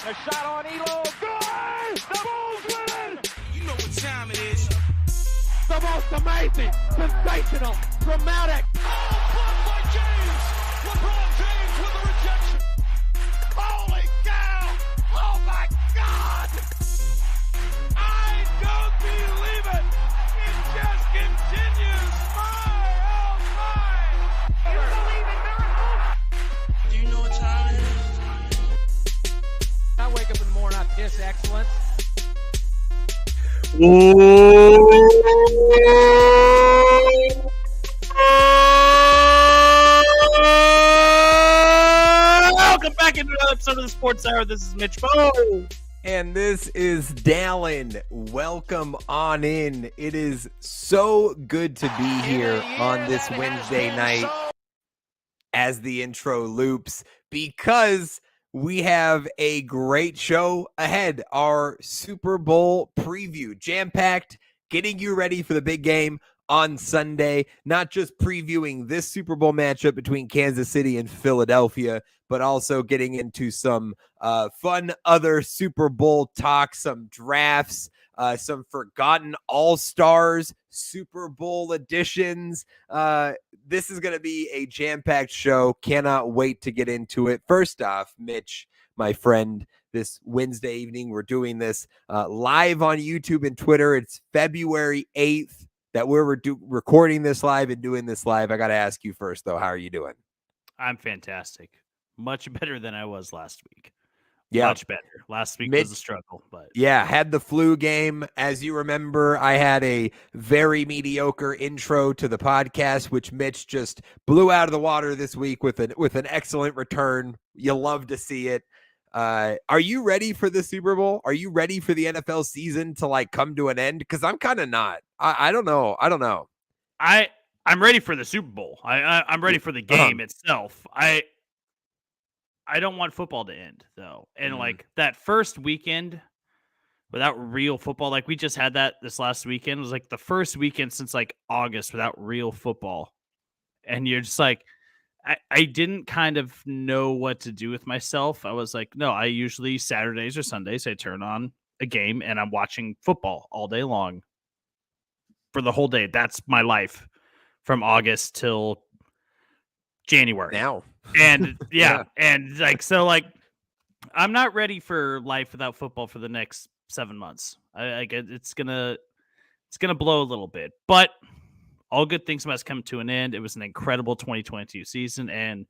A shot on Elo. Good! The Bulls win it! You know what time it is. The most amazing, sensational, dramatic. Oh, blocked by James! LeBron James with a rejection. Holy cow! Oh my God! I don't believe it! It just continues! My, oh my! You believe in miracles? Do you know what time it is? I wake up in the morning, I piss excellence. Welcome back into another episode of the Sports Hour. This is Mitch-Mo. And this is Dallen. Welcome on in. It is so good to be here on this Wednesday night as the intro loops because we have a great show ahead. Our Super Bowl preview, jam-packed, getting you ready for the big game on Sunday. Not just previewing this Super Bowl matchup between Kansas City and Philadelphia, but also getting into some fun other Super Bowl talk, some drafts, some forgotten all-stars, Super Bowl editions. This is going to be a jam-packed show. Cannot wait to get into it. First off, Mitch, my friend, this Wednesday evening, we're doing this live on YouTube and Twitter. It's February 8th that we're recording this live and doing this live. I got to ask you first, though, how are you doing? I'm fantastic. Much better than I was last week. Yeah. Much better. Last week was a struggle, but yeah, had the flu game. As you remember, I had a very mediocre intro to the podcast, which Mitch just blew out of the water this week with an excellent return. You love to see it. Are you ready for the Super Bowl? Are you ready for the NFL season to come to an end? Because I'm kind of not. I don't know. I'm ready for the Super Bowl. I'm ready for the game itself. I don't want football to end, though. And, that first weekend without real football, we just had that this last weekend. It was, the first weekend since, August without real football. And you're just I didn't kind of know what to do with myself. I was no, I usually Saturdays or Sundays, I turn on a game and I'm watching football all day long for the whole day. That's my life from August till January. Now. And and I'm not ready for life without football for the next 7 months. It's gonna blow a little bit, but all good things must come to an end. It was an incredible 2022 season, and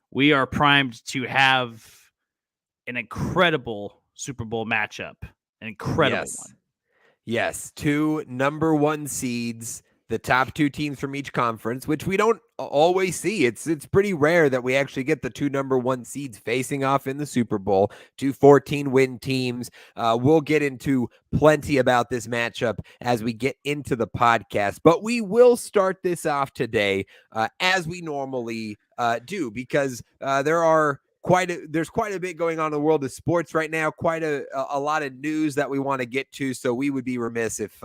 we are primed to have an incredible Super Bowl matchup. An incredible one. Yes, two number one seeds, the top two teams from each conference, which we don't always see. It's pretty rare that we actually get the two number one seeds facing off in the Super Bowl, two 14-win teams. We'll get into plenty about this matchup as we get into the podcast, but we will start this off today as we normally do, because there's quite a bit going on in the world of sports right now, quite a lot of news that we want to get to. So we would be remiss if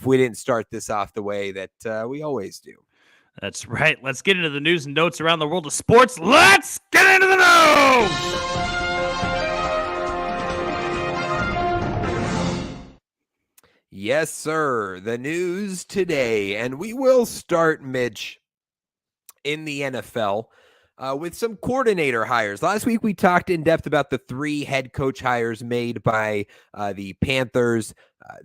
we didn't start this off the way that we always do. That's right. Let's get into the news and notes around the world of sports. Let's get into the news! Yes, sir. The news today, and we will start, Mitch, in the NFL. With some coordinator hires. Last week, we talked in depth about the three head coach hires made by the Panthers,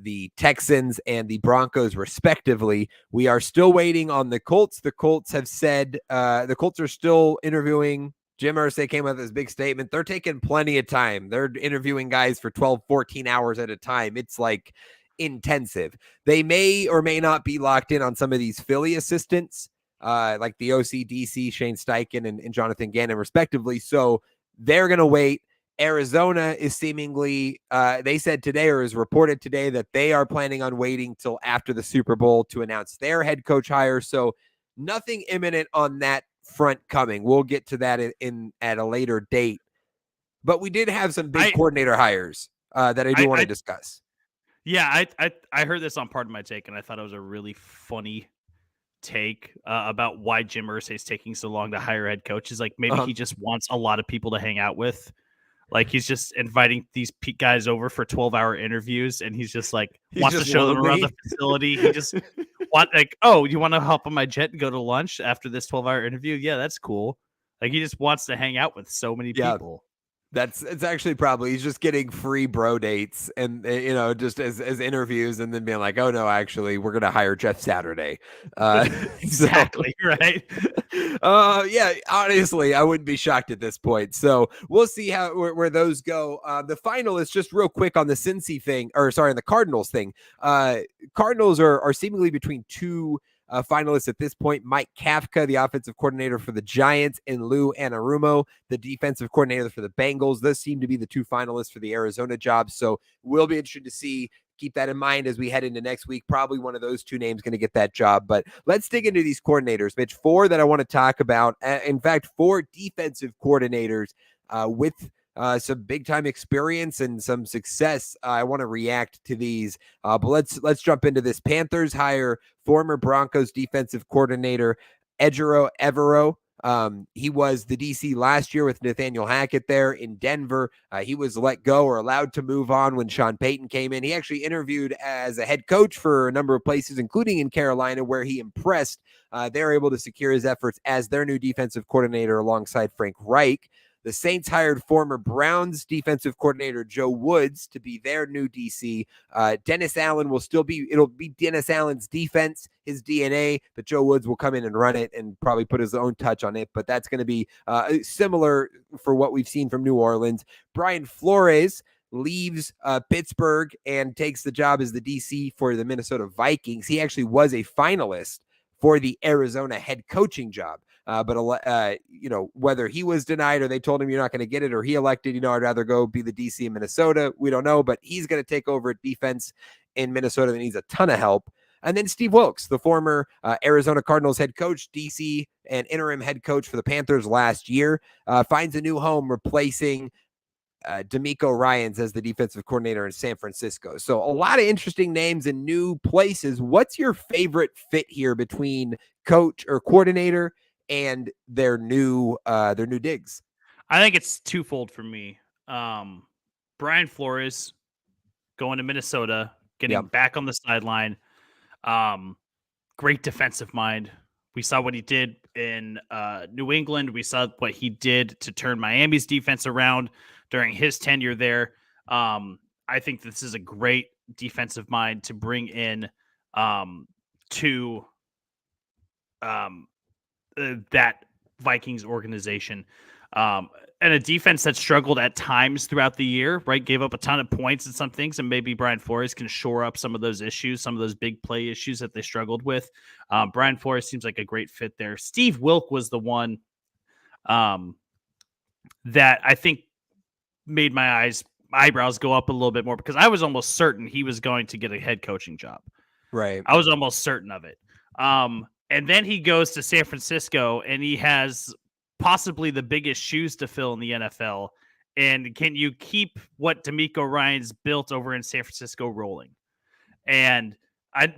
the Texans, and the Broncos, respectively. We are still waiting on the Colts. The Colts have said the Colts are still interviewing. Jim Irsay came with this big statement. They're taking plenty of time. They're interviewing guys for 12, 14 hours at a time. It's intensive. They may or may not be locked in on some of these Philly assistants. Like the OCDC, Shane Steichen and Jonathan Gannon, respectively. So they're going to wait. Arizona is seemingly, they said today, or is reported today, that they are planning on waiting till after the Super Bowl to announce their head coach hire. So nothing imminent on that front coming. We'll get to that at a later date. But we did have some big coordinator hires that I do want to discuss. Yeah, I heard this on Part of My Take, and I thought it was a really funny take about why Jim Irsay is taking so long to hire head coaches. Maybe he just wants a lot of people to hang out with. Like he's just inviting these guys over for 12-hour interviews, and he's just like He's wants just to show them around lonely. the facility. He just oh, you want to hop on my jet and go to lunch after this 12-hour interview? Yeah, that's cool. Like he just wants to hang out with so many Yeah. people. It's actually probably he's just getting free bro dates and just as interviews and then being like, oh no, actually we're gonna hire Jeff Saturday. Exactly, right. Yeah, honestly, I wouldn't be shocked at this point. So we'll see how where those go. The finalists, just real quick on the Cincy thing, or sorry, on the Cardinals thing. Cardinals are seemingly between two finalists at this point: Mike Kafka, the offensive coordinator for the Giants, and Lou Anarumo, the defensive coordinator for the Bengals. Those seem to be the two finalists for the Arizona job. So we'll be interested to see. Keep that in mind as we head into next week. Probably one of those two names going to get that job. But let's dig into these coordinators, Mitch. 4 that I want to talk about. In fact, 4 defensive coordinators with some big time experience and some success. I want to react to these, but let's jump into this. Panthers hire former Broncos defensive coordinator Ejiro Evero. He was the DC last year with Nathaniel Hackett there in Denver. He was let go or allowed to move on when Sean Payton came in. He actually interviewed as a head coach for a number of places, including in Carolina, where he impressed. They're able to secure his efforts as their new defensive coordinator alongside Frank Reich. The Saints hired former Browns defensive coordinator Joe Woods to be their new DC. Dennis Allen it'll be Dennis Allen's defense, his DNA, but Joe Woods will come in and run it and probably put his own touch on it. But that's going to be similar for what we've seen from New Orleans. Brian Flores leaves Pittsburgh and takes the job as the DC for the Minnesota Vikings. He actually was a finalist for the Arizona head coaching job. But whether he was denied or they told him you're not going to get it or he elected, I'd rather go be the DC in Minnesota. We don't know, but he's going to take over at defense in Minnesota that needs a ton of help. And then Steve Wilkes, the former Arizona Cardinals head coach, DC, and interim head coach for the Panthers last year, finds a new home replacing D'Amico Ryans as the defensive coordinator in San Francisco. So a lot of interesting names in new places. What's your favorite fit here between coach or coordinator and their new digs? I think it's twofold for me. Brian Flores going to Minnesota, getting back on the sideline. Great defensive mind. We saw what he did in New England. We saw what he did to turn Miami's defense around during his tenure there. I think this is a great defensive mind to bring in to that Vikings organization. And a defense that struggled at times throughout the year, right? Gave up a ton of points and some things, and maybe Brian Flores can shore up some of those issues, some of those big play issues that they struggled with. Brian Flores seems like a great fit there. Steve Wilk was the one that I think made my eyebrows go up a little bit more because I was almost certain he was going to get a head coaching job. Right. I was almost certain of it. And then he goes to San Francisco and he has possibly the biggest shoes to fill in the NFL. And can you keep what D'Amico Ryans built over in San Francisco rolling? And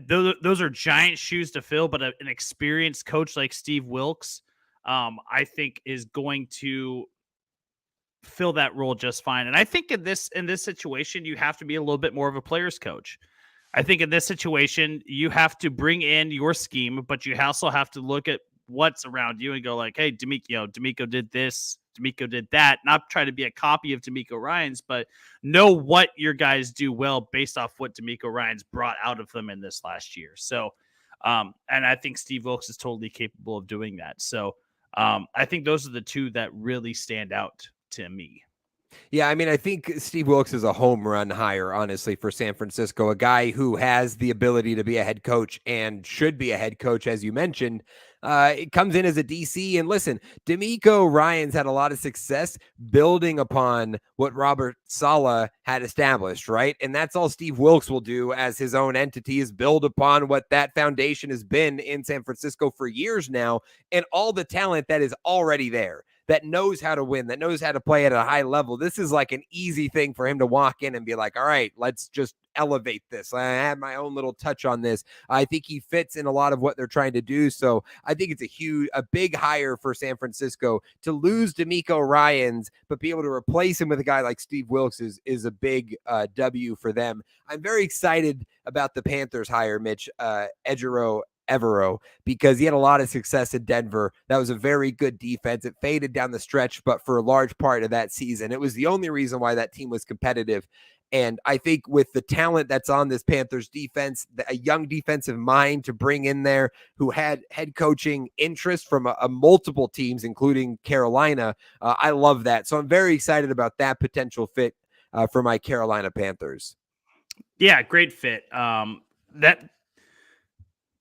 those are giant shoes to fill, but an experienced coach like Steve Wilkes, I think is going to fill that role just fine. And I think in this situation, you have to be a little bit more of a player's coach. I think in this situation, you have to bring in your scheme, but you also have to look at what's around you and go like, hey, D'Amico did this, D'Amico did that. Not try to be a copy of D'Amico Ryans, but know what your guys do well based off what D'Amico Ryans brought out of them in this last year. So, and I think Steve Wilkes is totally capable of doing that. So I think those are the two that really stand out to me. Yeah, I mean, I think Steve Wilkes is a home run hire, honestly, for San Francisco, a guy who has the ability to be a head coach and should be a head coach, as you mentioned. It comes in as a DC, and listen, D'Amico Ryans had a lot of success building upon what Robert Saleh had established, right? And that's all Steve Wilkes will do as his own entity, is build upon what that foundation has been in San Francisco for years now and all the talent that is already there. that knows how to win, that knows how to play at a high level. This is like an easy thing for him to walk in and be like, all right, let's just elevate this. I have my own little touch on this. I think he fits in a lot of what they're trying to do. So I think it's a big hire for San Francisco. To lose D'Amico Ryans, but be able to replace him with a guy like Steve Wilkes is a big W for them. I'm very excited about the Panthers hire, Mitch, Ejiro Evero, because he had a lot of success in Denver. That was a very good defense. It faded down the stretch, but for a large part of that season, it was the only reason why that team was competitive. And I think with the talent that's on this Panthers defense, a young defensive mind to bring in there who had head coaching interest from a multiple teams, including Carolina, I love that. So I'm very excited about that potential fit for my Carolina Panthers. Yeah, great fit.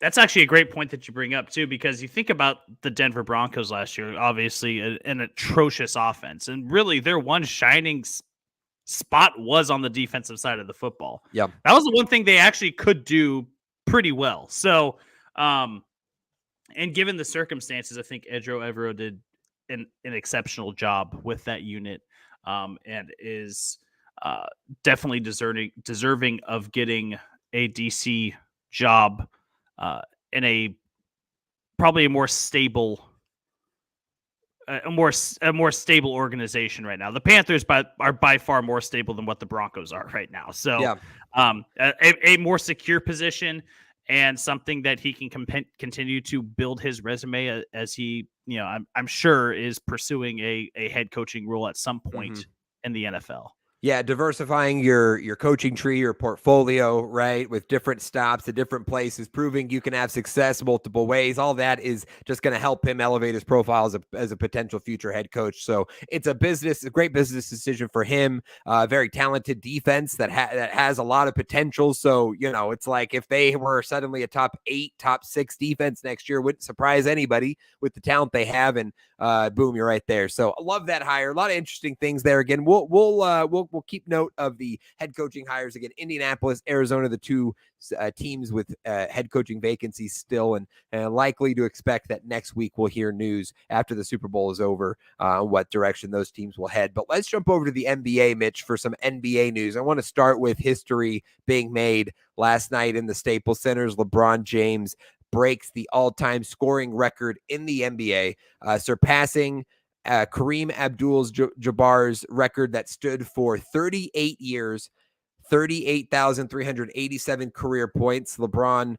That's actually a great point that you bring up, too, because you think about the Denver Broncos last year, obviously an atrocious offense. And really, their one shining spot was on the defensive side of the football. Yeah. That was the one thing they actually could do pretty well. So, and given the circumstances, I think Ejiro Evero did an exceptional job with that unit, and is definitely deserving of getting a DC job in probably a more stable organization right now. The Panthers are by far more stable than what the Broncos are right now. So yeah. A more secure position, and something that he can continue to build his resume as he, I'm sure is pursuing a head coaching role at some point in the NFL. Yeah, diversifying your coaching tree, your portfolio, right, with different stops at different places, proving you can have success multiple ways. All that is just going to help him elevate his profile as a potential future head coach. So it's a great business decision for him. Very talented defense that has a lot of potential. So, it's like if they were suddenly a top 8, top 6 defense next year, wouldn't surprise anybody with the talent they have. And boom, you're right there. So I love that hire. A lot of interesting things there. Again, we'll keep note of the head coaching hires. Again, Indianapolis, Arizona, the two teams with head coaching vacancies still, and likely to expect that next week we'll hear news after the Super Bowl is over what direction those teams will head. But let's jump over to the NBA, Mitch, for some NBA news. I want to start with history being made last night in the Staples Center's LeBron James breaks the all-time scoring record in the NBA, surpassing Kareem Abdul-Jabbar's record that stood for 38 years, 38,387 career points. LeBron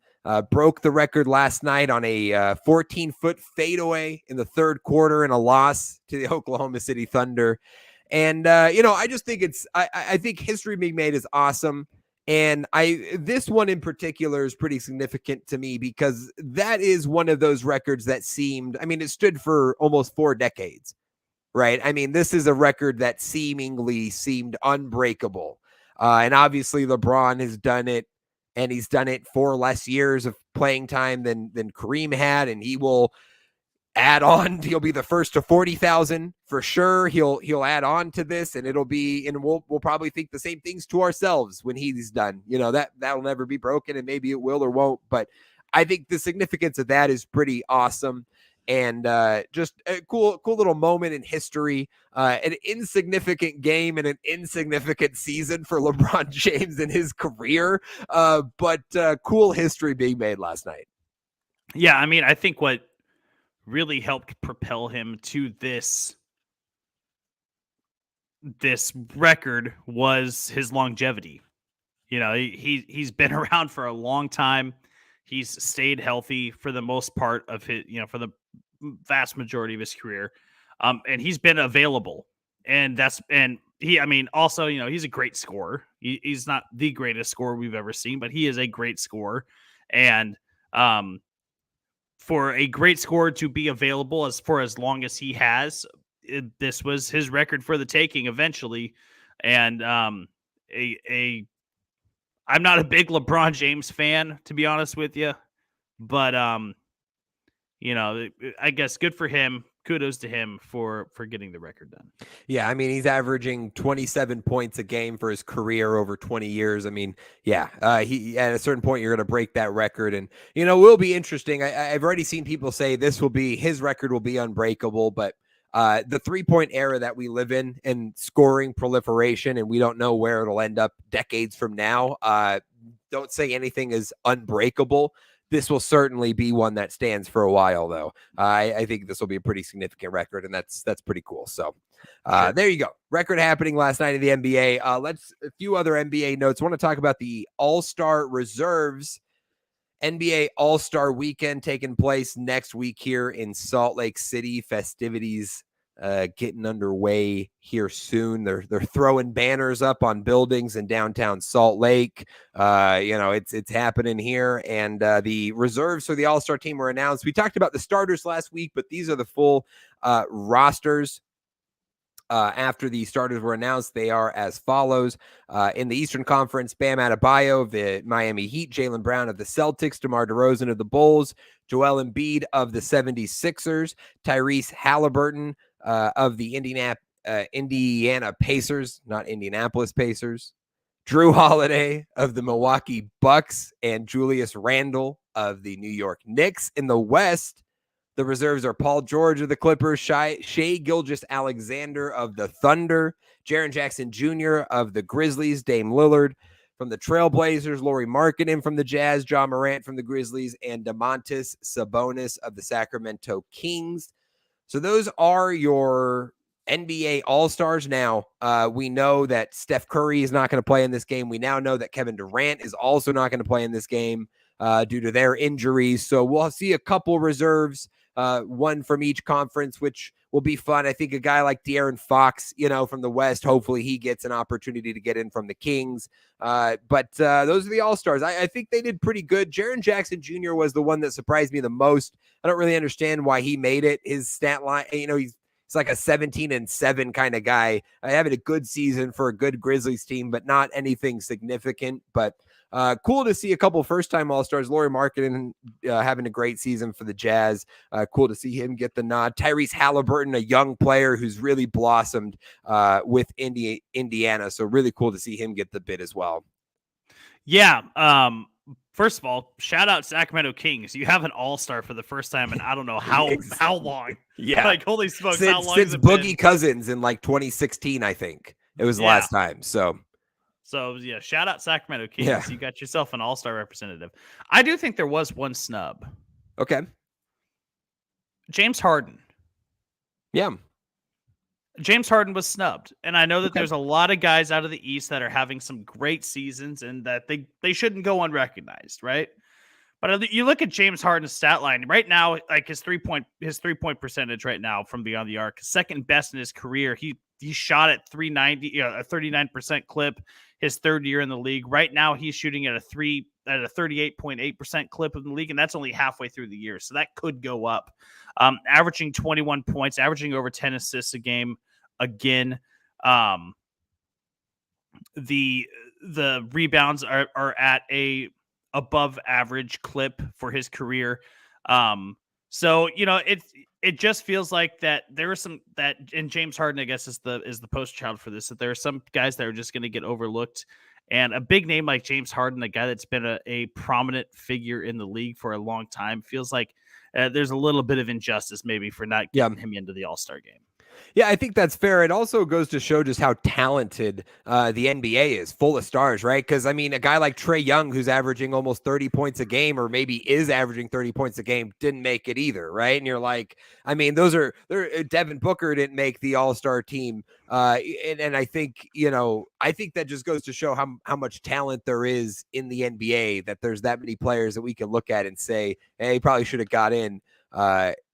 broke the record last night on a 14-foot fadeaway in the third quarter in a loss to the Oklahoma City Thunder. And, I just think I think history being made is awesome. And this one in particular is pretty significant to me because that is one of those records that it stood for almost 4 decades, right? I mean, this is a record that seemingly seemed unbreakable. And obviously LeBron has done it, and he's done it for less years of playing time than Kareem had. And he will add on. He'll be the first to 40,000 for sure. He'll add on to this, and we'll probably think the same things to ourselves when he's done. That'll never be broken, and maybe it will or won't. But I think the significance of that is pretty awesome, and just a cool little moment in history. An insignificant game and an insignificant season for LeBron James in his career, but cool history being made last night. Yeah, I think what really helped propel him to this record was his longevity. He's been around for a long time. He's stayed healthy for the most part of his, for the vast majority of his career. And he's been available. And also, he's a great scorer. He's not the greatest scorer we've ever seen, but he is a great scorer. And, for a great scorer to be available for as long as he has, this was his record for the taking eventually. And I'm not a big LeBron James fan, to be honest with you, but I guess good for him. Kudos to him for getting the record done. Yeah, he's averaging 27 points a game for his career over 20 years. He at a certain point you're going to break that record, and will be interesting. I've already seen people say his record will be unbreakable, but the 3-point era that we live in and scoring proliferation, and we don't know where it'll end up decades from now. Don't say anything is unbreakable. This will certainly be one that stands for a while, though. I think this will be a pretty significant record, and that's pretty cool. So there you go. Record happening last night in the NBA. A few other NBA notes. I want to talk about the All-Star reserves. NBA All-Star Weekend taking place next week here in Salt Lake City. Festivities getting underway here soon. They're throwing banners up on buildings in downtown Salt Lake. It's happening here, and the reserves for the All-Star team were announced. We talked about the starters last week, but these are the full rosters. After the starters were announced, they are as follows. In the Eastern Conference, Bam Adebayo of the Miami Heat, Jaylen Brown of the Celtics, DeMar DeRozan of the Bulls, Joel Embiid of the 76ers, Tyrese Halliburton of the Indiana Pacers, not Indianapolis Pacers, Drew Holiday of the Milwaukee Bucks, and Julius Randle of the New York Knicks. In the West, the reserves are Paul George of the Clippers, Shai Gilgeous-Alexander of the Thunder, Jaren Jackson Jr. of the Grizzlies, Dame Lillard from the Trailblazers, Lauri Markkanen from the Jazz, John Morant from the Grizzlies, and Domantas Sabonis of the Sacramento Kings. So those are your NBA All-Stars. Now, we know that Steph Curry is not going to play in this game. We now know that Kevin Durant is also not going to play in this game due to their injuries. So we'll see a couple reserves, one from each conference, which will be fun. I think a guy like De'Aaron Fox, from the West, hopefully he gets an opportunity to get in from the Kings. But those are the All-Stars. I think they did pretty good. Jaren Jackson Jr. was the one that surprised me the most. I don't really understand why he made it. His stat line, he's like a 17-7 kind of guy. Having a good season for a good Grizzlies team, but not anything significant. But cool to see a couple first-time All-Stars. Lauri Markkanen having a great season for the Jazz. Cool to see him get the nod. Tyrese Halliburton, a young player who's really blossomed with Indiana. So really cool to see him get the bid as well. Yeah. First of all, shout out Sacramento Kings. You have an All-Star for the first time in I don't know how long. Yeah. Like, holy smokes, how long since has it Boogie been? Cousins in like 2016, I think. It was the last time. So yeah, shout out Sacramento Kings. Yeah. You got yourself an All-Star representative. I do think there was one snub. Okay. James Harden. Yeah. James Harden was snubbed. And I know that there's a lot of guys out of the East that are having some great seasons and that they shouldn't go unrecognized, right? But you look at James Harden's stat line right now, like his three-point percentage right now from beyond the arc, second best in his career. He shot at 390, a 39% clip his third year in the league. Right now he's shooting at a 38.8% clip in the league, and that's only halfway through the year. So that could go up. Averaging 21 points, averaging over 10 assists a game again. The rebounds are at a above average clip for his career. So it just feels like that there are some that, and James Harden, I guess, is the poster child for this, that there are some guys that are just going to get overlooked. And a big name like James Harden, a guy that's been a prominent figure in the league for a long time, feels like there's a little bit of injustice maybe for not getting him into the All-Star game. Yeah, I think that's fair. It also goes to show just how talented the NBA is, full of stars, right? Because, I mean, a guy like Trae Young, who's averaging almost 30 points a game, or maybe is averaging 30 points a game, didn't make it either, right? And you're like, I mean, Devin Booker didn't make the All-Star team. And I think, I think that just goes to show how much talent there is in the NBA, that there's that many players that we can look at and say, hey, he probably should have got in.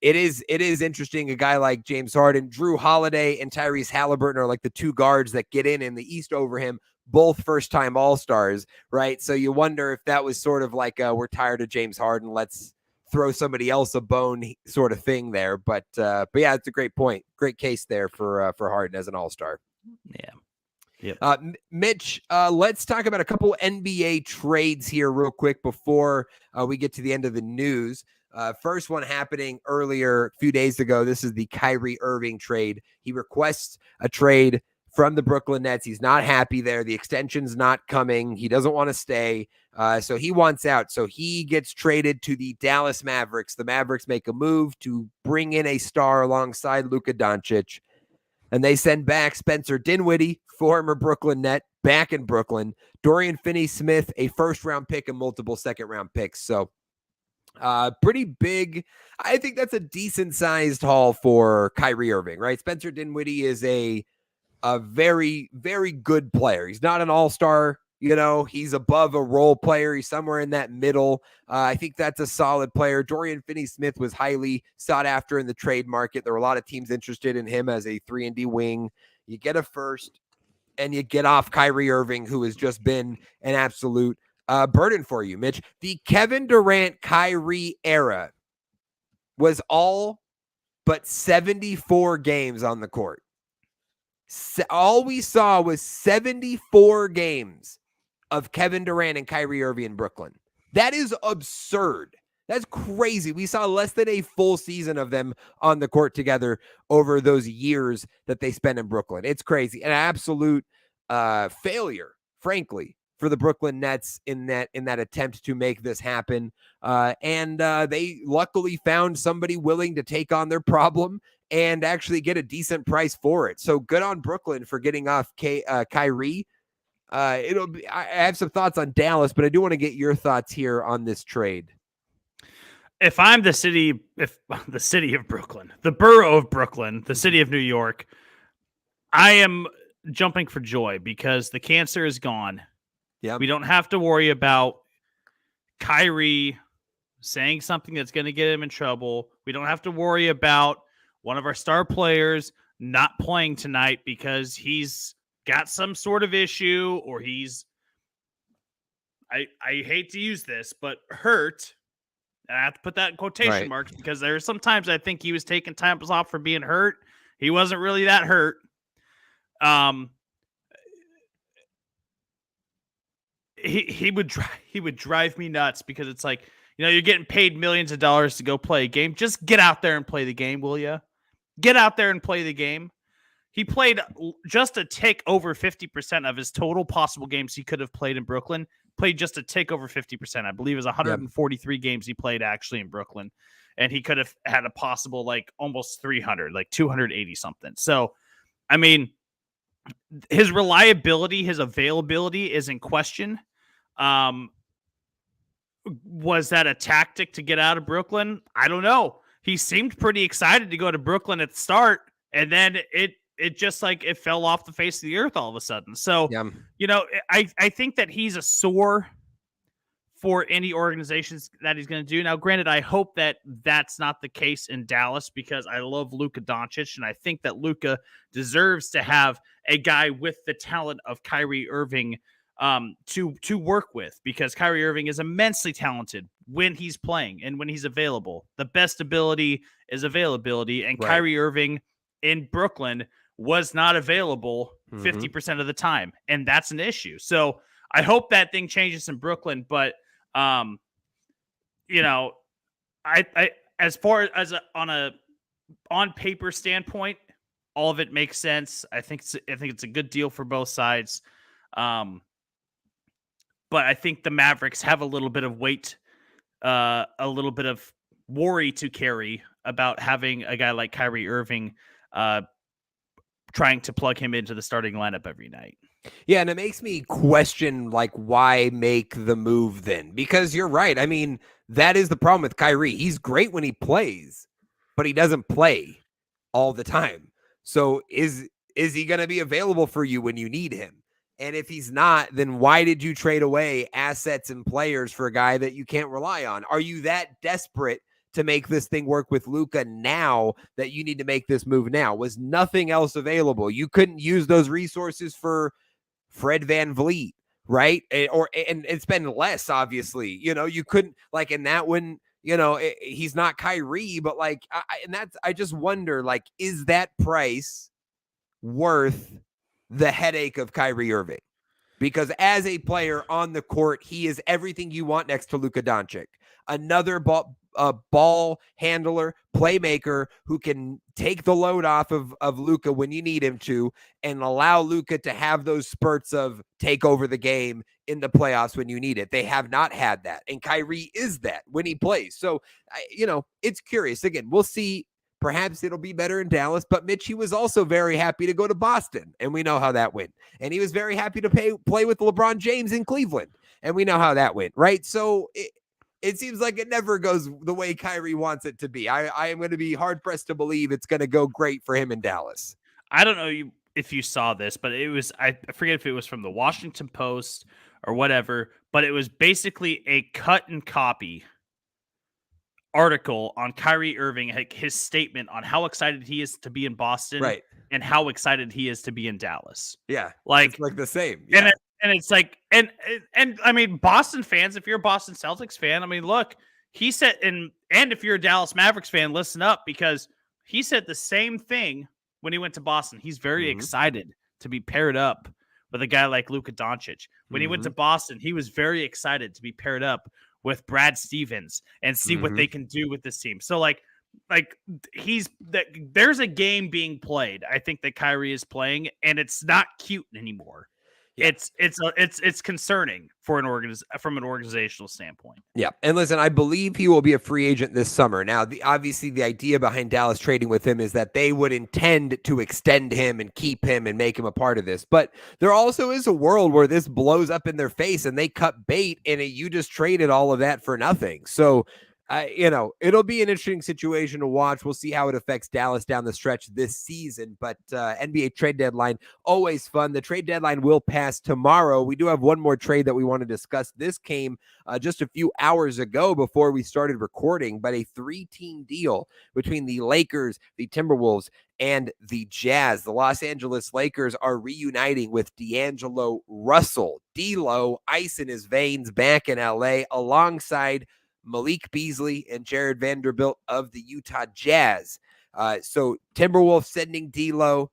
It is interesting. A guy like James Harden, Drew Holiday, and Tyrese Halliburton are like the two guards that get in the East over him, both first-time All-Stars, right? So you wonder if that was sort of like we're tired of James Harden, let's throw somebody else a bone sort of thing there. But yeah, it's a great point, great case there for Harden as an All-Star. Yeah. Yep. Mitch, let's talk about a couple NBA trades here real quick before we get to the end of the news. First one happening earlier, a few days ago. This is the Kyrie Irving trade. He requests a trade from the Brooklyn Nets. He's not happy there. The extension's not coming. He doesn't want to stay. So he wants out. So he gets traded to the Dallas Mavericks. The Mavericks make a move to bring in a star alongside Luka Doncic. And they send back Spencer Dinwiddie, former Brooklyn Net, back in Brooklyn. Dorian Finney-Smith, a first-round pick and multiple second-round picks. So pretty big. I think that's a decent-sized haul for Kyrie Irving, right? Spencer Dinwiddie is a very, very good player. He's not an all-star. He's above a role player. He's somewhere in that middle. I think that's a solid player. Dorian Finney-Smith was highly sought after in the trade market. There were a lot of teams interested in him as a 3-and-D wing. You get a first, and you get off Kyrie Irving, who has just been an absolute burden for you, Mitch. The Kevin Durant-Kyrie era was all but 74 games on the court. All we saw was 74 games of Kevin Durant and Kyrie Irving in Brooklyn. That is absurd. That's crazy. We saw less than a full season of them on the court together over those years that they spent in Brooklyn. It's crazy. An absolute failure, frankly, for the Brooklyn Nets in that attempt to make this happen. And they luckily found somebody willing to take on their problem and actually get a decent price for it. So good on Brooklyn for getting off Kyrie. I have some thoughts on Dallas, but I do want to get your thoughts here on this trade. If the city of Brooklyn, the borough of Brooklyn, the city of New York, I am jumping for joy because the cancer is gone. Yeah, we don't have to worry about Kyrie saying something that's going to get him in trouble. We don't have to worry about one of our star players not playing tonight because he's got some sort of issue or he's, I hate to use this, but hurt. And I have to put that in quotation marks because there are sometimes I think he was taking time off for being hurt. He wasn't really that hurt. He would drive me nuts because it's like, you're getting paid millions of dollars to go play a game. Just get out there and play the game, will you? Get out there and play the game. He played just a tick over 50% of his total possible games he could have played in Brooklyn. Played just a tick over 50%. I believe it was 143 games he played actually in Brooklyn. And he could have had a possible almost 300, 280 something. So, I mean, his reliability, his availability is in question. Was that a tactic to get out of Brooklyn? I don't know. He seemed pretty excited to go to Brooklyn at the start, and then it just it fell off the face of the earth all of a sudden. So, I think that he's a sore for any organizations that he's going to do. Now, granted, I hope that that's not the case in Dallas because I love Luka Doncic, and I think that Luka deserves to have a guy with the talent of Kyrie Irving to work with, because Kyrie Irving is immensely talented when he's playing and when he's available. The best ability is availability, and Kyrie Irving in Brooklyn was not available 50% of the time, and that's an issue. So I hope that thing changes in Brooklyn, but I as far as on paper standpoint, all of it makes sense. I think it's a good deal for both sides. But I think the Mavericks have a little bit of weight, a little bit of worry to carry about having a guy like Kyrie Irving trying to plug him into the starting lineup every night. Yeah, and it makes me question, why make the move then? Because you're right. I mean, that is the problem with Kyrie. He's great when he plays, but he doesn't play all the time. So is he going to be available for you when you need him? And if he's not, then why did you trade away assets and players for a guy that you can't rely on? Are you that desperate to make this thing work with Luka now that you need to make this move now? Was nothing else available? You couldn't use those resources for Fred VanVleet, right? And it's been less, obviously. You couldn't, and that wouldn't, he's not Kyrie, but I just wonder, is that price worth the headache of Kyrie Irving? Because as a player on the court, he is everything you want next to Luka Doncic. Another a ball handler, playmaker who can take the load off of Luka when you need him to, and allow Luka to have those spurts of take over the game in the playoffs when you need it. They have not had that, and Kyrie is that when he plays. So, it's curious. Again, we'll see. Perhaps it'll be better in Dallas, but Mitch, he was also very happy to go to Boston, and we know how that went. And he was very happy to play with LeBron James in Cleveland, and we know how that went, right? So it seems like it never goes the way Kyrie wants it to be. I am going to be hard-pressed to believe it's going to go great for him in Dallas. I don't know if you saw this, but it was, I forget if it was from the Washington Post or whatever, but it was basically a cut and copy article on Kyrie Irving, his statement on how excited he is to be in Boston, right, and how excited he is to be in Dallas. Yeah, like the same. Yeah. And it's like, and I mean, Boston fans, if you're a Boston Celtics fan, I mean, look, he said, and if you're a Dallas Mavericks fan, listen up, because he said the same thing when he went to Boston. He's very excited to be paired up with a guy like Luka Doncic. When he went to Boston, he was very excited to be paired up with Brad Stevens and see what they can do with this team. So there's a game being played, I think, that Kyrie is playing, and it's not cute anymore. Yeah. It's concerning from an organizational standpoint. Yeah. And listen, I believe he will be a free agent this summer. Now, obviously the idea behind Dallas trading with him is that they would intend to extend him and keep him and make him a part of this. But there also is a world where this blows up in their face and they cut bait, and you just traded all of that for nothing. So, it'll be an interesting situation to watch. We'll see how it affects Dallas down the stretch this season. But NBA trade deadline, always fun. The trade deadline will pass tomorrow. We do have one more trade that we want to discuss. This came just a few hours ago before we started recording, but a 3-team deal between the Lakers, the Timberwolves, and the Jazz. The Los Angeles Lakers are reuniting with D'Angelo Russell. D-Lo, ice in his veins, back in LA, alongside Malik Beasley and Jared Vanderbilt of the Utah Jazz. So Timberwolves sending D'Lo,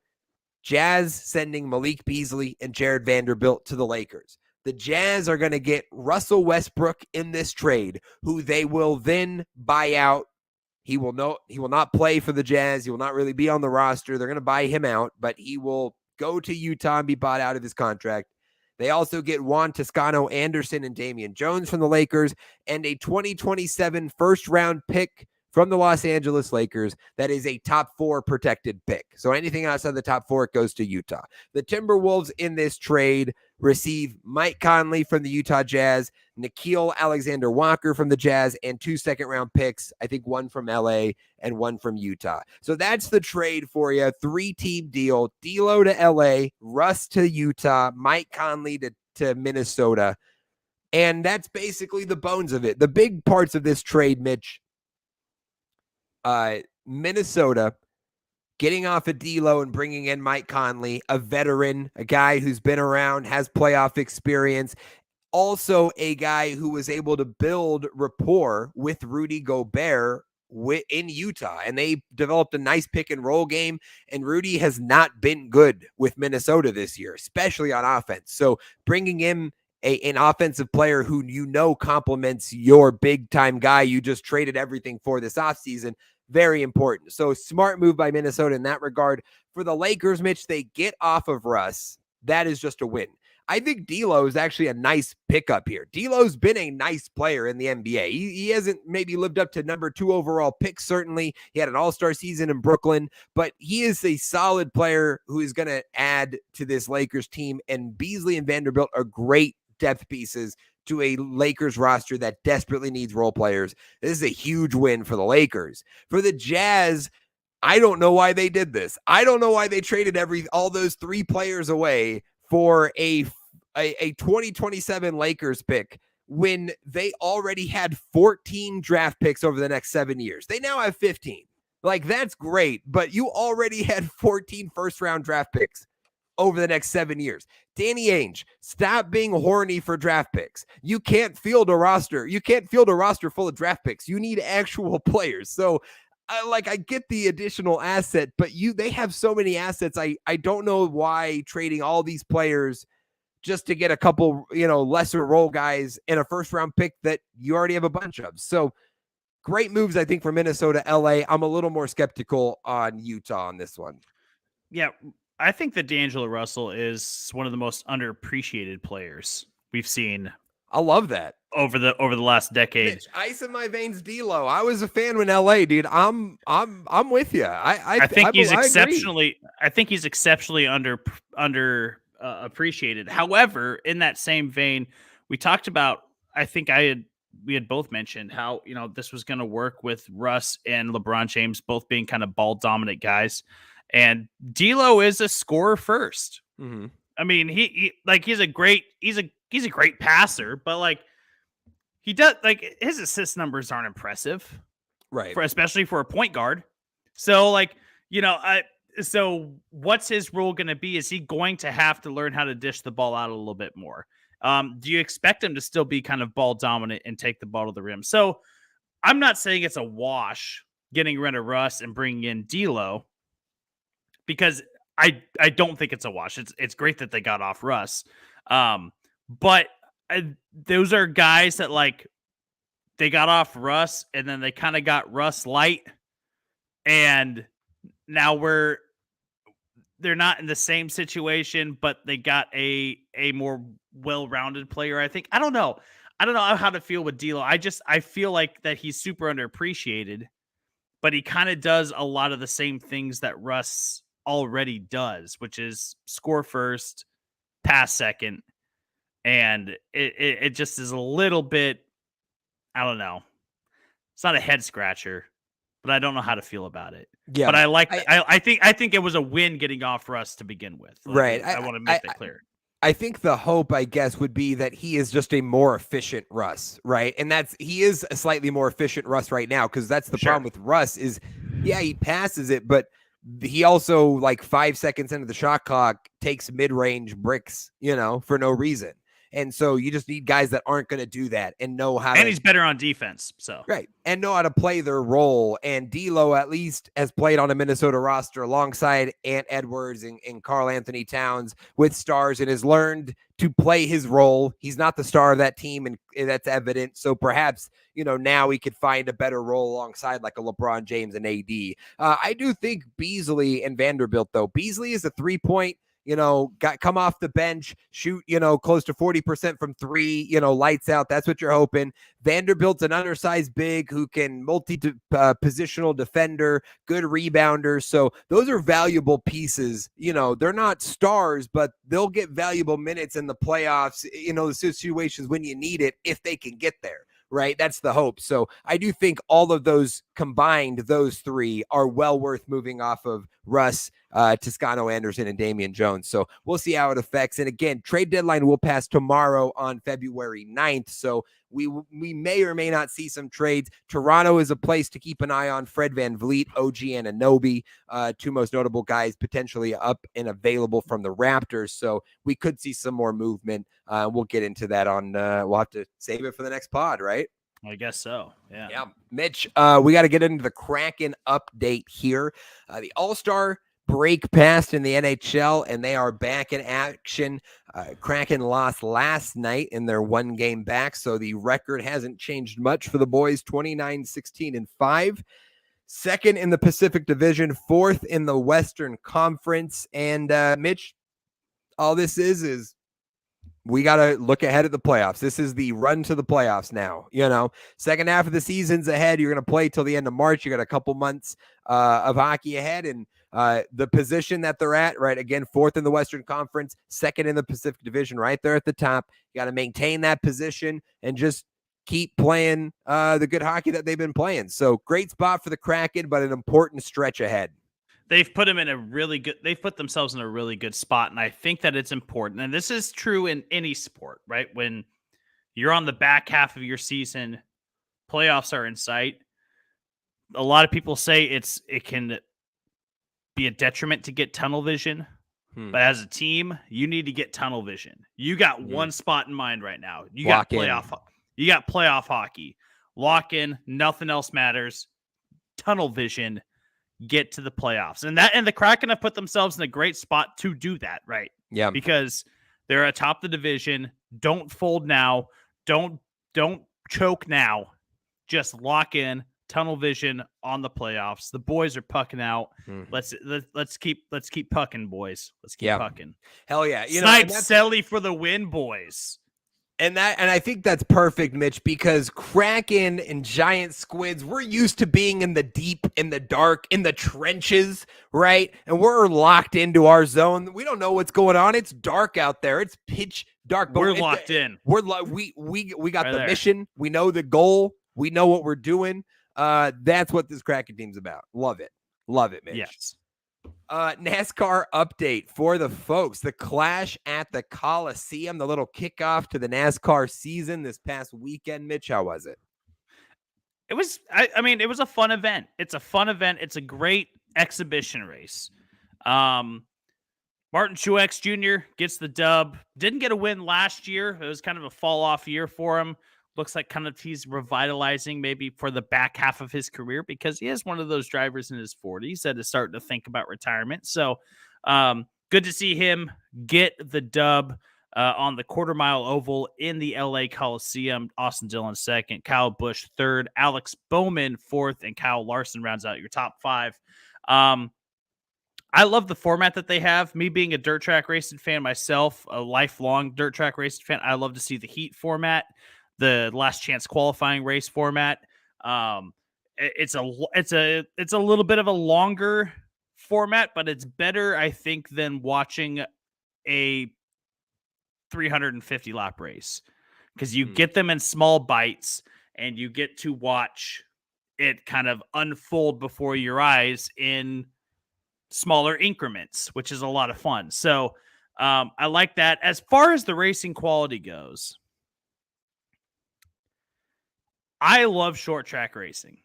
Jazz sending Malik Beasley and Jared Vanderbilt to the Lakers. The Jazz are going to get Russell Westbrook in this trade, who they will then buy out. He will not play for the Jazz. He will not really be on the roster. They're going to buy him out, but he will go to Utah and be bought out of his contract. They also get Juan Toscano Anderson and Damian Jones from the Lakers, and a 2027 first-round pick from the Los Angeles Lakers that is a top 4 protected pick. So anything outside the top 4, it goes to Utah. The Timberwolves in this trade receive Mike Conley from the Utah Jazz, Nickeil Alexander-Walker from the Jazz, and 2 second-round picks, I think 1 from LA and 1 from Utah. So that's the trade for you. 3-team deal. D'Lo to LA, Russ to Utah, Mike Conley to Minnesota. And that's basically the bones of it. The big parts of this trade, Mitch, Minnesota getting off of D'Lo and bringing in Mike Conley, a veteran, a guy who's been around, has playoff experience, also a guy who was able to build rapport with Rudy Gobert in Utah, and they developed a nice pick and roll game, and Rudy has not been good with Minnesota this year, especially on offense. So bringing in an offensive player who complements your big-time guy you just traded everything for this offseason, very important. So smart move by Minnesota in that regard. For the Lakers, Mitch, they get off of Russ. That is just a win. I think D'Lo is actually a nice pickup here. D'Lo's been a nice player in the NBA. He hasn't maybe lived up to number 2 overall pick, certainly. He had an all-star season in Brooklyn, but he is a solid player who is going to add to this Lakers team, and Beasley and Vanderbilt are great depth pieces to a Lakers roster that desperately needs role players. This is a huge win for the Lakers. For the Jazz, I don't know why they did this. I don't know why they traded all those 3 players away for a 2027 Lakers pick when they already had 14 draft picks over the next 7 years. They now have 15. That's great, but you already had 14 first-round draft picks over the next 7 years. Danny Ainge, stop being horny for draft picks. You can't field a roster. You can't field a roster full of draft picks. You need actual players. So I get the additional asset, but they have so many assets. I don't know why trading all these players just to get a couple, lesser role guys and a first round pick that you already have a bunch of. So great moves, I think, for Minnesota, LA. I'm a little more skeptical on Utah on this one. Yeah, I think that D'Angelo Russell is one of the most underappreciated players we've seen I love that. over the last decade. Mitch, ice in my veins, D'Lo. I was a fan when LA, dude. I'm with you. I think he's I agree. exceptionally. I think he's exceptionally under appreciated. However, in that same vein, we talked about. We had both mentioned how this was going to work with Russ and LeBron James both being kind of ball dominant guys, and D'Lo is a scorer first. Mm-hmm. I mean, he's a great passer, but like he does his assist numbers aren't impressive, Right? especially for a point guard. So so what's his role going to be? Is he going to have to learn how to dish the ball out a little bit more? Do you expect him to still be kind of ball dominant and take the ball to the rim? So I'm not saying it's a wash getting rid of Russ and bringing in D'Lo, because I don't think it's a wash. It's great that they got off Russ. But those are guys that they got off Russ and then they kind of got Russ light, and now they're not in the same situation, but they got a more well-rounded player. I think. I don't know how to feel with D'Lo. I feel like that he's super underappreciated, but he kind of does a lot of the same things that Russ already does, which is score first, pass second. And it just is a little bit, I don't know. It's not a head scratcher, but I don't know how to feel about it. Yeah, but I think it was a win getting off Russ to begin with. Right. I want to make that clear. I think the hope, I guess, would be that he is just a more efficient Russ, right? And he is a slightly more efficient Russ right now, because that's the problem with Russ is, yeah, he passes it, but he also 5 seconds into the shot clock takes mid-range bricks, for no reason. And so you just need guys that aren't going to do that and know how. And he's better on defense, so right, and know how to play their role. And D'Lo at least has played on a Minnesota roster alongside Ant Edwards and Karl Anthony Towns with stars, and has learned to play his role. He's not the star of that team, and that's evident. So perhaps now he could find a better role alongside like a LeBron James and AD. I do think Beasley and Vanderbilt, though. Beasley is a 3-point. Come off the bench, shoot, close to 40% from three, lights out. That's what you're hoping. Vanderbilt's an undersized big who can multi-positional defender, good rebounder. So those are valuable pieces. They're not stars, but they'll get valuable minutes in the playoffs, the situations when you need it, if they can get there. Right. That's the hope. So I do think all of those combined, those three are well worth moving off of Russ, Toscano Anderson, and Damian Jones. So we'll see how it affects. And again, trade deadline will pass tomorrow on February 9th. So we may or may not see some trades. Toronto is a place to keep an eye on. Fred VanVleet, OG Anunoby, two most notable guys potentially up and available from the Raptors. So we could see some more movement. We'll get into that we'll have to save it for the next pod, right? I guess so. Yeah. Yeah. Mitch, we got to get into the Kraken update here. The All-Star break passed in the NHL, and they are back in action. Kraken lost last night in their one game back, so the record hasn't changed much for the boys. 29-16-5. Second in the Pacific Division, fourth in the Western Conference. And Mitch, all this is we got to look ahead at the playoffs. This is the run to the playoffs now. Second half of the season's ahead. You're going to play till the end of March. You got a couple months of hockey ahead, and the position that they're at, right? Again, fourth in the Western Conference, second in the Pacific Division, right there at the top. You got to maintain that position and just keep playing the good hockey that they've been playing. So great spot for the Kraken, but an important stretch ahead. They've put themselves in a really good spot. And I think that it's important. And this is true in any sport, right? When you're on the back half of your season, playoffs are in sight. A lot of people say it can be a detriment to get tunnel vision. But as a team, you need to get tunnel vision. You got one spot in mind right now. You got playoff hockey. Lock in, nothing else matters. Tunnel vision. Get to the playoffs. And the Kraken have put themselves in a great spot to do that, right? Yeah. Because they're atop the division. Don't fold now. Don't choke now. Just lock in, tunnel vision on the playoffs. The boys are pucking out. Let's keep pucking, boys. Let's keep pucking. Hell yeah. Snipe Selly for the win, boys. And I think that's perfect, Mitch, because Kraken and giant squids, we're used to being in the deep, in the dark, in the trenches, right? And we're locked into our zone. We don't know what's going on. It's dark out there. It's pitch dark. But we're locked in. We got the mission. We know the goal. We know what we're doing. That's what this Kraken team's about. Love it. Love it, Mitch. Yes. NASCAR update for the folks. The clash at the Coliseum, the little kickoff to the NASCAR season this past weekend. Mitch, how was it? It was, I mean, it was a fun event. It's a fun event. It's a great exhibition race. Martin Truex Jr. gets the dub. Didn't get a win last year. It was kind of a fall off year for him. Looks like kind of he's revitalizing maybe for the back half of his career because he is one of those drivers in his 40s that is starting to think about retirement. So good to see him get the dub on the quarter-mile oval in the LA Coliseum. Austin Dillon second, Kyle Busch third, Alex Bowman fourth, and Kyle Larson rounds out your top five. I love the format that they have. Me being a dirt track racing fan myself, a lifelong dirt track racing fan, I love to see the heat format, the last chance qualifying race format. It's a little bit of a longer format, but it's better, I think, than watching a 350 lap race because you get them in small bites and you get to watch it kind of unfold before your eyes in smaller increments, which is a lot of fun. So I like that. As far as the racing quality goes, I love short track racing.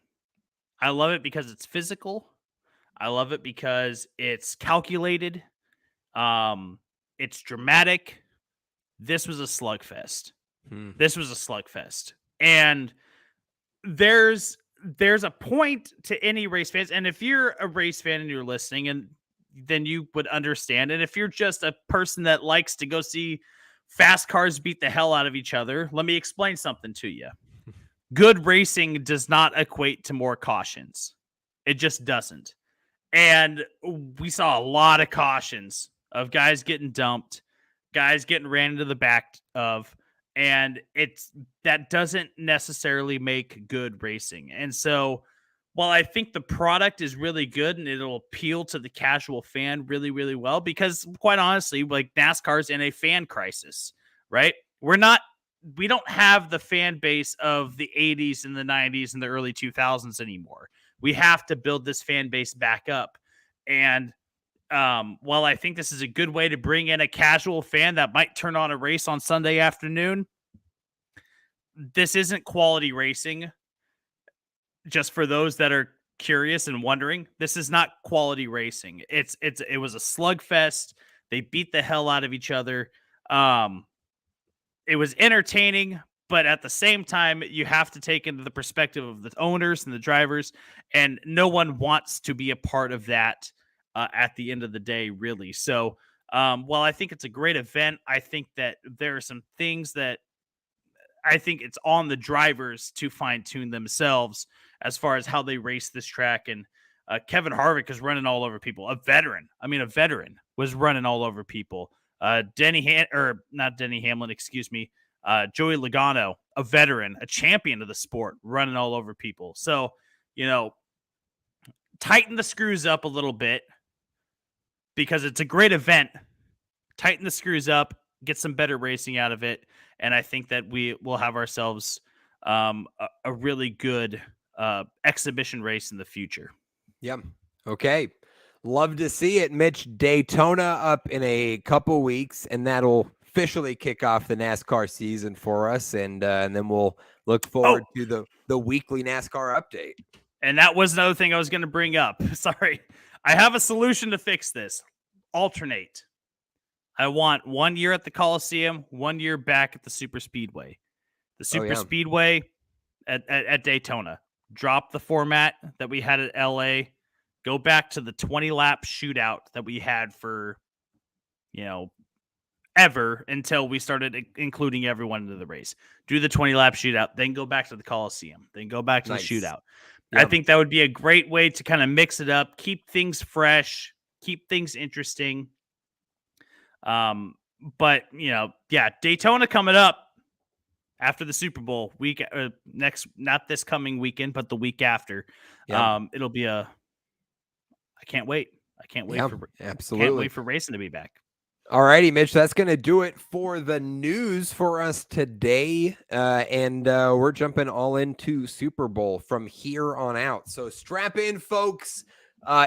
I love it because it's physical. I love it because it's calculated. It's dramatic. This was a slugfest. This was a slugfest. And there's a point to any race fans. And if you're a race fan and you're listening, and then you would understand. And if you're just a person that likes to go see fast cars beat the hell out of each other, let me explain something to you. Good racing does not equate to more cautions. It just doesn't. And we saw a lot of cautions of guys getting dumped, guys getting ran into the back of, and that doesn't necessarily make good racing. And so while I think the product is really good and it'll appeal to the casual fan really, really well, because quite honestly, like NASCAR's in a fan crisis, right? We don't have the fan base of the 80s and the 90s and the early 2000s anymore. We have to build this fan base back up. And while I think this is a good way to bring in a casual fan that might turn on a race on Sunday afternoon, this isn't quality racing. Just for those that are curious and wondering, this is not quality racing. It was a slugfest. They beat the hell out of each other. It was entertaining, but at the same time, you have to take into the perspective of the owners and the drivers, and no one wants to be a part of that at the end of the day, really. So while I think it's a great event, I think that there are some things that I think it's on the drivers to fine-tune themselves as far as how they race this track. And Kevin Harvick is running all over people. A veteran was running all over people. Not Denny Hamlin, excuse me. Joey Logano, a veteran, a champion of the sport, running all over people. So, tighten the screws up a little bit because it's a great event. Tighten the screws up, get some better racing out of it. And I think that we will have ourselves a really good exhibition race in the future. Yeah. Okay. Love to see it, Mitch. Daytona up in a couple weeks, and that'll officially kick off the NASCAR season for us, and then we'll look forward to the weekly NASCAR update. And that was another thing I was going to bring up. Sorry. I have a solution to fix this. Alternate. I want 1 year at the Coliseum, 1 year back at the Super Speedway. The Super Speedway at Daytona. Drop the format that we had at LA. Go back to the 20-lap shootout that we had for, ever until we started including everyone into the race. Do the 20-lap shootout, then go back to the Coliseum, then go back to the shootout. I think that would be a great way to kind of mix it up, keep things fresh, keep things interesting. But Daytona coming up after the Super Bowl week, not this coming weekend, but the week after. It'll be I can't wait. Absolutely. Can't wait for racing to be back. All righty, Mitch, that's going to do it for the news for us today. And we're jumping all into Super Bowl from here on out. So strap in, folks.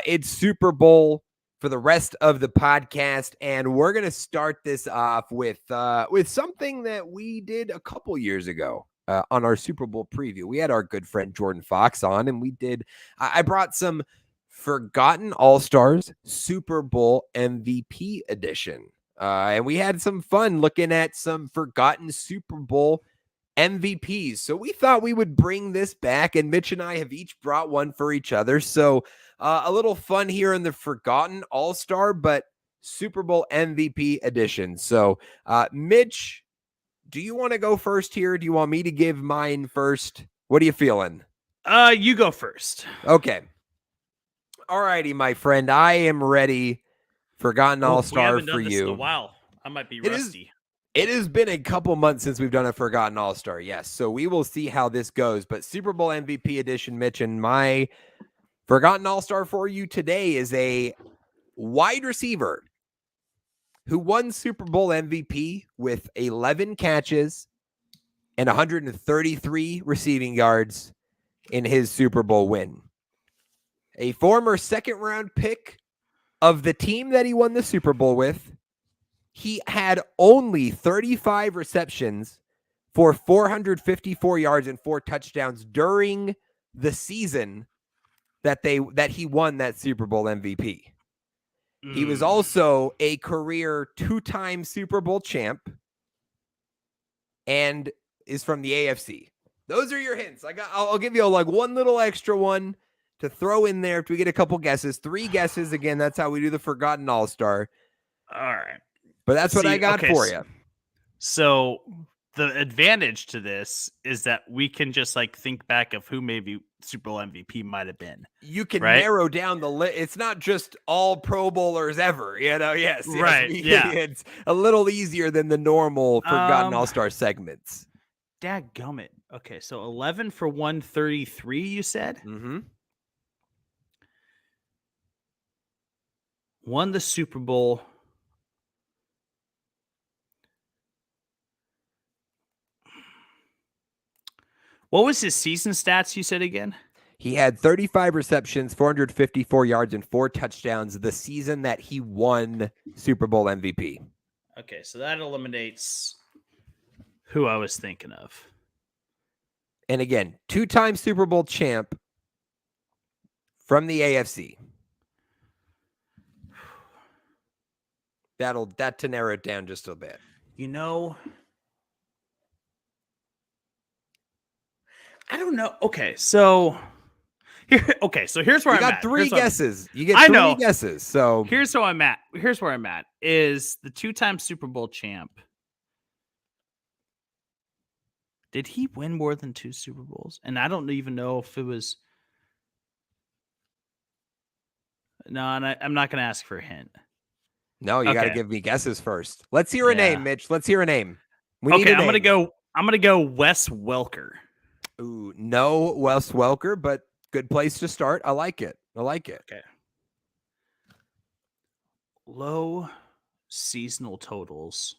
It's Super Bowl for the rest of the podcast. And we're going to start this off with something that we did a couple years ago on our Super Bowl preview. We had our good friend Jordan Fox on, and I brought some Forgotten All-Stars Super Bowl MVP edition. And we had some fun looking at some forgotten Super Bowl MVPs. So we thought we would bring this back, and Mitch and I have each brought one for each other. So a little fun here in the Forgotten All-Star, but Super Bowl MVP edition. So Mitch, do you want to go first here? Do you want me to give mine first? What are you feeling? You go first. Okay. All righty, my friend. I am ready. Forgotten All-Star for you. In a while. I might be rusty. It has been a couple months since we've done a Forgotten All-Star. Yes. So we will see how this goes. But Super Bowl MVP edition, Mitch, and my Forgotten All-Star for you today is a wide receiver who won Super Bowl MVP with 11 catches and 133 receiving yards in his Super Bowl win. A former second-round pick of the team that he won the Super Bowl with. He had only 35 receptions for 454 yards and 4 touchdowns during the season that he won that Super Bowl MVP. He was also a career 2-time Super Bowl champ and is from the AFC. Those are your hints. I'll give you one little extra one to throw in there if we get a couple guesses. 3 guesses. Again, that's how we do the Forgotten All-Star. All right. But that's what I got for you. So the advantage to this is that we can just think back of who maybe Super Bowl MVP might have been. You can narrow down the list. It's not just all Pro Bowlers ever, Yes. Right. Yeah. It's a little easier than the normal Forgotten All-Star segments. Dadgummit. Okay, so 11 for 133, you said? Mm-hmm. Won the Super Bowl. What was his season stats you said again? He had 35 receptions, 454 yards, and 4 touchdowns the season that he won Super Bowl MVP. Okay, so that eliminates who I was thinking of. And again, 2-time Super Bowl champ from the AFC. That to narrow it down just a bit. I don't know. Okay, so here's where I'm at. You got 3 guesses. You get 3 guesses. So here's where I'm at. Here's where I'm at. Is the 2-time Super Bowl champ. Did he win more than 2 Super Bowls? And I don't even know if it was. No, and I'm not going to ask for a hint. No, you got to give me guesses first. Let's hear a name, Mitch. Let's hear a name. I'm gonna go Wes Welker. Ooh, no Wes Welker, but good place to start. I like it. Okay. Low seasonal totals.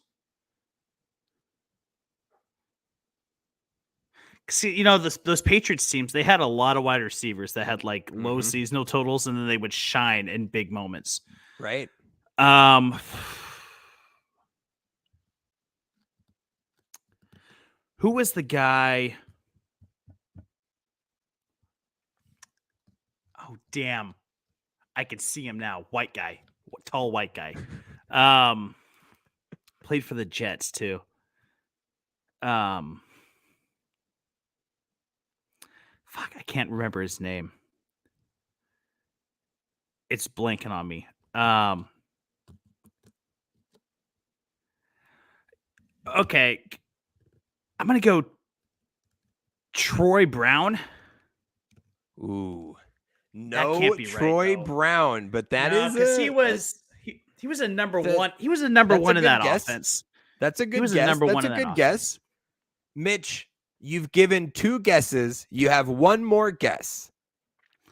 See, those Patriots teams, they had a lot of wide receivers that had low seasonal totals, and then they would shine in big moments. Right. Who was the guy? Oh, damn. I could see him now. White guy. Tall white guy. Played for the Jets, too. Fuck, I can't remember his name. It's blanking on me. Okay. I'm going to go Troy Brown. Ooh. That No can't be Troy right, though. Brown, but that No, is because he was a number one. He was a number that's a one in good that guess. offense. That's a He good was a guess. number That's one a in that good guess. offense. Mitch, you've given 2 guesses. You have one more guess.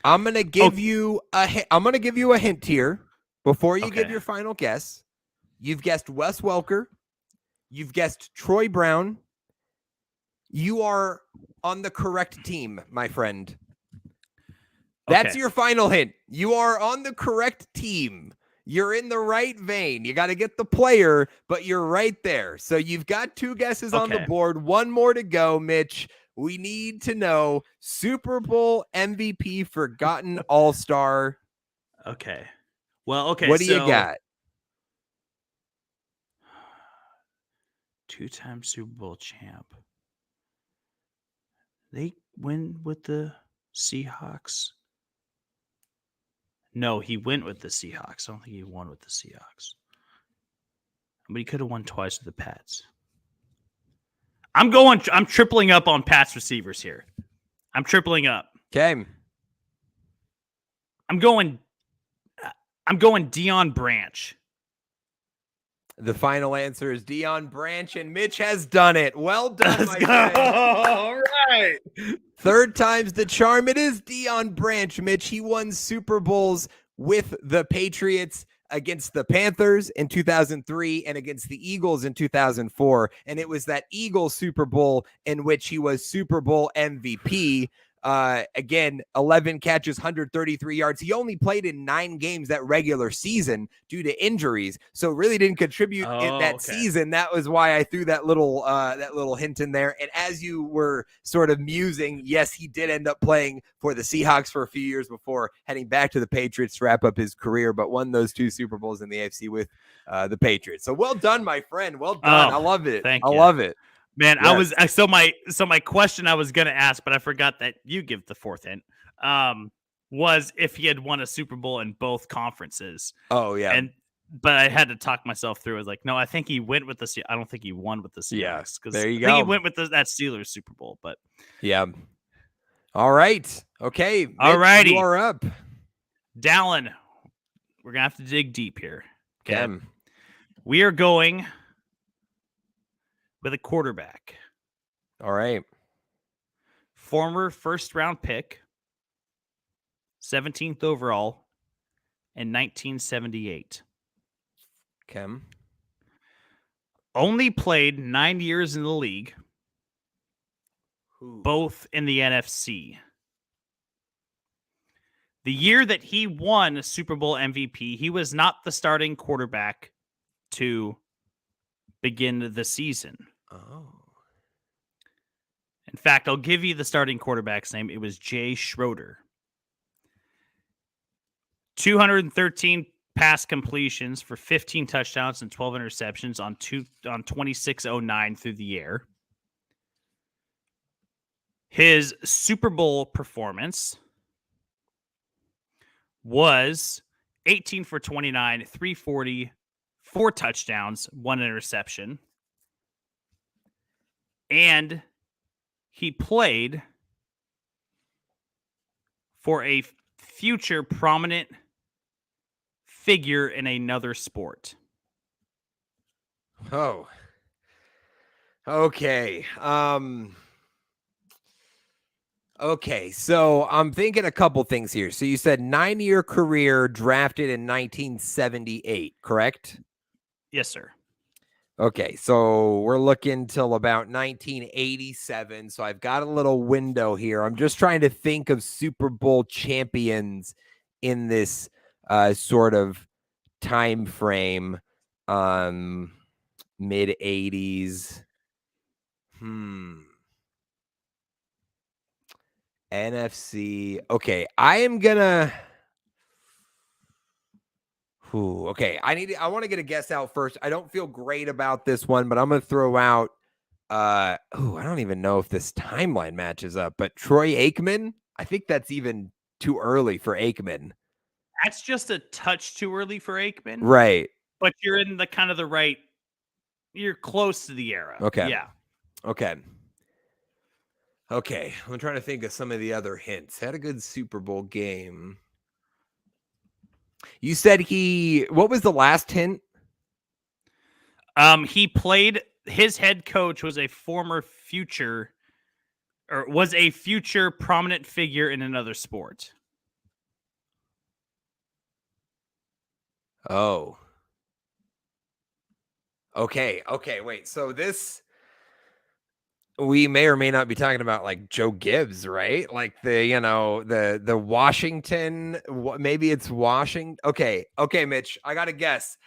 I'm going to give you a hint here before you give Okay. your final guess. You've guessed Wes Welker. You've guessed Troy Brown. You are on the correct team, my friend. That's Okay. your final hint. You are on the correct team. You're in the right vein. You got to get the player, but you're right there. So you've got 2 guesses on the Okay. board. One more to go, Mitch. We need to know Super Bowl MVP, forgotten All-Star. Okay. Well, okay. What do you got? 2-time Super Bowl champ. They win with the Seahawks. No, he went with the Seahawks. I don't think he won with the Seahawks. But he could have won twice with the Pats. I'm tripling up on Pats receivers here. I'm tripling up. Okay. I'm going Deion Branch. The final answer is Deion Branch, and Mitch has done it. Well done, Let's my go. friend. All right. 3rd time's the charm. It is Deion Branch, Mitch. He won Super Bowls with the Patriots against the Panthers in 2003 and against the Eagles in 2004. And it was that Eagles Super Bowl in which he was Super Bowl MVP. Again, 11 catches, 133 yards. He only played in 9 games that regular season due to injuries, so really didn't contribute in that season. That was why I threw that little hint in there. And as you were sort of musing, yes, he did end up playing for the Seahawks for a few years before heading back to the Patriots to wrap up his career, but won those 2 Super Bowls in the AFC with the Patriots. So well done, my friend. Well done. I love it. I love it. Man, Yes. my question I was gonna ask, but I forgot that you give the 4th hint. Was if he had won a Super Bowl in both conferences. Oh yeah. But I had to talk myself through. I was like, no, I think he went with the. I don't think he won with the Seahawks. Yeah, because there you I think he go. went with that Steelers Super Bowl. But yeah. All right. Okay. Mitch, alrighty. you are up. Dallen, we're gonna have to dig deep here. Okay. We are going with a quarterback. All right. Former 1st-round pick, 17th overall in 1978. Okay. Only played 9 years in the league, both in the NFC. The year that he won Super Bowl MVP, he was not the starting quarterback to begin the season. Oh. In fact, I'll give you the starting quarterback's name. It was Jay Schroeder. 213 pass completions for 15 touchdowns and 12 interceptions on 2609 through the air. His Super Bowl performance was 18 for 29, 340, 4 touchdowns, 1 interception. And he played for a future prominent figure in another sport. Oh. Okay. Okay, so I'm thinking a couple things here. So you said 9-year career, drafted in 1978, correct? Yes, sir. Okay, so we're looking till about 1987. So I've got a little window here. I'm just trying to think of Super Bowl champions in this sort of time frame. Mid 80s. NFC. Okay, I am gonna. Okay, I want to get a guess out first. I don't feel great about this one, but I'm gonna throw out. I don't even know if this timeline matches up, but Troy Aikman. I think that's even too early for Aikman. That's just a touch too early for Aikman, Right? But you're in the kind of the right. You're close to the era. Okay. Yeah. Okay. Okay, I'm trying to think of some of the other hints. Had a good Super Bowl game. You said what was the last hint? He played, his head coach was a future prominent figure in another sport. Oh. Okay, wait. So we may or may not be talking about like Joe Gibbs, right? Like the Washington, maybe it's Washington. Okay, Mitch, I got to guess.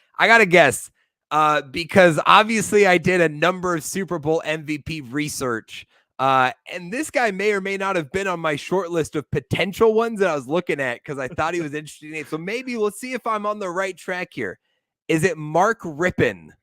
Because obviously I did a number of Super Bowl MVP research. And this guy may or may not have been on my short list of potential ones that I was looking at because I thought he was interesting. So maybe we'll see if I'm on the right track here. Is it Mark Rippon?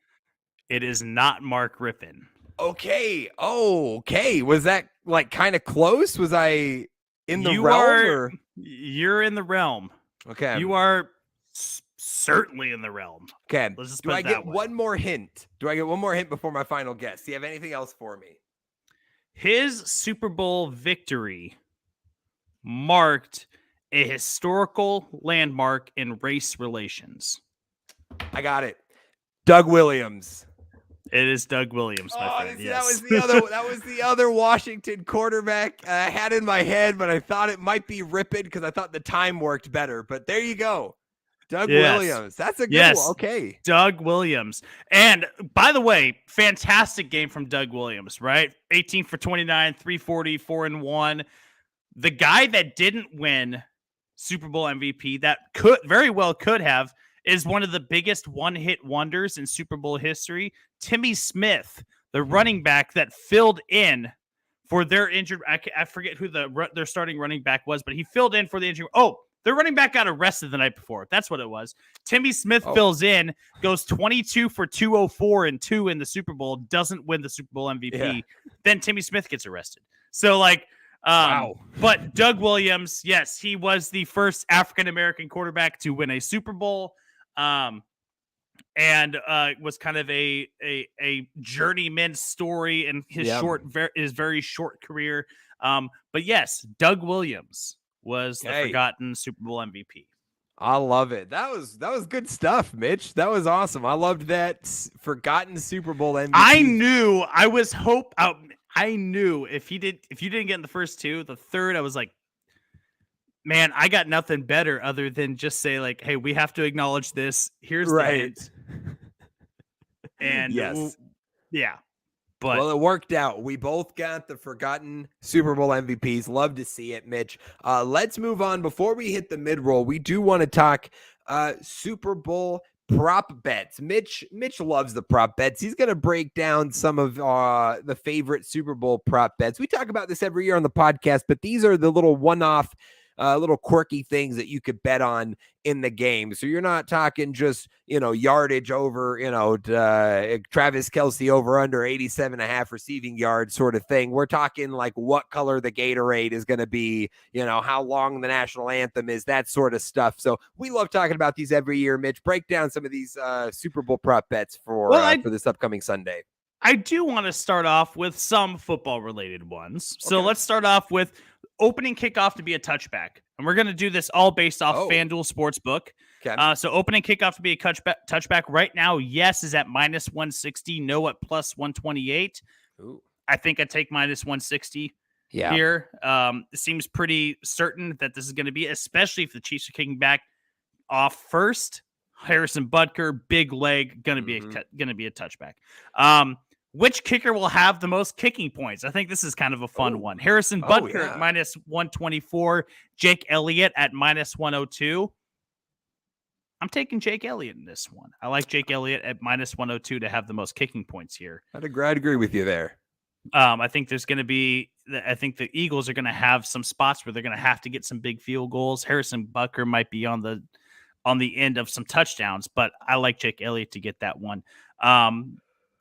It is not Mark Rippon. Okay. Oh, okay. Was that like kind of close? Was I in the realm? You're in the realm. Okay. You are certainly in the realm. Okay. Let's just Do I get one more hint? Before my final guess? Do you have anything else for me? His Super Bowl victory marked a historical landmark in race relations. I got it. Doug Williams. It is Doug Williams, my friend. Yes. That was the other Washington quarterback I had in my head, but I thought it might be Rippon because I thought the time worked better. But there you go. Doug Williams. That's a good one. Okay. Doug Williams. And by the way, fantastic game from Doug Williams, right? 18 for 29, 340, 4-1. The guy that didn't win Super Bowl MVP that could have is one of the biggest one-hit wonders in Super Bowl history. Timmy Smith, the running back that filled in for their injured. I forget who their starting running back was, but he filled in for the injury. Oh, their running back got arrested the night before. That's what it was. Timmy Smith fills in, goes 22 for 204 and 2 in the Super Bowl, doesn't win the Super Bowl MVP. Yeah. Then Timmy Smith gets arrested. So wow. But Doug Williams, yes, he was the first African-American quarterback to win a Super Bowl. And was kind of a journeyman story in his very short career. But yes, Doug Williams was the forgotten Super Bowl MVP. I love it. That was good stuff, Mitch. That was awesome. I loved that forgotten Super Bowl MVP. I knew if you didn't get in the first two, the third, I was like, man, I got nothing better other than just say like, hey, we have to acknowledge this. Here's the hint. And yes. Yeah. But well, it worked out. We both got the forgotten Super Bowl MVPs. Love to see it, Mitch. Let's move on. Before we hit the mid-roll, we do want to talk Super Bowl prop bets. Mitch loves the prop bets. He's going to break down some of the favorite Super Bowl prop bets. We talk about this every year on the podcast, but these are the little one-off little quirky things that you could bet on in the game. So you're not talking just, yardage over, Travis Kelce over under 87.5 receiving yards sort of thing. We're talking like what color the Gatorade is going to be, how long the national anthem is, that sort of stuff. So we love talking about these every year. Mitch, break down some of these Super Bowl prop bets for this upcoming Sunday. I do want to start off with some football related ones. So let's start off with opening kickoff to be a touchback. And we're going to do this all based off FanDuel Sportsbook. Okay. So opening kickoff to be a touchback right now, yes, is at minus 160, no at plus 128. Ooh. I think I'd take minus 160 here. It seems pretty certain that this is going to be, especially if the Chiefs are kicking back off first. Harrison Butker, big leg, going to be a touchback. Which kicker will have the most kicking points? I think this is kind of a fun one. Harrison Butker at minus 124, Jake Elliott at minus 102. I'm taking Jake Elliott in this one. I like Jake Elliott at minus 102 to have the most kicking points here. I'd agree with you there. I think the Eagles are going to have some spots where they're going to have to get some big field goals. Harrison Butker might be on the end of some touchdowns, but I like Jake Elliott to get that one.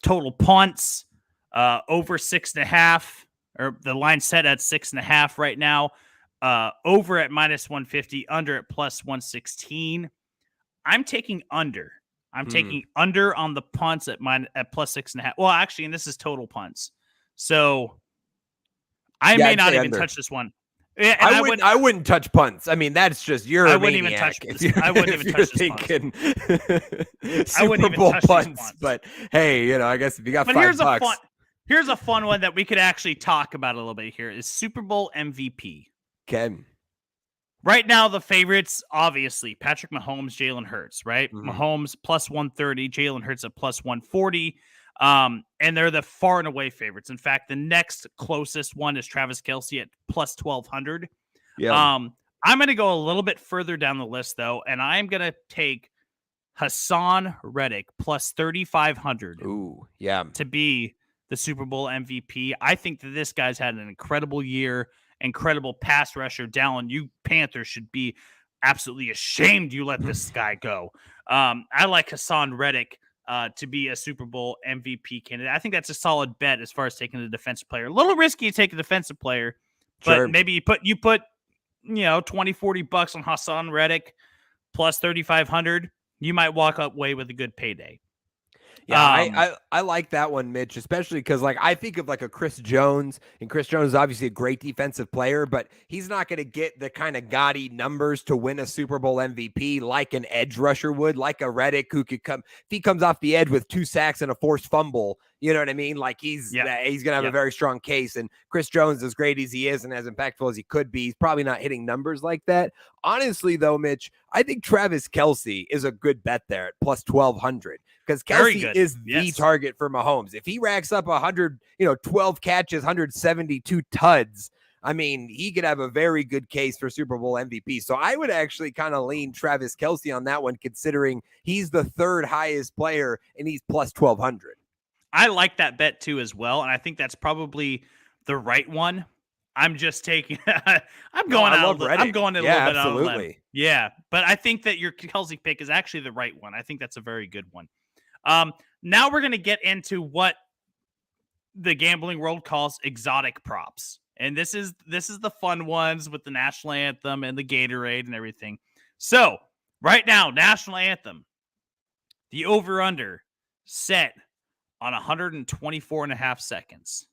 Total punts over 6.5, or the line set at 6.5 right now. Over at minus 150, under at plus 116. I'm taking under. I'm taking under on the punts at plus 6.5. Well, actually, and this is total punts. So I Yeah, may I'd not say even under. touch this one. Yeah, and I wouldn't touch punts. I mean, that's just you're I a wouldn't even maniac. touch this. I wouldn't even touch this punts. thinking I wouldn't Super even Bowl touch these punts, punts. but hey, I guess if you got But $5, here's a fun one that we could actually talk about a little bit here is Super Bowl MVP. Ken. Right now, the favorites, obviously, Patrick Mahomes, Jalen Hurts, right? Mhm. Mahomes plus 130, Jalen Hurts at plus 140. And they're the far and away favorites. In fact, the next closest one is Travis Kelce at plus 1,200. Yeah. I'm going to go a little bit further down the list, though, and I'm going to take Hassan Reddick plus 3,500 Ooh, yeah. to be the Super Bowl MVP. I think that this guy's had an incredible year, incredible pass rusher. Dallen, you Panthers should be absolutely ashamed you let this guy go. I like Hassan Reddick to be a Super Bowl MVP candidate. I think that's a solid bet as far as taking a defensive player. A little risky to take a defensive player, but Sure. maybe you put 20, 40 bucks on Hassan Reddick plus 3,500. You might walk away with a good payday. Yeah, I like that one, Mitch, especially because I think of a Chris Jones, and Chris Jones is obviously a great defensive player, but he's not going to get the kind of gaudy numbers to win a Super Bowl MVP like an edge rusher would, like a Reddick who could come if he comes off the edge with 2 sacks and a forced fumble. You know what I mean? He's going to have a very strong case. And Chris Jones, as great as he is and as impactful as he could be, he's probably not hitting numbers like that. Honestly, though, Mitch, I think Travis Kelce is a good bet there at plus 1,200 because Kelce is the target for Mahomes. If he racks up 12 catches, 172 tuds, I mean, he could have a very good case for Super Bowl MVP. So I would actually kind of lean Travis Kelce on that one, considering he's the 3rd highest player and he's plus 1,200. I like that bet too as well, and I think that's probably the right one. I'm just taking. I'm going a little bit out on a limb. Yeah, but I think that your Kelce pick is actually the right one. I think that's a very good one. Now we're going to get into what the gambling world calls exotic props, and this is the fun ones with the national anthem and the Gatorade and everything. So right now, national anthem, the over under set on 124 and a half seconds.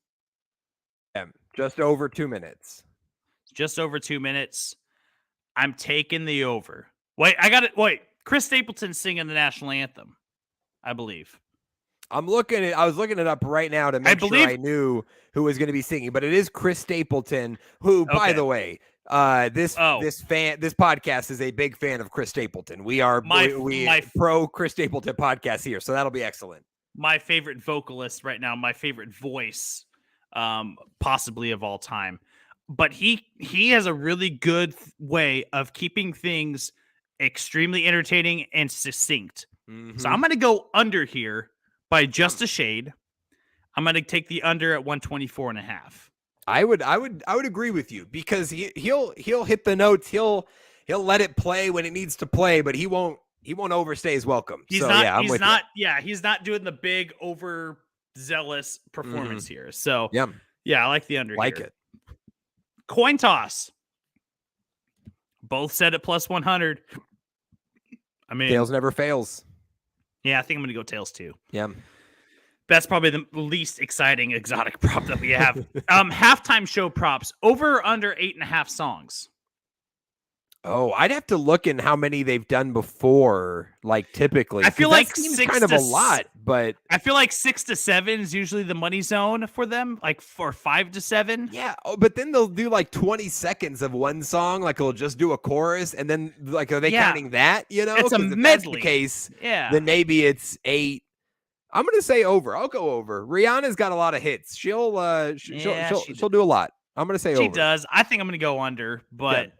Yeah, just over 2 minutes. Just over 2 minutes. I'm taking the over. Wait, I got it. Wait, Chris Stapleton singing the national anthem, I believe. I was looking it up right now to make sure I knew who was going to be singing, but it is Chris Stapleton, who, by the way, this podcast is a big fan of Chris Stapleton. We are my pro Chris Stapleton podcast here, so that'll be excellent. My favorite vocalist right now, my favorite voice, possibly of all time. But he has a really good way of keeping things extremely entertaining and succinct. Mm-hmm. So I'm going to go under here by just a shade. I'm going to take the under at 124 and a half. I would agree with you because he'll hit the notes. He'll let it play when it needs to play, but he won't overstay his welcome. He's not doing the big overzealous performance here. So I like the under here. It. Coin toss. Both set at plus 100. I mean, tails never fails. Yeah, I think I'm going to go tails too. Yeah. That's probably the least exciting exotic prop that we have. Halftime show props. Over or under 8.5 songs. Oh, I'd have to look in how many they've done before, typically. I feel like seems kind of a lot, but I feel like 6 to 7 is usually the money zone for them, for 5 to 7. Yeah, but then they'll do 20 seconds of one song, they'll just do a chorus, and then are they counting that? It's a medley. If that's the case, then maybe it's 8. I'm gonna say over. I'll go over. Rihanna's got a lot of hits. She'll do a lot. I'm gonna say over. She does. I think I'm gonna go under, but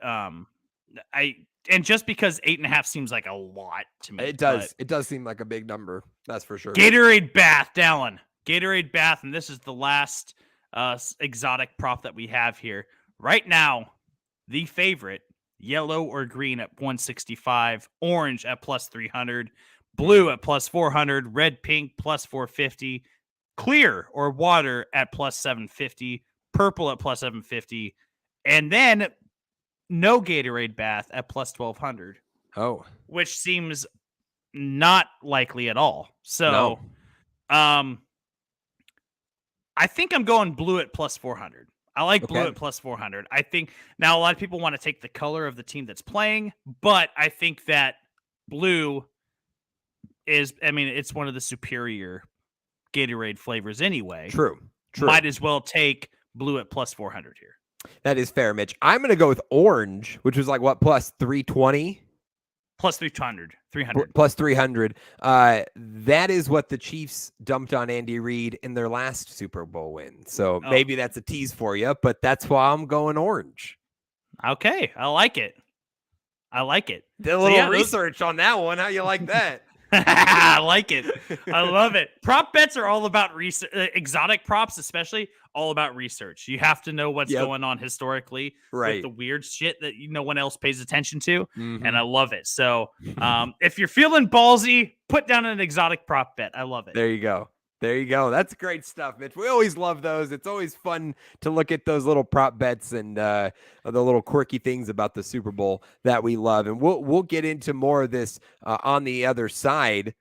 and just because 8.5 seems like a lot to me. It does. It does seem like a big number. That's for sure. Gatorade bath, Dallen. Gatorade bath, and this is the last exotic prop that we have here. Right now, the favorite, yellow or green at 165, orange at plus 300, blue at plus 400, red, pink plus 450, clear or water at plus 750, purple at plus 750, and then no Gatorade bath at plus 1,200. Oh. Which seems not likely at all. So, I think I'm going blue at plus 400. I like blue Okay. at plus 400. I think now a lot of people want to take the color of the team that's playing, but I think that blue is, I mean, it's one of the superior Gatorade flavors anyway. True. Might as well take blue at plus 400 here. That is fair, Mitch. I'm going to go with orange, which was like what, plus 320? Plus 300. 300. Plus 300. That is what the Chiefs dumped on Andy Reid in their last Super Bowl win. So maybe that's a tease for you, but that's why I'm going orange. Okay. I like it. Did a little research on that one. How you like that? I like it. I love it. Prop bets are all about research. Exotic props, especially, all about research. You have to know what's going on historically, with the weird shit that no one else pays attention to, and I love it. So, if you're feeling ballsy, put down an exotic prop bet. I love it. There you go. That's great stuff, Mitch. We always love those. It's always fun to look at those little prop bets and the little quirky things about the Super Bowl that we love. And we'll get into more of this on the other side.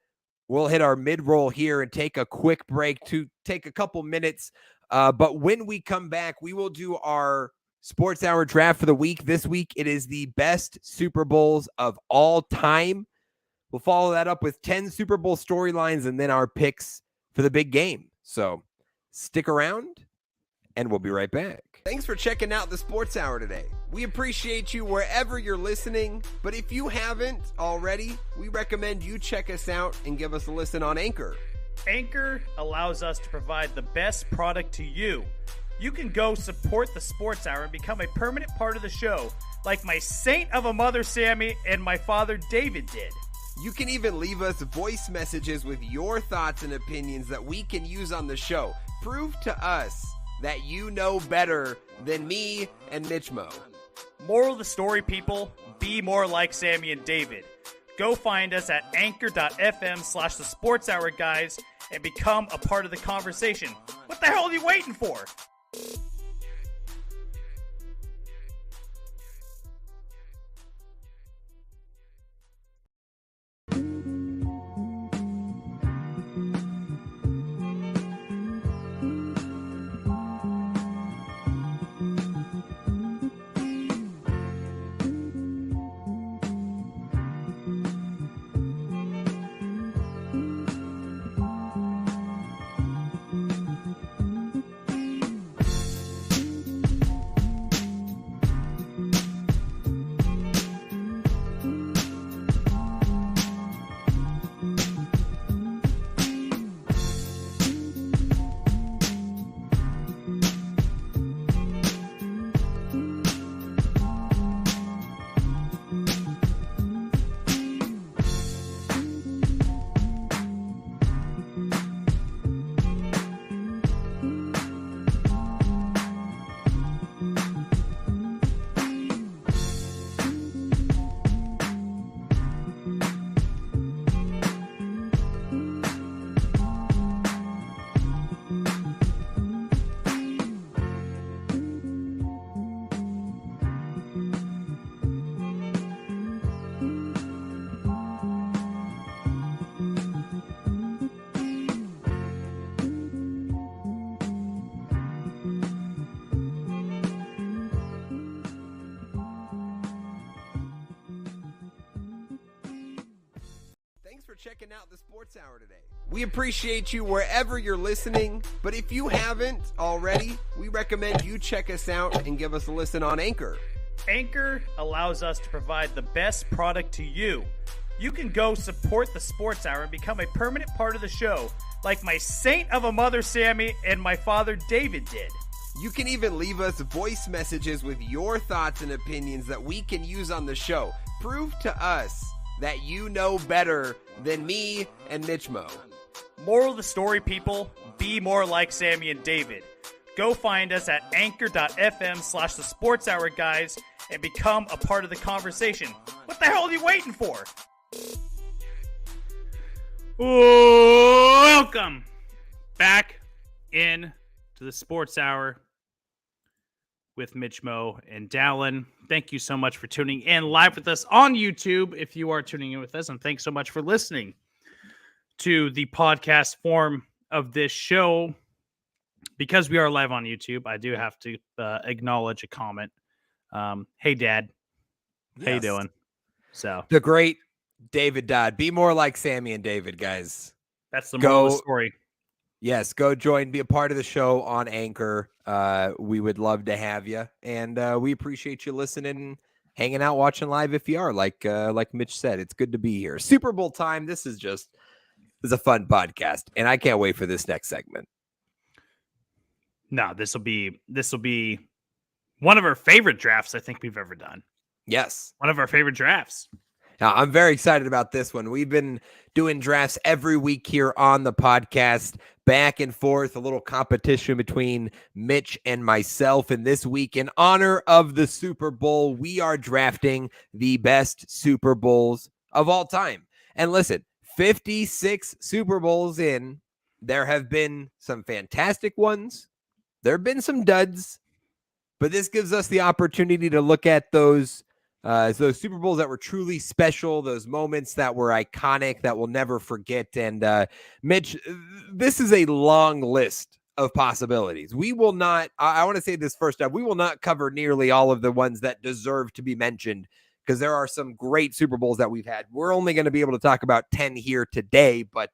We'll hit our mid-roll here and take a quick break to take a couple minutes. But when we come back, we will do our Sports Hour draft for the week. This week, it is the best Super Bowls of all time. We'll follow that up with 10 Super Bowl storylines and then our picks for the big game. So stick around and we'll be right back. Thanks for checking out the Sports Hour today. We appreciate you wherever you're listening, but if you haven't already, we recommend you check us out and give us a listen on Anchor. Anchor allows us to provide the best product to you. You can go support the Sports Hour and become a permanent part of the show, like my saint of a mother Sammy and my father David did. You can even leave us voice messages with your thoughts and opinions that we can use on the show. Prove to us that you know better than me and Mitch-Mo. Moral of the story, people, be more like Sammy and David. Go find us at anchor.fm/the Sports Hour, guys, and become a part of the conversation. What the hell are you waiting for? Checking out the Sports Hour today. We appreciate you wherever you're listening, but if you haven't already, we recommend you check us out and give us a listen on Anchor. Anchor allows us to provide the best product to you. You can go support the Sports Hour and become a permanent part of the show, like my saint of a mother Sammy and my father David did. You can even leave us voice messages with your thoughts and opinions that we can use on the show. Prove to us that you know better than me and Mitch-Mo. Moral of the story, people, be more like Sammy and David. Go find us at anchor.fm/the Sports Hour, guys, and become a part of the conversation. What the hell are you waiting for? Welcome back in to the Sports Hour with Mitch-Mo and Dallen. Thank you so much for tuning in live with us on YouTube if you are tuning in with us, and thanks so much for listening to the podcast form of this show. because we are live on YouTube, I do have to acknowledge a comment. Hey, Dad. How you doing? So The great David Dodd. Be more like Sammy and David, guys. that's the moral of the story. Yes, go join, be a part of the show on Anchor. We would love to have you, and we appreciate you listening, hanging out, watching live if you are. Like Mitch said, it's good to be here. Super Bowl time. This is a fun podcast, and I can't wait for this next segment. No, this will be one of our favorite drafts I think we've ever done. Yes, one of our favorite drafts. Now, I'm very excited about this one. We've been doing drafts every week here on the podcast, back and forth, a little competition between Mitch and myself. And this week, in honor of the Super Bowl, we are drafting the best Super Bowls of all time. And listen, 56 Super Bowls in, there have been some fantastic ones. There have been some duds, but this gives us the opportunity to look at those Super Bowls that were truly special, those moments that were iconic that we'll never forget. And Mitch, this is a long list of possibilities. We will not, I want to say this first up, we will not cover nearly all of the ones that deserve to be mentioned because there are some great Super Bowls that we've had. We're only going to be able to talk about 10 here today, but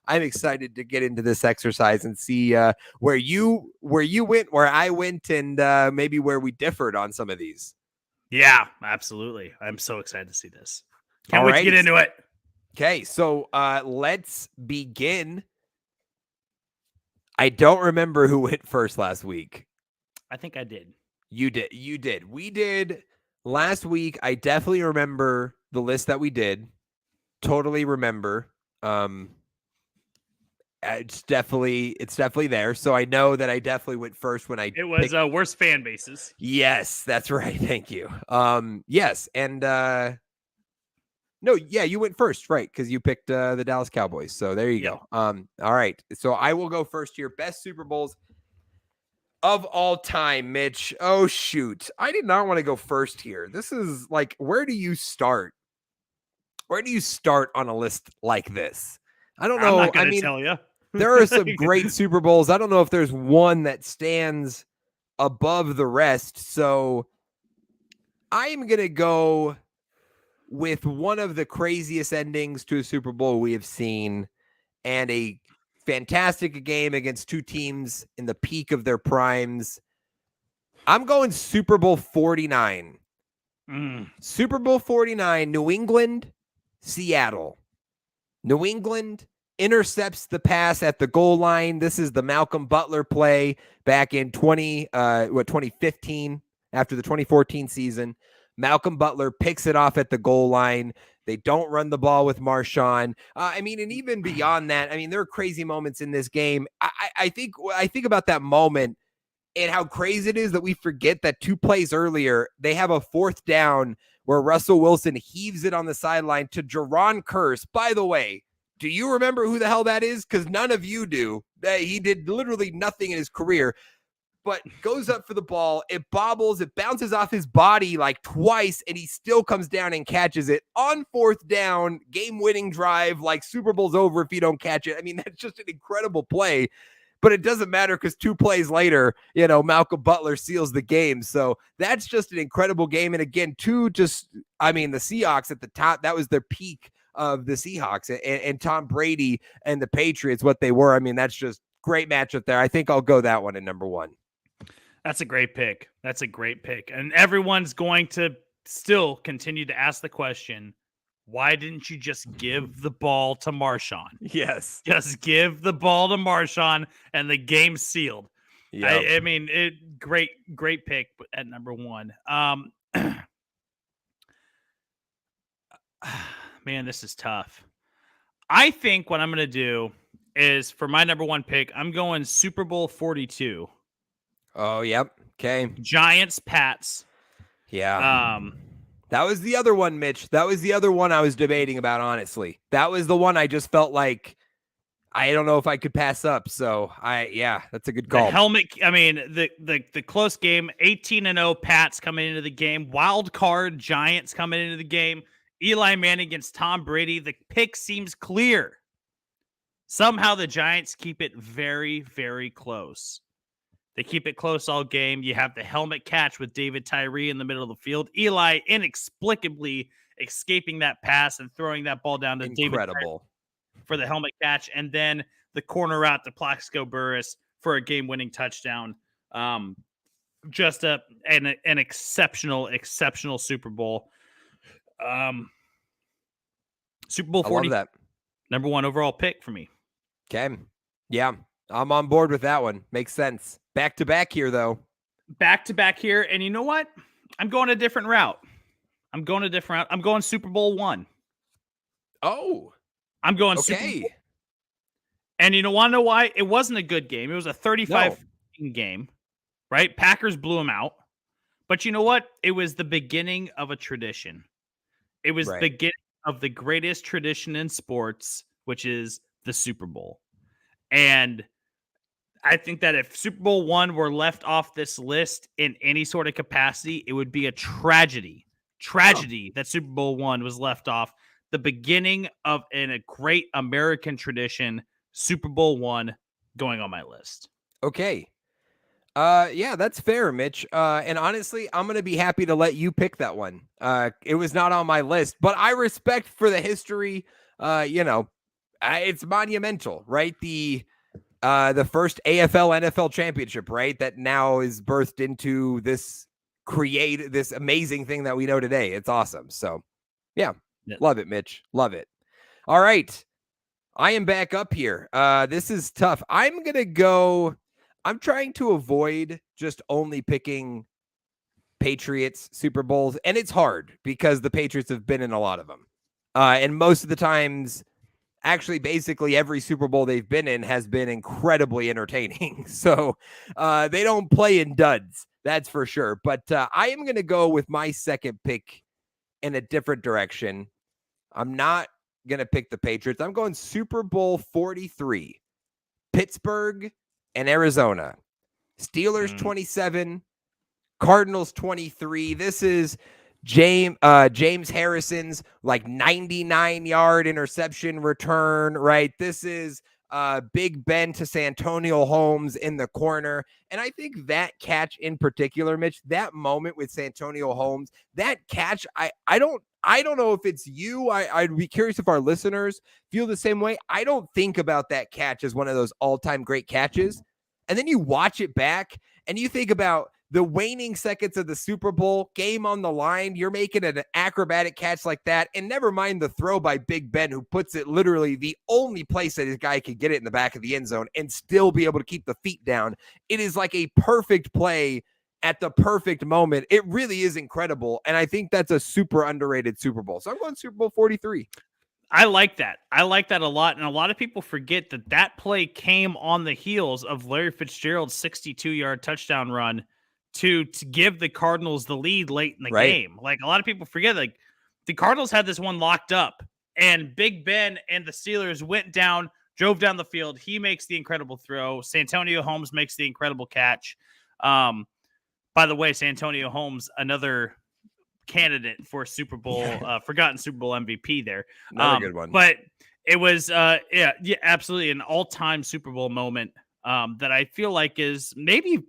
I'm excited to get into this exercise and see where you went, where I went, and maybe where we differed on some of these. Yeah, absolutely. I'm so excited to see this. Can't wait to get into it. Okay, so let's begin. I don't remember who went first last week. I think I did. You did. We did last week. I definitely remember the list that we did. Totally remember. It's definitely there. So I know that I definitely went first when I. It was worst fan bases. Yes, that's right. Thank you. Yes, and no, yeah, you went first, right? Because you picked the Dallas Cowboys. So there you go. All right. So I will go first here. Best Super Bowls of all time, Mitch. Oh shoot, I did not want to go first here. This is like, where do you start? Where do you start on a list like this? I don't know. I'm not going to tell you. There are some great Super Bowls. I don't know if there's one that stands above the rest. So I'm going to go with one of the craziest endings to a Super Bowl we have seen and a fantastic game against two teams in the peak of their primes. I'm going Super Bowl 49. Super Bowl 49, New England, Seattle. New England intercepts the pass at the goal line. This is the Malcolm Butler play back in 2015 after the 2014 season. Malcolm Butler picks it off at the goal line. They don't run the ball with Marshawn. And even beyond that, there are crazy moments in this game. I think about that moment and how crazy it is that we forget that 2 plays earlier, they have a 4th down where Russell Wilson heaves it on the sideline to Jaron Curse. By the way, do you remember who the hell that is? Because none of you do. He did literally nothing in his career, but goes up for the ball. It bobbles. It bounces off his body like twice, and he still comes down and catches it on 4th down, game-winning drive, like Super Bowl's over if you don't catch it. That's just an incredible play, but it doesn't matter because 2 plays later, Malcolm Butler seals the game. So that's just an incredible game. And again, the Seahawks at the top, that was their peak of the Seahawks and Tom Brady and the Patriots, what they were. That's just great matchup there. I think I'll go that one at number 1. That's a great pick. And everyone's going to still continue to ask the question, why didn't you just give the ball to Marshawn? Yes. Just give the ball to Marshawn and the game's sealed. Yep. Great pick at number 1. Man, this is tough. I think what I'm going to do is for my number 1 pick, I'm going Super Bowl 42. Oh, yep. Okay. Giants, Pats. Yeah. That was the other one, Mitch. That was the other one I was debating about, honestly. That was the one I just felt like I don't know if I could pass up. So that's a good call. The helmet. The close game, 18-0 Pats coming into the game, wild card Giants coming into the game. Eli Manning against Tom Brady. The pick seems clear. Somehow the Giants keep it very, very close. They keep it close all game. You have the helmet catch with David Tyree in the middle of the field. Eli inexplicably escaping that pass and throwing that ball down to David Tyree for the helmet catch. And then the corner route to Plaxico Burress for a game-winning touchdown. Just an exceptional Super Bowl. Super Bowl 40. I love that. Number 1 overall pick for me. Okay. Yeah, I'm on board with that one. Makes sense. Back to back here, though. Back to back here. And you know what? I'm going a different route. I'm going Super Bowl 1. Oh. I'm going Super Bowl. And you want to know why? It wasn't a good game. It was a 35 game, right? Packers blew them out. But you know what? It was the beginning of a tradition. It was the beginning of the greatest tradition in sports, which is the Super Bowl. And I think that if Super Bowl 1 were left off this list in any sort of capacity, it would be a tragedy that Super Bowl 1 was left off. The beginning of a great American tradition, Super Bowl 1 going on my list. Okay. Yeah, that's fair, Mitch. And honestly, I'm going to be happy to let you pick that one. It was not on my list, but I respect for the history. It's monumental, right? The first AFL NFL championship, right? That now is birthed into this amazing thing that we know today. It's awesome. So yeah. Love it, Mitch. Love it. All right. I am back up here. This is tough. I'm trying to avoid just only picking Patriots Super Bowls. And it's hard because the Patriots have been in a lot of them. And most of the times, actually, basically every Super Bowl they've been in has been incredibly entertaining. So they don't play in duds. That's for sure. But I am going to go with my second pick in a different direction. I'm not going to pick the Patriots. I'm going Super Bowl 43. Pittsburgh and Arizona. Steelers 27, Cardinals 23. This is James Harrison's 99-yard interception return, right? This is Big Ben to Santonio Holmes in the corner. And I think that catch in particular, Mitch, that moment with Santonio Holmes, that catch, I don't know if it's you. I'd be curious if our listeners feel the same way. I don't think about that catch as one of those all-time great catches. And then you watch it back and you think about the waning seconds of the Super Bowl, game on the line. You're making an acrobatic catch like that. And never mind the throw by Big Ben, who puts it literally the only place that his guy could get it in the back of the end zone and still be able to keep the feet down. It is like a perfect play at the perfect moment. It really is incredible. And I think that's a super underrated Super Bowl. So I'm going Super Bowl 43. I like that. I like that a lot. And a lot of people forget that play came on the heels of Larry Fitzgerald's 62-yard touchdown run to give the Cardinals the lead late in the game. A lot of people forget, the Cardinals had this one locked up and Big Ben and the Steelers drove down the field. He makes the incredible throw. Santonio Holmes makes the incredible catch. By the way, Santonio Holmes, another candidate for Super Bowl, forgotten Super Bowl MVP there. Another good one. But it was, absolutely an all-time Super Bowl moment that I feel like is maybe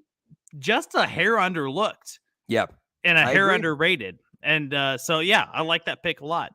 just a hair underlooked. Yep. And a hair underrated. And I like that pick a lot.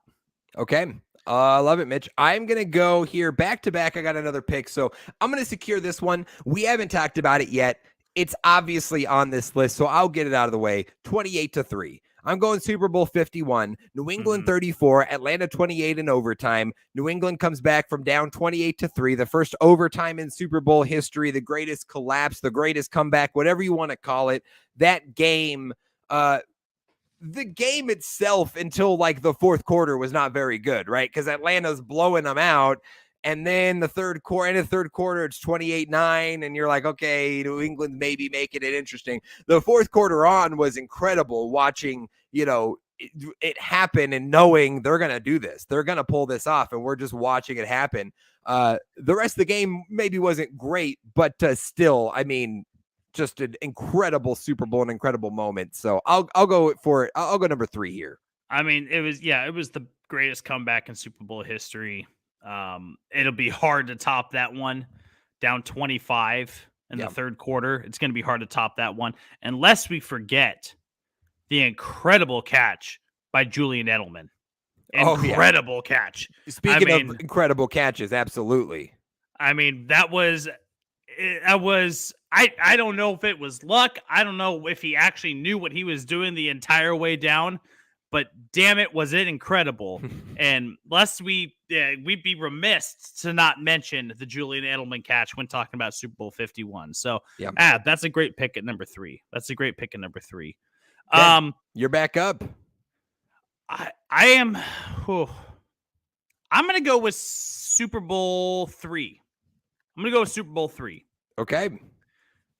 Okay. I love it, Mitch. I'm going to go here back to back. I got another pick. So I'm going to secure this one. We haven't talked about it yet. It's obviously on this list, so I'll get it out of the way. 28-3. I'm going Super Bowl 51, New England 34, Atlanta 28 in overtime. New England comes back from down 28-3, the first overtime in Super Bowl history, the greatest collapse, the greatest comeback, whatever you want to call it. That game, the game itself until the fourth quarter was not very good, right? Because Atlanta's blowing them out. And then the third quarter, it's 28-9, and you're like, okay, New England maybe making it interesting. The fourth quarter on was incredible watching, it happen and knowing they're going to do this. They're going to pull this off, and we're just watching it happen. The rest of the game maybe wasn't great, but still, just an incredible Super Bowl, an incredible moment. So I'll go for it. I'll go number 3 here. It was the greatest comeback in Super Bowl history. It'll be hard to top that one, down 25 in the third quarter. It's going to be hard to top that one, unless we forget the incredible catch by Julian Edelman. Incredible catch. Speaking of incredible catches, absolutely. I mean, that was I don't know if it was luck. I don't know if he actually knew what he was doing the entire way down, but damn it, was it incredible. And lest we'd be remiss to not mention the Julian Edelman catch when talking about Super Bowl 51. So that's a great pick at number 3. That's a great pick at number 3. Okay, you're back up. I am. I'm going to go with Super Bowl 3. I'm going to go with Super Bowl 3. Okay.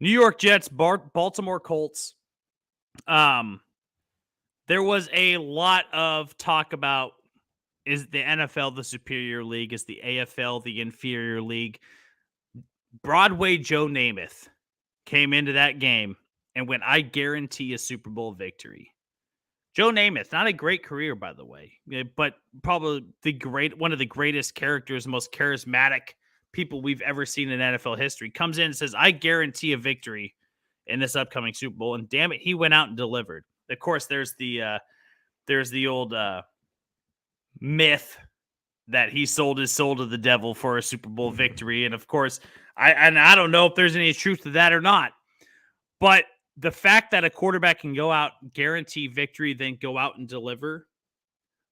New York Jets, Baltimore Colts. There was a lot of talk about, is the NFL the superior league? Is the AFL the inferior league? Broadway Joe Namath came into that game and went, I guarantee a Super Bowl victory. Joe Namath, not a great career, by the way, but probably one of the greatest characters, most charismatic people we've ever seen in NFL history, comes in and says, I guarantee a victory in this upcoming Super Bowl. And damn it, he went out and delivered. Of course, there's the old myth that he sold his soul to the devil for a Super Bowl victory. And of course, I don't know if there's any truth to that or not, but the fact that a quarterback can go out, guarantee victory, then go out and deliver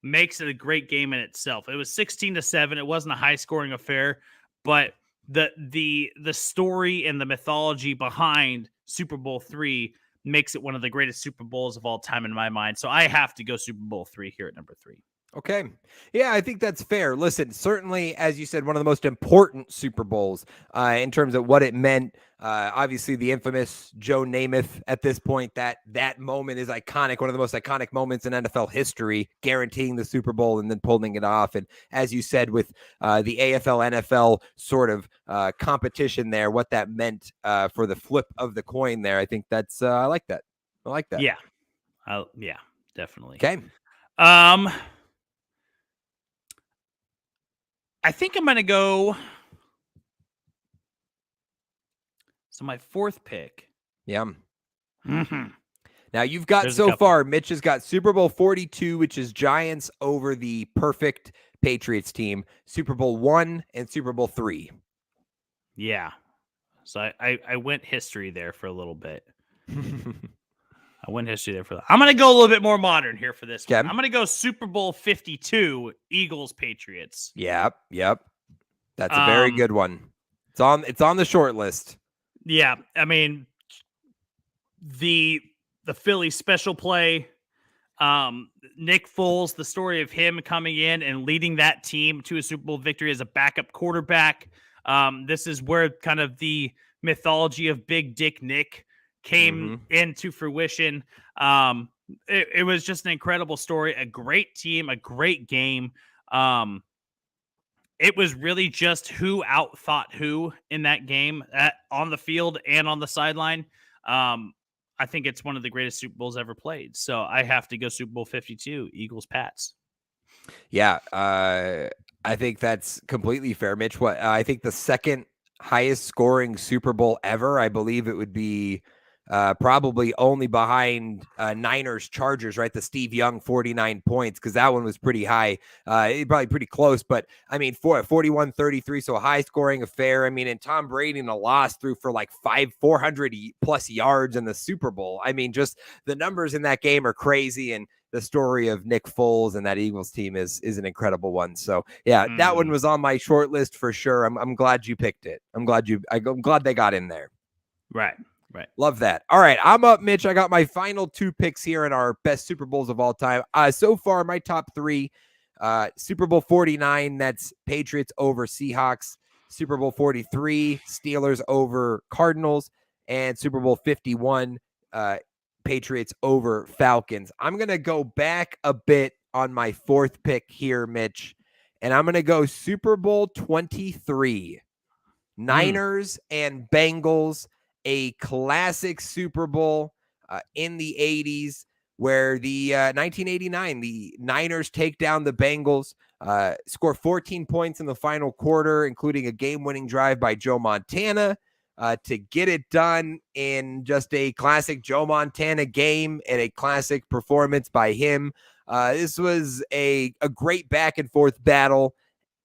makes it a great game in itself. It was 16-7. It wasn't a high scoring affair, but the story and the mythology behind Super Bowl 3 makes it one of the greatest Super Bowls of all time in my mind. So I have to go Super Bowl 3 here at number 3. Okay. Yeah, I think that's fair. Listen, certainly, as you said, one of the most important Super Bowls in terms of what it meant. Obviously, the infamous Joe Namath at this point, that moment is iconic, one of the most iconic moments in NFL history, guaranteeing the Super Bowl and then pulling it off. And as you said, with the AFL, NFL sort of competition there, what that meant for the flip of the coin there, I think that's, I like that. I like that. Yeah. Yeah, definitely. Okay. I think I'm going to go. So my 4th pick. Yeah. Mm-hmm. Now you've got so far, Mitch has got Super Bowl 42, which is Giants over the perfect Patriots team, Super Bowl 1 and Super Bowl 3. Yeah. So I went history there for a little bit. I'm going to go a little bit more modern here for this one. I'm going to go Super Bowl 52, Eagles Patriots. Yep. That's a very good one. It's on the short list. Yeah, I mean, the Philly special play, Nick Foles, the story of him coming in and leading that team to a Super Bowl victory as a backup quarterback. This is where kind of the mythology of Big Dick Nick came into fruition. It was just an incredible story, a great team, a great game. It was really just who outthought who in that game on the field and on the sideline. I think it's one of the greatest Super Bowls ever played. So I have to go Super Bowl 52, Eagles Pats. Yeah, I think that's completely fair, Mitch. I think the second highest scoring Super Bowl ever, I believe it would be probably only behind Niners Chargers, right? The Steve Young 49 points, because that one was pretty high, probably pretty close. But I mean, 41-33, so a high scoring affair. I mean, and Tom Brady in a loss threw for like 400 plus yards in the Super Bowl. I mean, just the numbers in that game are crazy, and the story of Nick Foles and that Eagles team is an incredible one. So yeah, that one was on my short list for sure. I'm glad you picked it. I'm glad they got in there. Right. Love that. All right, I'm up, Mitch. I got my final 2 picks here in our best Super Bowls of all time. So far, my top 3, Super Bowl 49, that's Patriots over Seahawks. Super Bowl 43, Steelers over Cardinals. And Super Bowl 51, Patriots over Falcons. I'm going to go back a bit on my 4th pick here, Mitch. And I'm going to go Super Bowl 23, Niners and Bengals. A classic Super Bowl in the 80s where the 1989, the Niners take down the Bengals, score 14 points in the final quarter, including a game-winning drive by Joe Montana. to get it done in just a classic Joe Montana game and a classic performance by him. This was a great back and forth battle.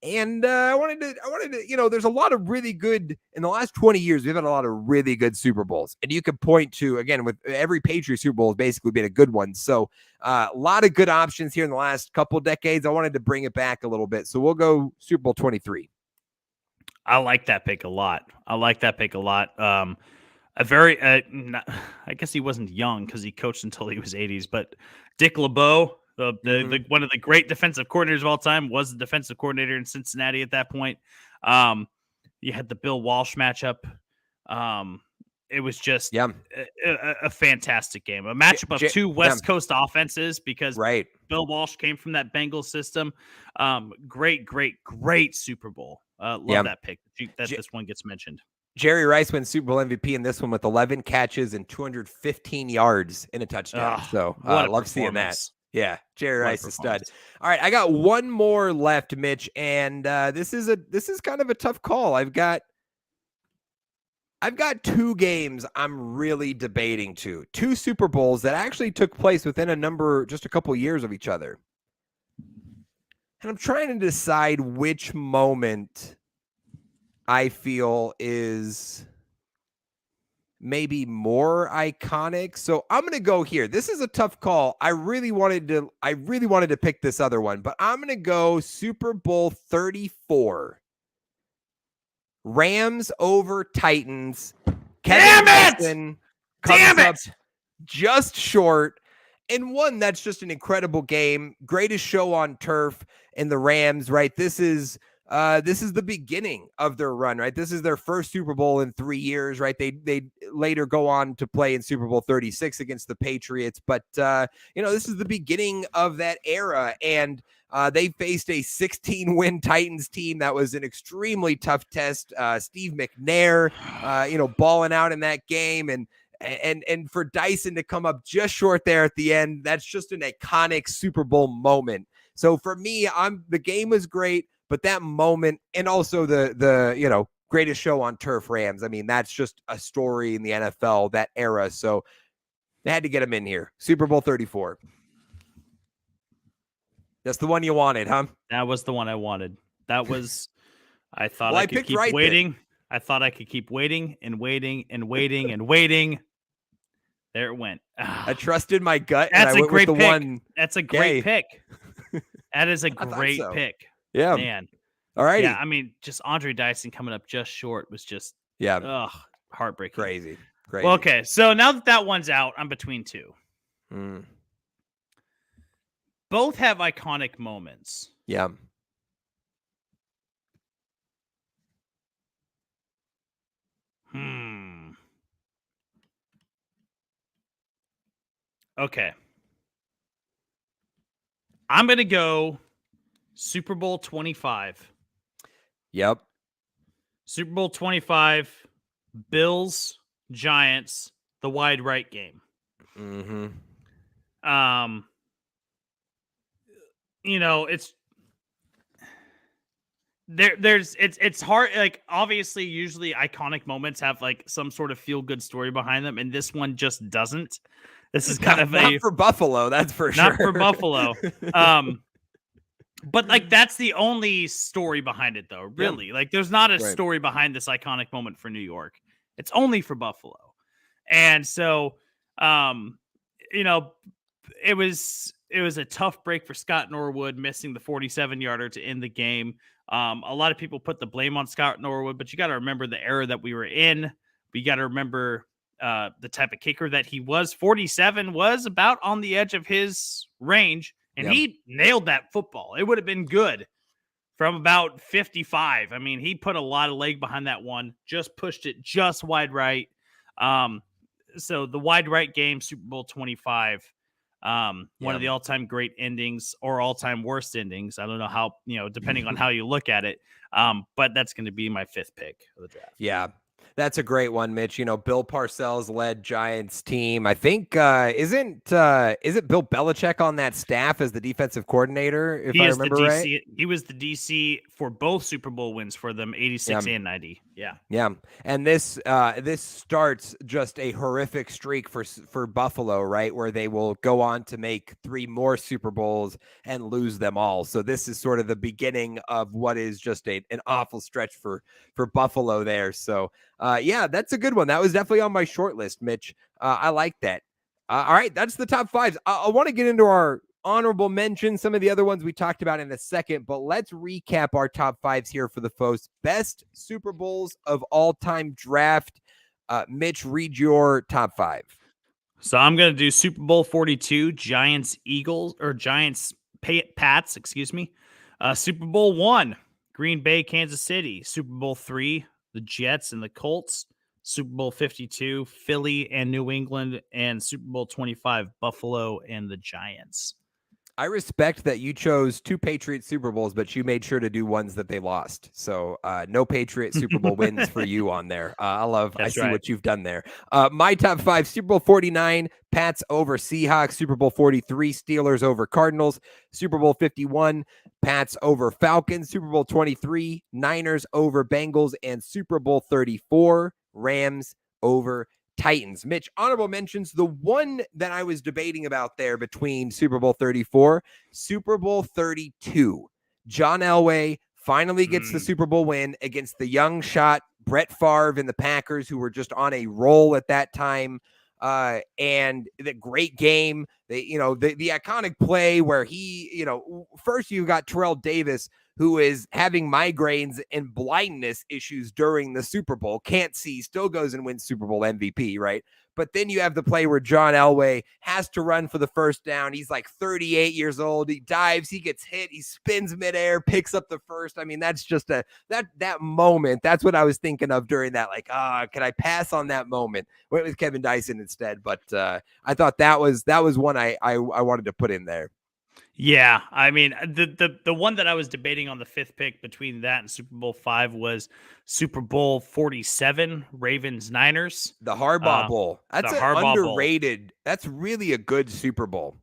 And I wanted to, there's a lot of really good in the last 20 years. We've had a lot of really good Super Bowls, and you could point to, again, with every Patriots Super Bowl has basically been a good one. So a lot of good options here in the last couple of decades. I wanted to bring it back a little bit. So we'll go Super Bowl 23. I like that pick a lot. I guess he wasn't young because he coached until he was 80s, but Dick LeBeau, the one of the great defensive coordinators of all time, was the defensive coordinator in Cincinnati at that point. You had the Bill Walsh matchup. It was just a fantastic game, a matchup of two West Coast offenses because Bill Walsh came from that Bengals system. Great Super Bowl. Love that pick that this one gets mentioned. Jerry Rice wins Super Bowl MVP in this one with 11 catches and 215 yards in a touchdown. I love seeing that. Yeah, Jerry Rice is stud. All right, I got one more left, Mitch, and this is kind of a tough call. I've got two games I'm really debating two Super Bowls that actually took place within just a couple years of each other. And I'm trying to decide which moment I feel is maybe more iconic. So I'm going to go here. This is a tough call. I really wanted to pick this other one, but I'm going to go Super Bowl 34. Rams over Titans. Kevin Wilson comes up just short, and one that's just an incredible game. Greatest show on turf in the Rams, right? This is the beginning of their run, right? This is their first Super Bowl in 3 years, right? They later go on to play in Super Bowl 36 against the Patriots, but this is the beginning of that era, and they faced a 16-win Titans team that was an extremely tough test. Steve McNair, balling out in that game, and for Dyson to come up just short there at the end, that's just an iconic Super Bowl moment. So for me, the game was great, but that moment, and also the greatest show on turf Rams. I mean, that's just a story in the NFL, that era. So they had to get him in here. Super Bowl 34. That's the one you wanted, huh? That was the one I wanted. That was, I thought I could keep waiting. I thought I could keep waiting and waiting and waiting and waiting. There it went. I trusted my gut. That's and I went great with the pick. One. That's a great pick. That is a great pick. Yeah. Man. All right. Yeah, I mean, just Andre Dyson coming up just short was just heartbreaking. Crazy. Well, okay, so now that one's out, I'm between two. Both have iconic moments. Yeah. Okay. I'm going to go Super Bowl 25. Yep. Super Bowl 25, Bills, Giants, the wide right game. It's hard. Like, obviously, usually iconic moments have like some sort of feel good story behind them, and this one just doesn't. This is kind of not for Buffalo, that's for sure. Not for Buffalo. But like that's the only story behind it, though. Really, like there's not a story behind this iconic moment for New York. It's only for Buffalo, and so it was a tough break for Scott Norwood, missing the 47-yarder to end the game. A lot of people put the blame on Scott Norwood, but you got to remember the era that we were in. We got to remember the type of kicker that he was. 47 was about on the edge of his range, and he nailed that football. It would have been good from about 55. I mean, he put a lot of leg behind that one, just pushed it just wide right. So the wide right game, Super Bowl 25, one of the all-time great endings or all-time worst endings. I don't know how, depending on how you look at it. But that's going to be my fifth pick of the draft. Yeah. That's a great one, Mitch. Bill Parcells led Giants team. I think is it Bill Belichick on that staff as the defensive coordinator? If I remember right, he was the DC for both Super Bowl wins for them, 86 and 90. Yeah. And this starts just a horrific streak for Buffalo, right? Where they will go on to make 3 more Super Bowls and lose them all. So this is sort of the beginning of what is just an awful stretch for Buffalo there. So yeah, that's a good one. That was definitely on my short list, Mitch. I like that. All right, that's the top 5s. I want to get into our honorable mention, some of the other ones we talked about in a second, but let's recap our top 5s here for the folks. Best Super Bowls of all time draft. Mitch, read your top 5. So I'm going to do Super Bowl 42, Giants, Eagles, or Giants, Pats, excuse me. Super Bowl 1, Green Bay, Kansas City. Super Bowl 3, the Jets and the Colts. Super Bowl 52, Philly and New England. And Super Bowl 25, Buffalo and the Giants. I respect that you chose 2 Patriots Super Bowls, but you made sure to do ones that they lost. So no Patriot Super Bowl wins for you on there. I see what you've done there. My top 5, Super Bowl 49, Pats over Seahawks. Super Bowl 43, Steelers over Cardinals. Super Bowl 51, Pats over Falcons. Super Bowl 23, Niners over Bengals. And Super Bowl 34, Rams over Titans. Mitch, honorable mentions, the one that I was debating about there between Super Bowl 34, Super Bowl 32. John Elway finally gets the Super Bowl win against the young shot Brett Favre and the Packers, who were just on a roll at that time. And the great game, the iconic play where he, first you got Terrell Davis, who is having migraines and blindness issues during the Super Bowl, can't see, still goes and wins Super Bowl MVP, right? But then you have the play where John Elway has to run for the first down. He's like 38 years old. He dives, he gets hit, he spins midair, picks up the first. I mean, that's just that moment. That's what I was thinking of during that. Like, can I pass on that moment? Went with Kevin Dyson instead, but I thought that was one I wanted to put in there. Yeah, I mean, the one that I was debating on the 5th pick between that and Super Bowl 5 was Super Bowl 47, Ravens Niners. The Harbaugh Bowl. That's underrated Bowl. That's really a good Super Bowl.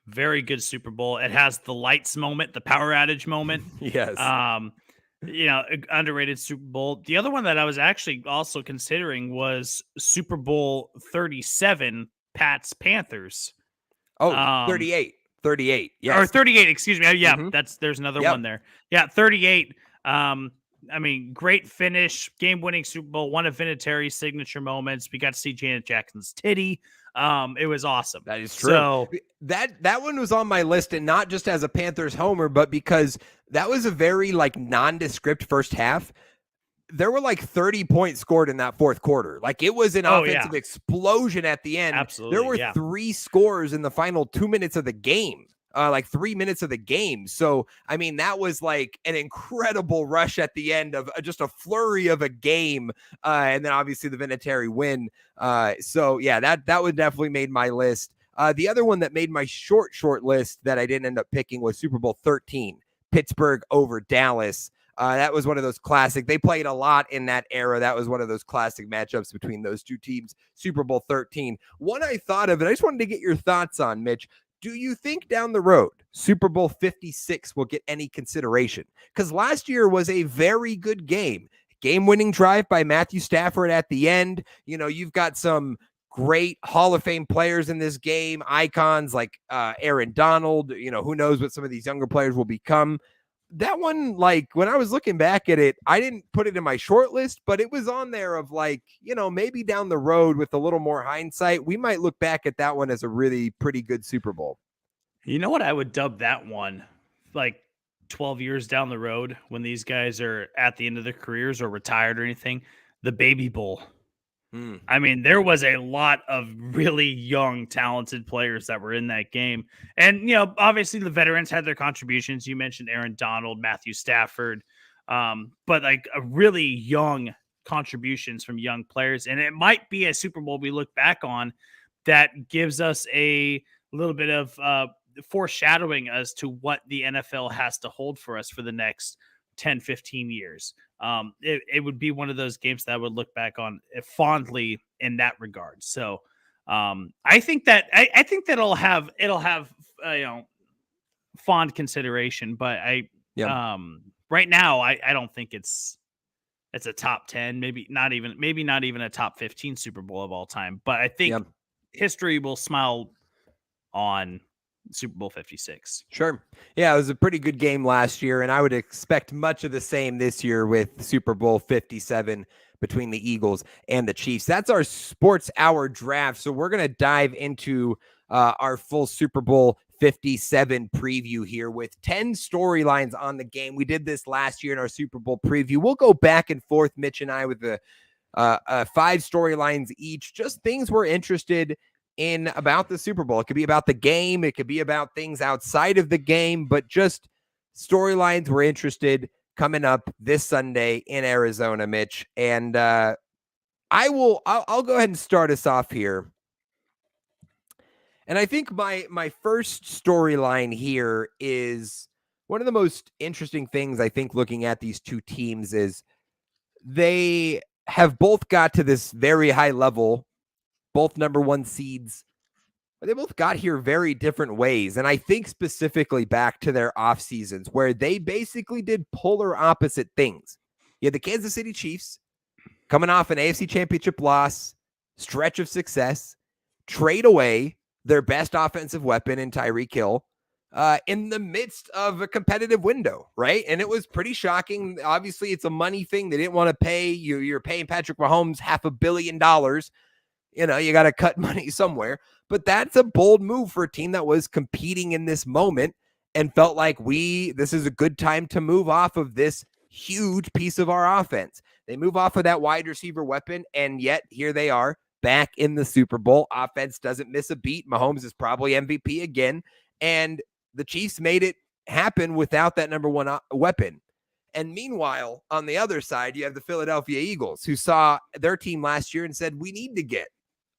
Very good Super Bowl. It has the lights moment, the power outage moment. Yes. Underrated Super Bowl. The other one that I was actually also considering was Super Bowl 37, Pats Panthers. 38. 38. Yes. Or 38, excuse me. Yeah, there's another one there. Yeah, 38. I mean, great finish, game-winning Super Bowl, one of Vinatieri's signature moments. We got to see Janet Jackson's titty. It was awesome. That is true. So that one was on my list, and not just as a Panthers homer, but because that was a very nondescript first half. There were 30 points scored in that fourth quarter. It was an offensive explosion at the end. Absolutely. There were 3 scores in the final 2 minutes of the game, 3 minutes of the game. So, I mean, that was an incredible rush at the end of just a flurry of a game. And then obviously the Vinatieri win. So yeah, that would definitely made my list. The other one that made my short list that I didn't end up picking was Super Bowl 13, Pittsburgh over Dallas. That was one of those classic. They played a lot in that era. That was one of those classic matchups between those two teams. Super Bowl 13. One I thought of, and I just wanted to get your thoughts on, Mitch. Do you think down the road Super Bowl 56 will get any consideration? Because last year was a very good game. Game-winning drive by Matthew Stafford at the end. You've got some great Hall of Fame players in this game, icons like Aaron Donald. Who knows what some of these younger players will become. That one, when I was looking back at it, I didn't put it in my short list, but it was on there of maybe down the road with a little more hindsight, we might look back at that one as a really pretty good Super Bowl. You know what I would dub that one? 12 years down the road when these guys are at the end of their careers or retired or anything, the Baby Bowl. I mean, there was a lot of really young, talented players that were in that game. And, obviously the veterans had their contributions. You mentioned Aaron Donald, Matthew Stafford, but a really young contributions from young players. And it might be a Super Bowl we look back on that gives us a little bit of foreshadowing as to what the NFL has to hold for us for the next 10, 15 years. It would be one of those games that I would look back on fondly in that regard. So I think that it'll have fond consideration, but right now I don't think it's it's a top 10, maybe not even a top 15 Super Bowl of all time. But I think history will smile on Super Bowl 56. Sure. Yeah, it was a pretty good game last year, and I would expect much of the same this year with Super Bowl 57 between the Eagles and the Chiefs. That's our Sports Hour draft. So we're going to dive into our full Super Bowl 57 preview here with 10 storylines on the game. We did this last year in our Super Bowl preview. We'll go back and forth, Mitch and I, with the 5 storylines each, just things we're interested in about the Super Bowl. It could be about the game. It could be about things outside of the game, but just storylines we're interested coming up this Sunday in Arizona, Mitch. And I'll go ahead and start us off here. And I think my first storyline here is one of the most interesting things I think looking at these two teams is they have both got to this very high level, both number 1 seeds, but they both got here very different ways. And I think specifically back to their off seasons where they basically did polar opposite things. You had the Kansas City Chiefs coming off an AFC Championship loss, stretch of success, trade away their best offensive weapon in Tyreek Hill in the midst of a competitive window, right? And it was pretty shocking. Obviously, it's a money thing. They didn't want to pay you. You're paying Patrick Mahomes $500 million. You know, you got to cut money somewhere. But that's a bold move for a team that was competing in this moment and felt like this is a good time to move off of this huge piece of our offense. They move off of that wide receiver weapon, and yet here they are back in the Super Bowl. Offense doesn't miss a beat. Mahomes is probably MVP again, and the Chiefs made it happen without that number 1 weapon. And meanwhile, on the other side, you have the Philadelphia Eagles, who saw their team last year and said, we need to get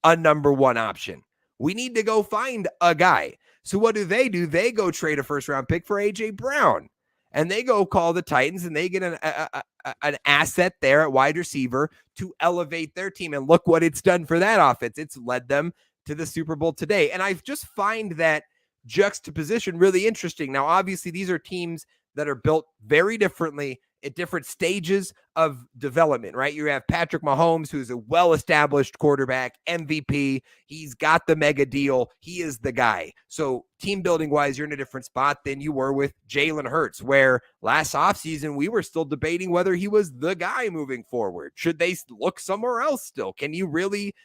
a number 1 option. We need to go find a guy. So what do? They go trade a first-round pick for A.J. Brown. And they go call the Titans, and they get an asset there at wide receiver to elevate their team. And look what it's done for that offense. It's led them to the Super Bowl today. And I just find that juxtaposition really interesting. Now, obviously, these are teams that are built very differently at different stages of development, right? You have Patrick Mahomes, who's a well-established quarterback, MVP. He's got the mega deal. He is the guy. So team building wise, you're in a different spot than you were with Jalen Hurts, where last offseason we were still debating whether he was the guy moving forward. Should they look somewhere else still? Can you really,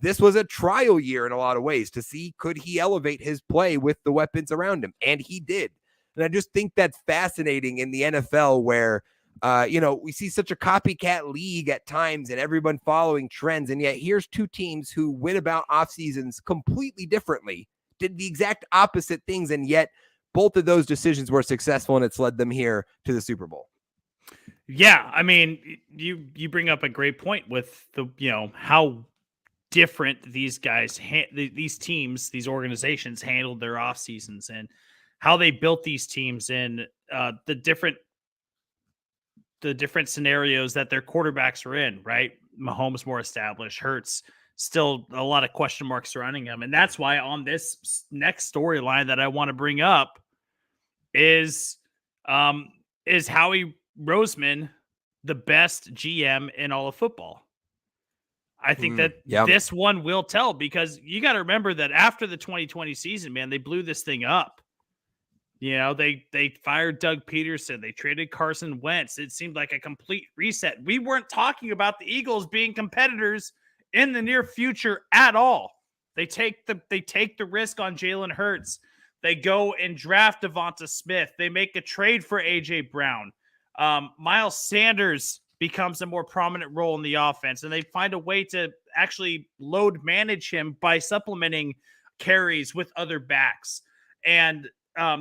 this was a trial year in a lot of ways to see, could he elevate his play with the weapons around him? And he did. And I just think that's fascinating in the NFL where, we see such a copycat league at times and everyone following trends. And yet here's two teams who went about off seasons completely differently, did the exact opposite things. And yet both of those decisions were successful, and it's led them here to the Super Bowl. Yeah. I mean, you bring up a great point with the, how different these guys, these teams, these organizations handled their off seasons and how they built these teams in the different scenarios that their quarterbacks are in, right? Mahomes more established, Hurts still a lot of question marks surrounding him. And that's why on this next storyline that I want to bring up is Howie Roseman, the best GM in all of football. I think that this one will tell, because you got to remember that after the 2020 season, man, they blew this thing up. They fired Doug Peterson. They traded Carson Wentz. It seemed like a complete reset. We weren't talking about the Eagles being competitors in the near future at all. They take the risk on Jalen Hurts. They go and draft Devonta Smith. They make a trade for A.J. Brown. Miles Sanders becomes a more prominent role in the offense, and they find a way to actually load manage him by supplementing carries with other backs. And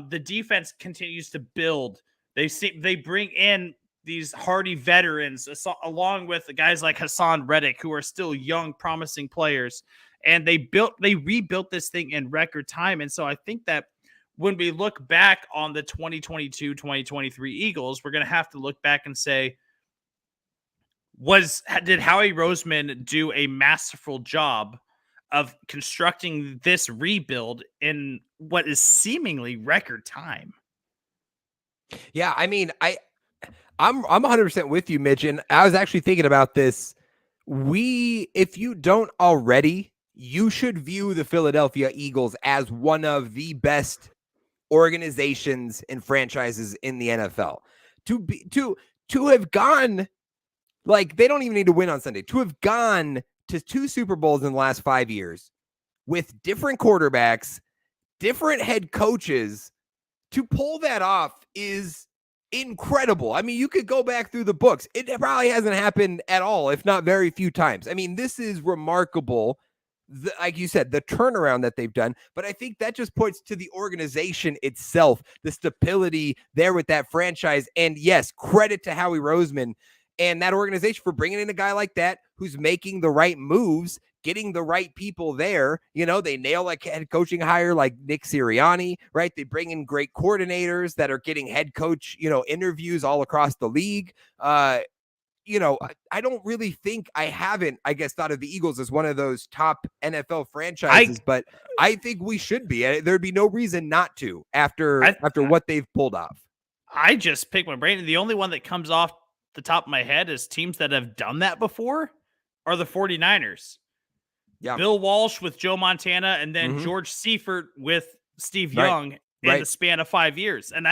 the defense continues to build. They bring in these hardy veterans along with guys like Hassan Reddick, who are still young, promising players. And they rebuilt this thing in record time. And so I think that when we look back on the 2022-2023 Eagles, we're going to have to look back and say, did Howie Roseman do a masterful job of constructing this rebuild in what is seemingly record time? Yeah, I mean, I'm 100% with you, Mitch. And I was actually thinking about this. If you don't already, you should view the Philadelphia Eagles as one of the best organizations and franchises in the NFL. To have gone, like, they don't even need to win on Sunday. To have gone to 2 Super Bowls in the last 5 years with different quarterbacks, different head coaches, to pull that off is incredible. I mean, you could go back through the books. It probably hasn't happened at all, if not very few times. I mean, this is remarkable. Like you said, the turnaround that they've done. But I think that just points to the organization itself, the stability there with that franchise. And yes, credit to Howie Roseman and that organization for bringing in a guy like that who's making the right moves, getting the right people there. You know, they nail a head coaching hire like Nick Sirianni, right? They bring in great coordinators that are getting head coach, interviews all across the league. I don't really think I guess, thought of the Eagles as one of those top NFL franchises, but I think we should be. There'd be no reason not to after what they've pulled off. I just picked my brain. The only one that comes off the top of my head is teams that have done that before are the 49ers. Yeah. Bill Walsh with Joe Montana and then George Seifert with Steve Young in the span of 5 years. And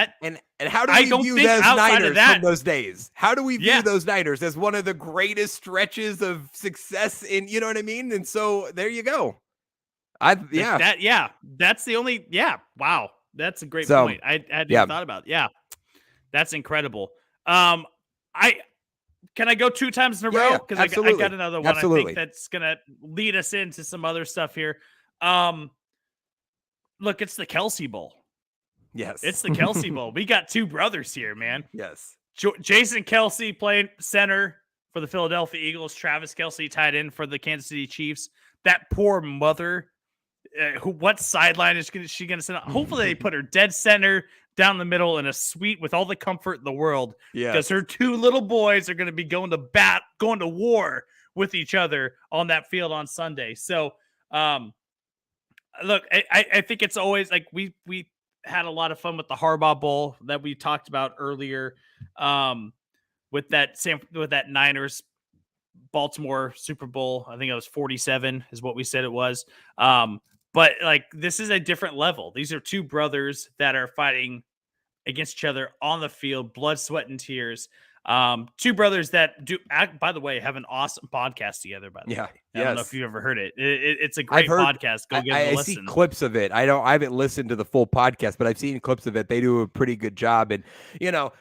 how do we view those Niners from those days? How do we view those Niners as one of the greatest stretches of success in, you know what I mean? And so there you go. That's the only, wow. That's a great point. I hadn't even thought about it. Yeah. That's incredible. Can I go 2 times in a row? Because I got another one. Absolutely. I think that's going to lead us into some other stuff here. Look, it's the Kelsey Bowl. Yes. It's the Kelsey Bowl. We got 2 brothers here, man. Yes. Jason Kelsey playing center for the Philadelphia Eagles. Travis Kelsey tied in for the Kansas City Chiefs. That poor mother. What sideline is she going to sit on? Hopefully they put her dead center down the middle in a suite with all the comfort in the world. Because her 2 little boys are going to be going to war with each other on that field on Sunday. So, look, I think it's always like we had a lot of fun with the Harbaugh Bowl that we talked about earlier, with that Niners Baltimore Super Bowl. I think it was 47 is what we said it was. But like, this is a different level. These are 2 brothers that are fighting against each other on the field, blood, sweat, and tears. 2 brothers that do, by the way, have an awesome podcast together. By the way, I don't know if you've ever heard it. It's a great podcast. Go give it a listen. I see clips of it. I haven't listened to the full podcast, but I've seen clips of it. They do a pretty good job. And the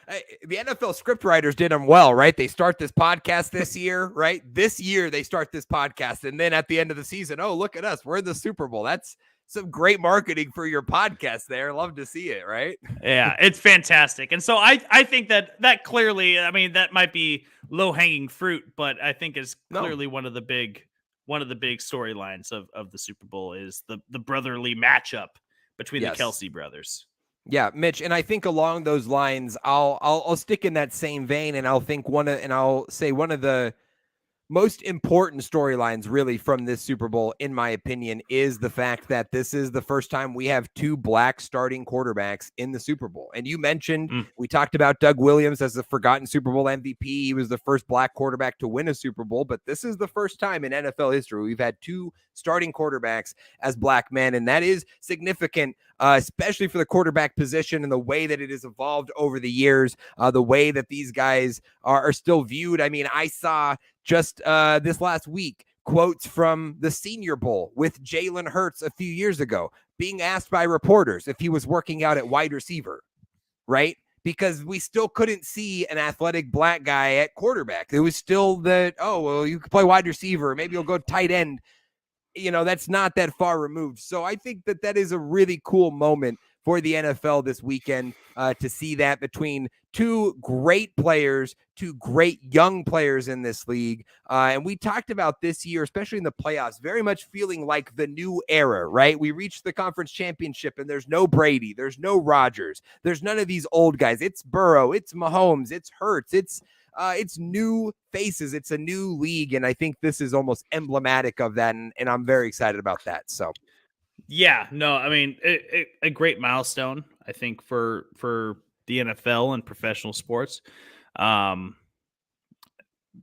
NFL script writers did them well, right? They start this podcast this year, right? This year they start this podcast, and then at the end of the season, oh, look at us, we're in the Super Bowl. That's some great marketing for your podcast there. Love to see it, right? Yeah, it's fantastic. And so I think that clearly, I mean, that might be low-hanging fruit, but I think is clearly one of the big storylines of the Super Bowl is the brotherly matchup between the Kelsey brothers. Yeah, Mitch, and I think along those lines, I'll stick in that same vein, and I'll say one of the most important storylines really from this Super Bowl, in my opinion, is the fact that this is the first time we have 2 black starting quarterbacks in the Super Bowl. And you mentioned, we talked about Doug Williams as the forgotten Super Bowl MVP. He was the first black quarterback to win a Super Bowl, but this is the first time in NFL history we've had 2 starting quarterbacks as black men. And that is significant, especially for the quarterback position and the way that it has evolved over the years, the way that these guys are still viewed. I mean, I saw just this last week quotes from the Senior Bowl with Jalen Hurts a few years ago, being asked by reporters if he was working out at wide receiver, right? Because we still couldn't see an athletic black guy at quarterback. It was still that, oh, well, you can play wide receiver. Maybe you'll go tight end. That's not that far removed. So I think that is a really cool moment for the NFL this weekend, to see that between 2 great players, 2 great young players in this league. And we talked about this year, especially in the playoffs, very much feeling like the new era, right? We reached the conference championship and there's no Brady, there's no Rodgers, there's none of these old guys. It's Burrow, it's Mahomes, it's Hurts, it's new faces. It's a new league. And I think this is almost emblematic of that. And I'm very excited about that. So. Yeah, no, I mean, a great milestone, I think, for the NFL and professional sports.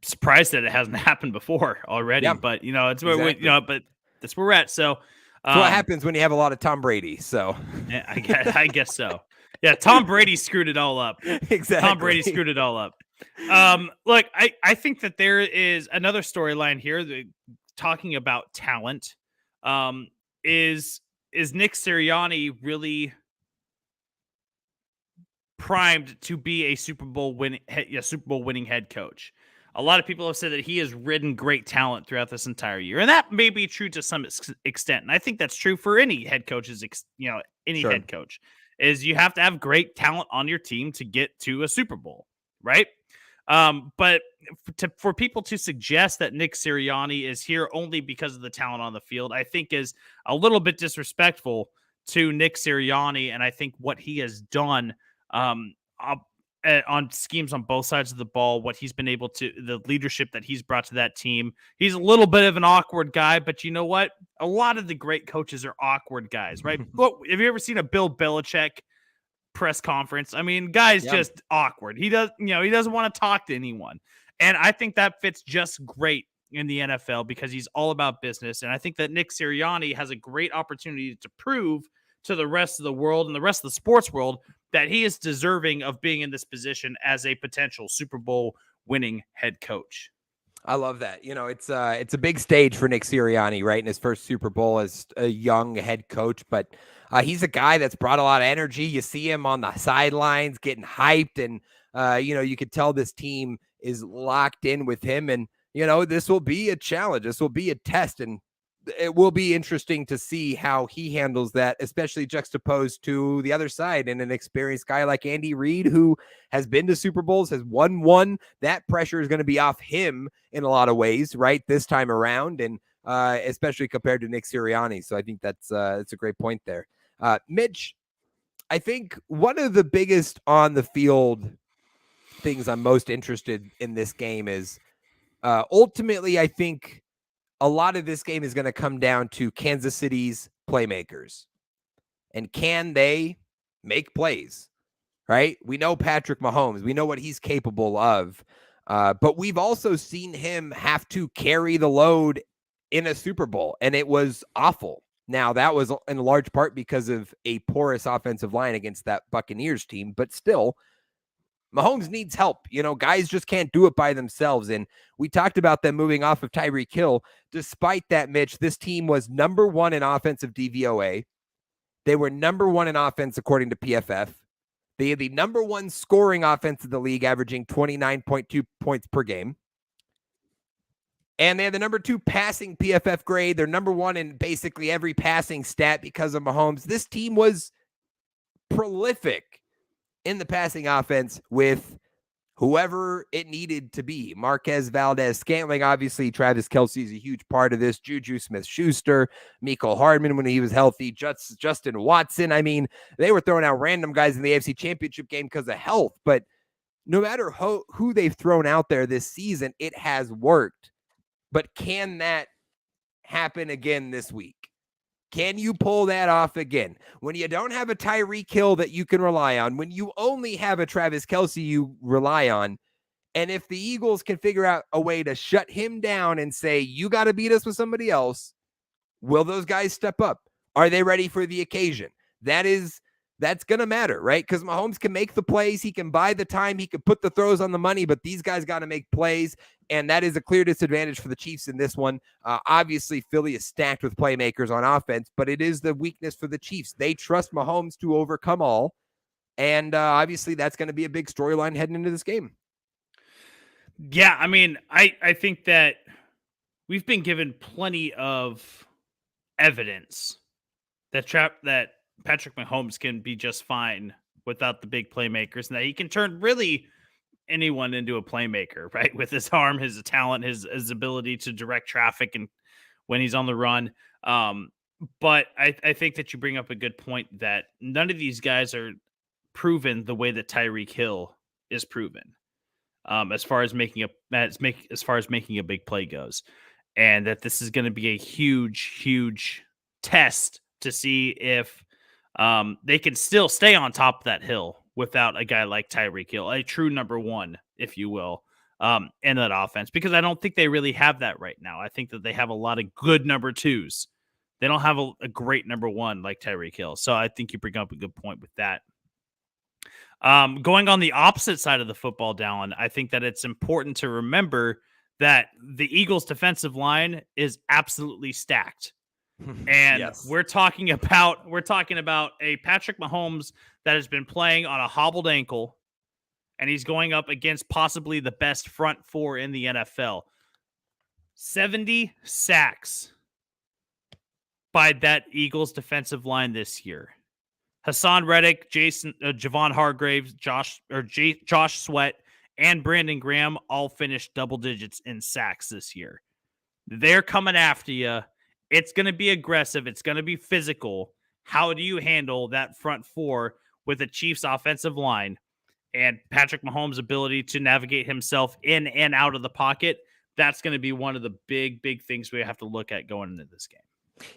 Surprised that it hasn't happened before already, Yeah, but it's where exactly. but that's where we're at. So That's what happens when you have a lot of Tom Brady. So yeah, I guess so. Yeah, Tom Brady screwed it all up. exactly. Tom Brady screwed it all up. Look, I think that there is another storyline here that, talking about talent. Is Nick Sirianni really primed to be a Super Bowl winning head coach? A lot of people have said that he has ridden great talent throughout this entire year, and that may be true to some extent. And I think that's true for any head coach's, any Sure. head coach, is you have to have great talent on your team to get to a Super Bowl, right? But for people to suggest that Nick Sirianni is here only because of the talent on the field, I think is a little bit disrespectful to Nick Sirianni, and I think what he has done on schemes on both sides of the ball, what he's been able to, the leadership that he's brought to that team. He's a little bit of an awkward guy, but you know what? A lot of the great coaches are awkward guys, right? Look, have you ever seen a Bill Belichick press conference? I mean, guy's just awkward. He doesn't want to talk to anyone. And I think that fits just great in the NFL because he's all about business. And I think that Nick Sirianni has a great opportunity to prove to the rest of the world and the rest of the sports world that he is deserving of being in this position as a potential Super Bowl winning head coach. I love that. It's a big stage for Nick Sirianni, right? In his first Super Bowl as a young head coach, but he's a guy that's brought a lot of energy. You see him on the sidelines getting hyped, and you could tell this team is locked in with him. And this will be a challenge. This will be a test, and it will be interesting to see how he handles that, especially juxtaposed to the other side and an experienced guy like Andy Reid, who has been to Super Bowls, has won one. That pressure is going to be off him in a lot of ways, right, this time around, and especially compared to Nick Sirianni. So I think that's a great point there. Mitch, I think one of the biggest on the field things I'm most interested in this game is ultimately, I think a lot of this game is going to come down to Kansas City's playmakers. And can they make plays, right? We know Patrick Mahomes. We know what he's capable of. But we've also seen him have to carry the load in a Super Bowl, and it was awful. Now, that was in large part because of a porous offensive line against that Buccaneers team, but still, Mahomes needs help. Guys just can't do it by themselves. And we talked about them moving off of Tyreek Hill. Despite that, Mitch, this team was number one in offensive DVOA. They were number one in offense, according to PFF. They had the number one scoring offense of the league, averaging 29.2 points per game. And they had the number two passing PFF grade. They're number one in basically every passing stat because of Mahomes. This team was prolific in the passing offense with whoever it needed to be. Marquez Valdez-Scantling, obviously Travis Kelce is a huge part of this. Juju Smith-Schuster, Mecole Hardman when he was healthy, Justin Watson. I mean, they were throwing out random guys in the AFC Championship game because of health, but no matter who they've thrown out there this season, it has worked. But can that happen again this week? Can you pull that off again? When you don't have a Tyreek Hill that you can rely on, when you only have a Travis Kelce you rely on, and if the Eagles can figure out a way to shut him down and say, you got to beat us with somebody else, will those guys step up? Are they ready for the occasion? That's going to matter, right? Because Mahomes can make the plays. He can buy the time. He can put the throws on the money, but these guys got to make plays, and that is a clear disadvantage for the Chiefs in this one. Obviously, Philly is stacked with playmakers on offense, but it is the weakness for the Chiefs. They trust Mahomes to overcome all, and obviously that's going to be a big storyline heading into this game. Yeah, I mean, I think that we've been given plenty of evidence that Patrick Mahomes can be just fine without the big playmakers, and that he can turn really anyone into a playmaker, right? With his arm, his talent, his ability to direct traffic and when he's on the run. But I think that you bring up a good point that none of these guys are proven the way that Tyreek Hill is proven, as far as making a big play goes, and that this is going to be a huge test to see if they can still stay on top of that hill without a guy like Tyreek Hill, a true number one if you will, in that offense, because I don't think they really have that right now. I think that they have a lot of good number twos. They don't have a great number one like Tyreek Hill. So I think you bring up a good point with that. Going on the opposite side of the football, Dallen, I think that it's important to remember that the Eagles' defensive line is absolutely stacked. And Yes. we're talking about a Patrick Mahomes that has been playing on a hobbled ankle, and he's going up against possibly the best front four in the NFL. 70 sacks by that Eagles defensive line this year. Hassan Reddick, Javon Hargraves, Josh Sweat, and Brandon Graham all finished double digits in sacks this year. They're coming after you. It's going to be aggressive. It's going to be physical. How do you handle that front four with the Chiefs' offensive line and Patrick Mahomes' ability to navigate himself in and out of the pocket? That's going to be one of the big things we have to look at going into this game.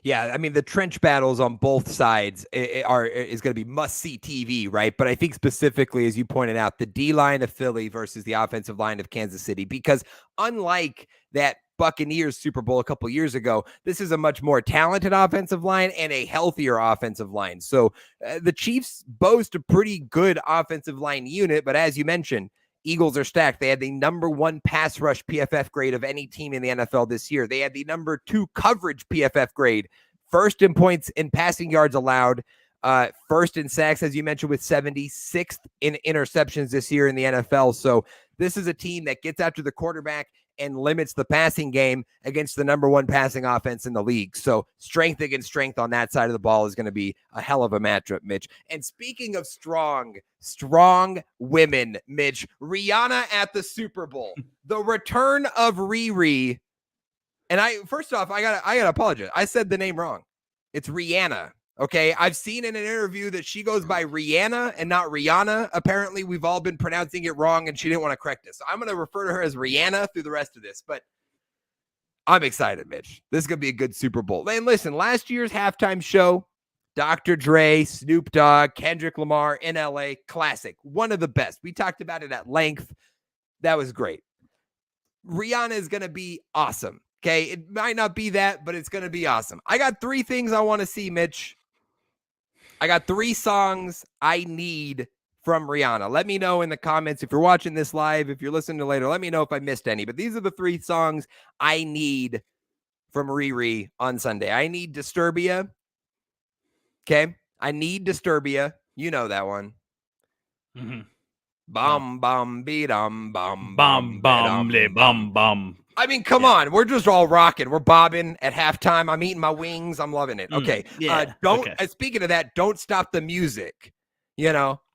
Yeah, I mean, the trench battles on both sides is going to be must-see TV, right? But I think specifically, as you pointed out, the D-line of Philly versus the offensive line of Kansas City, because unlike that Buccaneers Super Bowl a couple years ago, this is a much more talented offensive line and a healthier offensive line. So the Chiefs boast a pretty good offensive line unit, but as you mentioned, Eagles are stacked. They had the number 1 pass rush PFF grade of any team in the NFL this year. They had the number 2 coverage PFF grade, first in points in passing yards allowed, first in sacks, as you mentioned, with 76th in interceptions this year in the NFL. So this is a team that gets after the quarterback and limits the passing game against the number 1 passing offense in the league. So strength against strength on that side of the ball is going to be a hell of a matchup, Mitch. And speaking of strong women, Mitch, Rihanna at the Super Bowl, the return of Riri. And first off, I gotta apologize. I said the name wrong. It's Rihanna. Okay, I've seen in an interview that she goes by Rihanna and not Rihanna. Apparently, we've all been pronouncing it wrong, and she didn't want to correct us. So I'm going to refer to her as Rihanna through the rest of this. But I'm excited, Mitch. This is going to be a good Super Bowl. And listen, last year's halftime show, Dr. Dre, Snoop Dogg, Kendrick Lamar in LA, classic. One of the best. We talked about it at length. That was great. Rihanna is going to be awesome. Okay, it might not be that, but it's going to be awesome. I got 3 things I want to see, Mitch. I got 3 songs I need from Rihanna. Let me know in the comments if you're watching this live, if you're listening to later, let me know if I missed any. But these are the 3 songs I need from Riri on Sunday. I need Disturbia. Okay? I need Disturbia. You know that one. Mm-hmm. Bum, bum, be-dum, bum, Bum, bum, le, bum, bum. I mean, come on. We're just all rocking. We're bobbing at halftime. I'm eating my wings. I'm loving it. Okay. Speaking of that, don't stop the music.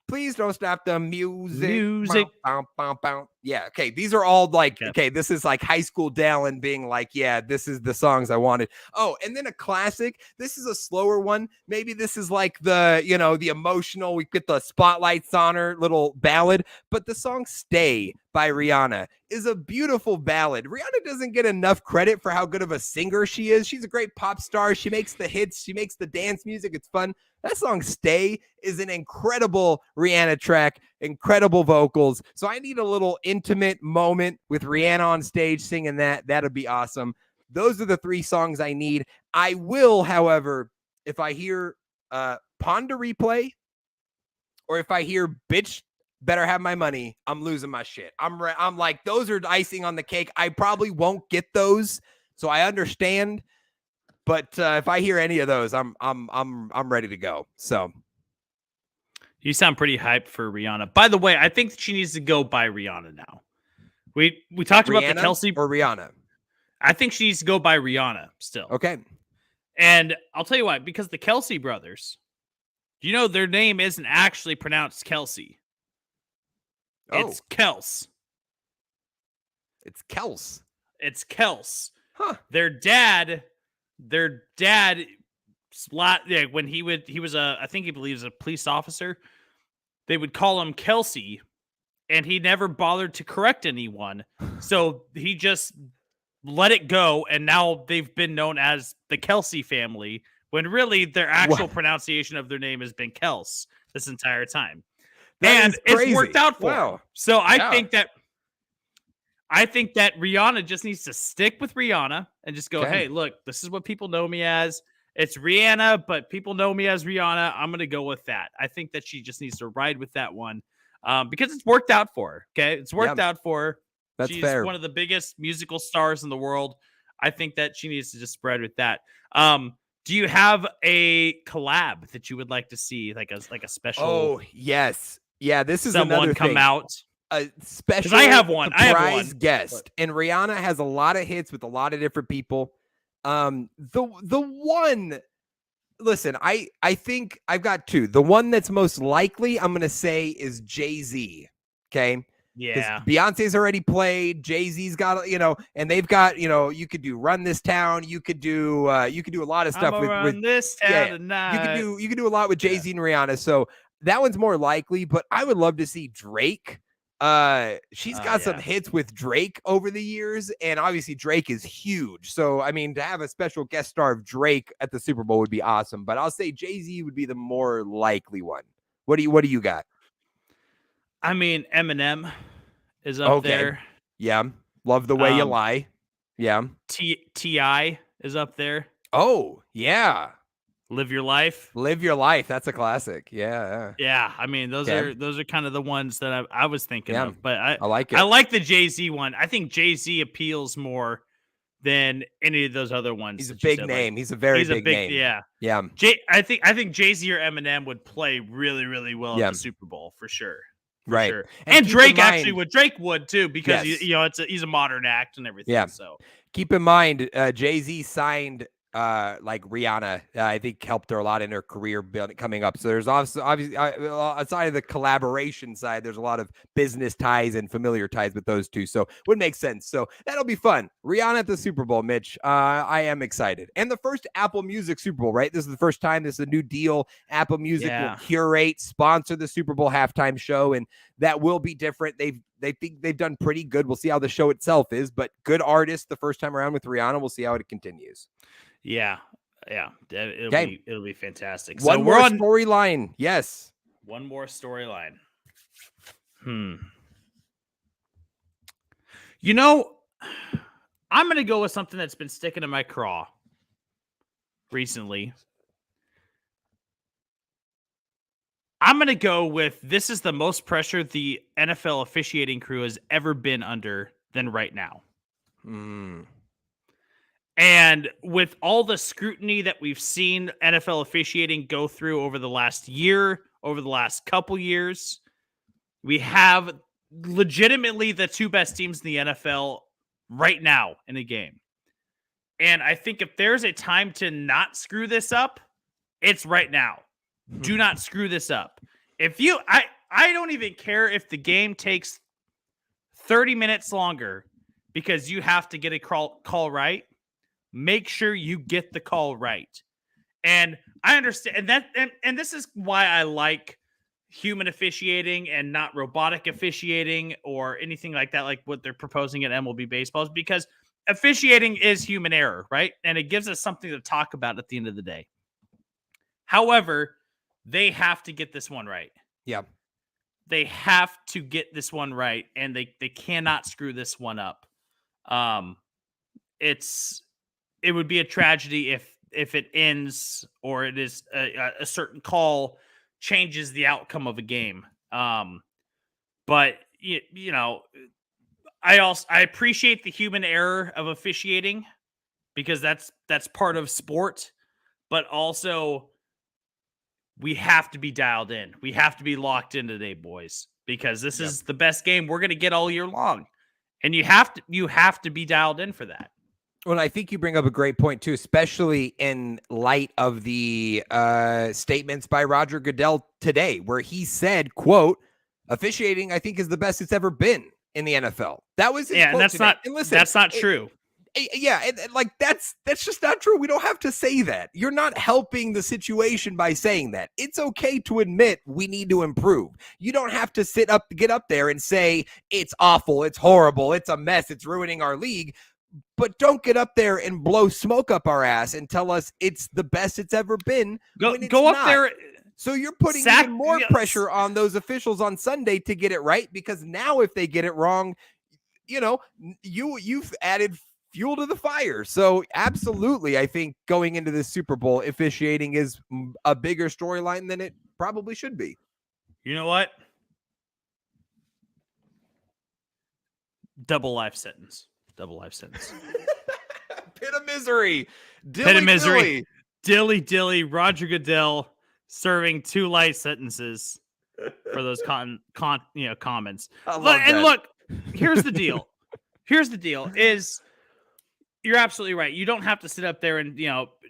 Please don't stop the music. Bow, bow, bow. Yeah. Okay. These are all this is like high school Dallen being like, yeah, this is the songs I wanted. Oh, and then a classic. This is a slower one. Maybe this is like the emotional, we get the spotlights on her little ballad, but the song Stay by Rihanna is a beautiful ballad. Rihanna doesn't get enough credit for how good of a singer she is. She's a great pop star. She makes the hits. She makes the dance music. It's fun. That song Stay is an incredible Rihanna track, incredible vocals. So I need a little intimate moment with Rihanna on stage singing that. That'll be awesome. Those are the 3 songs I need. I will, however, if I hear Ponder Replay or if I hear Bitch Better Have My Money, I'm losing my shit. I'm like, those are icing on the cake. I probably won't get those, so I understand. But if I hear any of those, I'm ready to go. So you sound pretty hyped for Rihanna. By the way, I think she needs to go by Rihanna now. We talked Rihanna about the Kelsey or Rihanna. I think she needs to go by Rihanna still. Okay. And I'll tell you why, because the Kelsey brothers, their name isn't actually pronounced Kelsey. Oh. It's Kels. It's Kels. It's Kels. Huh. Their dad, when he was I think he believes a police officer, they would call him Kelsey, and he never bothered to correct anyone. So he just let it go, and now they've been known as the Kelsey family, when really their actual pronunciation of their name has been Kels this entire time. That and is it's crazy. worked out for them. So I think that I think that Rihanna just needs to stick with Rihanna and just go, Okay. hey, look, this is what people know me as. It's Rihanna, but people know me as Rihanna. I'm going to go with that. I think that she just needs to ride with that one because it's worked out for her. Okay. It's worked out for her. That's She's fair. one of the biggest musical stars in the world. I think that she needs to just spread with that. Do you have a collab that you would like to see, like a special? Oh, yes. Yeah, this is someone another come thing. out. A special I have one. surprise guest. And Rihanna has a lot of hits with a lot of different people. The one, listen, I think I've got two. The one that's most likely, I'm gonna say, is Jay-Z. Okay. Yeah. Beyonce's already played. Jay-Z's got, and they've got, you could do Run This Town. You could do a lot of stuff with this town tonight. You could do a lot with Jay-Z and Rihanna. So that one's more likely, but I would love to see Drake. She's got some hits with Drake over the years, and obviously Drake is huge. So, I mean, to have a special guest star of Drake at the Super Bowl would be awesome, but I'll say Jay-Z would be the more likely one. What do you got? I mean, Eminem is up there. Yeah. Love the Way You Lie. Yeah. T.I. is up there. Oh, yeah. Live Your Life. Live Your Life. That's a classic. Yeah. Yeah. I mean, those are kind of the ones that I was thinking of, but I like it. I like the Jay-Z one. I think Jay-Z appeals more than any of those other ones. He's a big name. He's a very big name. Yeah. Yeah. I think Jay-Z or Eminem would play really, really well at the Super Bowl for sure. Right. Sure. And Drake actually would. Drake would too, because he's a modern act and everything. Yeah. So keep in mind, Jay-Z signed like Rihanna, I think helped her a lot in her career coming up. So there's also obviously outside of the collaboration side, there's a lot of business ties and familiar ties with those two. So would make sense. So that'll be fun. Rihanna at the Super Bowl, Mitch. I am excited. And the first Apple Music Super Bowl, right? This is the first time. This is a new deal. Apple Music will curate, sponsor the Super Bowl halftime show, and that will be different. They think they've done pretty good. We'll see how the show itself is, but good artist the first time around with Rihanna. We'll see how it continues. Yeah. It'll be fantastic. One more storyline. Yes. One more storyline. I'm gonna go with something that's been sticking to my craw recently. I'm going to go with, this is the most pressure the NFL officiating crew has ever been under than right now. And with all the scrutiny that we've seen NFL officiating go through over the last year, over the last couple years, we have legitimately the two best teams in the NFL right now in a game. And I think if there's a time to not screw this up, it's right now. Do not screw this up. I don't even care if the game takes 30 minutes longer because you have to get a call right. Make sure you get the call right. And I understand and this is why I like human officiating and not robotic officiating or anything like that, like what they're proposing at MLB baseball, is because officiating is human error, right? And it gives us something to talk about at the end of the day. However, they have to get this one right. Yeah. They have to get this one right, and they cannot screw this one up. It would be a tragedy if it ends or it is a certain call changes the outcome of a game. But I appreciate the human error of officiating because that's part of sport, but also we have to be dialed in. We have to be locked in today, boys, because this is the best game we're going to get all year long. And you have to be dialed in for that. Well, I think you bring up a great point too, especially in light of the statements by Roger Goodell today, where he said, quote, officiating, I think, is the best it's ever been in the NFL. That was his quote today. That's not true. Yeah, like that's just not true. We don't have to say that. You're not helping the situation by saying that. It's okay to admit we need to improve. You don't have to get up there and say it's awful, it's horrible, it's a mess, it's ruining our league. But don't get up there and blow smoke up our ass and tell us it's the best it's ever been. Go up there. So you're putting even more pressure on those officials on Sunday to get it right, because now if they get it wrong, you've added fuel to the fire. So absolutely, I think going into this Super Bowl, officiating is a bigger storyline than it probably should be. You know what? Double life sentence. Pit of misery. Pit of misery. Dilly, Roger Goodell serving 2 light sentences for those comments. Look, here's the deal. Is you're absolutely right. You don't have to sit up there and,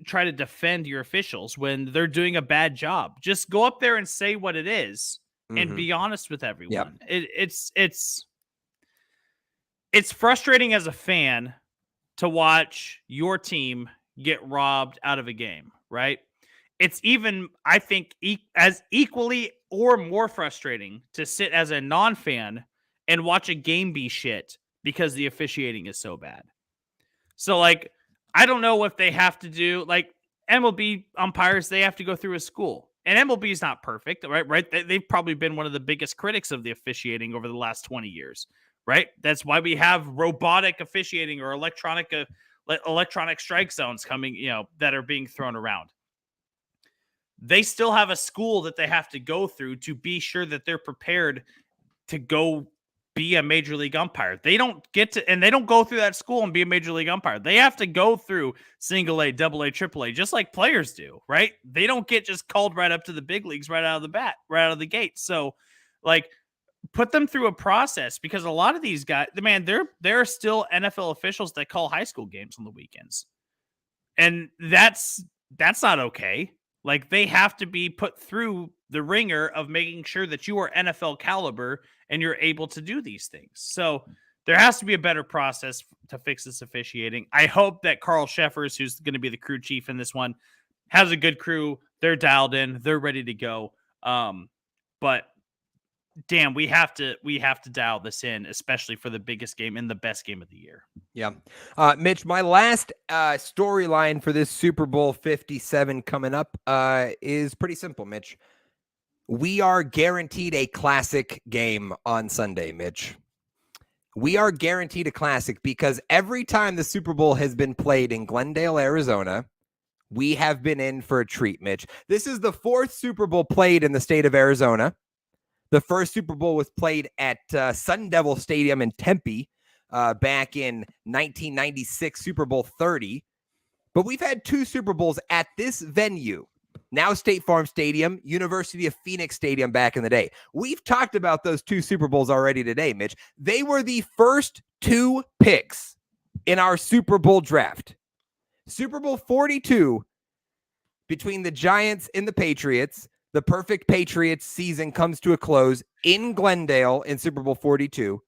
try to defend your officials when they're doing a bad job. Just go up there and say what it is and be honest with everyone. Yep. It's frustrating as a fan to watch your team get robbed out of a game, right? It's even, I think, as equally or more frustrating to sit as a non-fan and watch a game be shit because the officiating is so bad. So, I don't know if they have to do, MLB umpires, they have to go through a school. And MLB is not perfect, right? They've probably been one of the biggest critics of the officiating over the last 20 years, right? That's why we have robotic officiating or electronic strike zones coming, that are being thrown around. They still have a school that they have to go through to be sure that they're prepared to go be a major league umpire. They don't go through that school and be a major league umpire. They have to go through single A, double A, triple A, just like players do, right? They don't get just called right up to the big leagues right out of the gate. So, put them through a process, because a lot of these guys, man, there are still NFL officials that call high school games on the weekends. And that's not okay. They have to be put through the ringer of making sure that you are NFL caliber and you're able to do these things. So there has to be a better process to fix this officiating. I hope that Carl Sheffers, who's going to be the crew chief in this one, has a good crew. They're dialed in. They're ready to go. But damn, we have to dial this in, especially for the biggest game and the best game of the year. Yeah. Mitch, my last storyline for this Super Bowl 57 coming up is pretty simple, Mitch. We are guaranteed a classic game on Sunday, Mitch. We are guaranteed a classic because every time the Super Bowl has been played in Glendale, Arizona, we have been in for a treat, Mitch. This is the 4th Super Bowl played in the state of Arizona. The first Super Bowl was played at Sun Devil Stadium in Tempe back in 1996, Super Bowl 30. But we've had 2 Super Bowls at this venue, now State Farm Stadium, University of Phoenix Stadium back in the day. We've talked about those 2 Super Bowls already today, Mitch. They were the first 2 picks in our Super Bowl draft. Super Bowl 42 between the Giants and the Patriots. The perfect Patriots season comes to a close in Glendale in Super Bowl 42.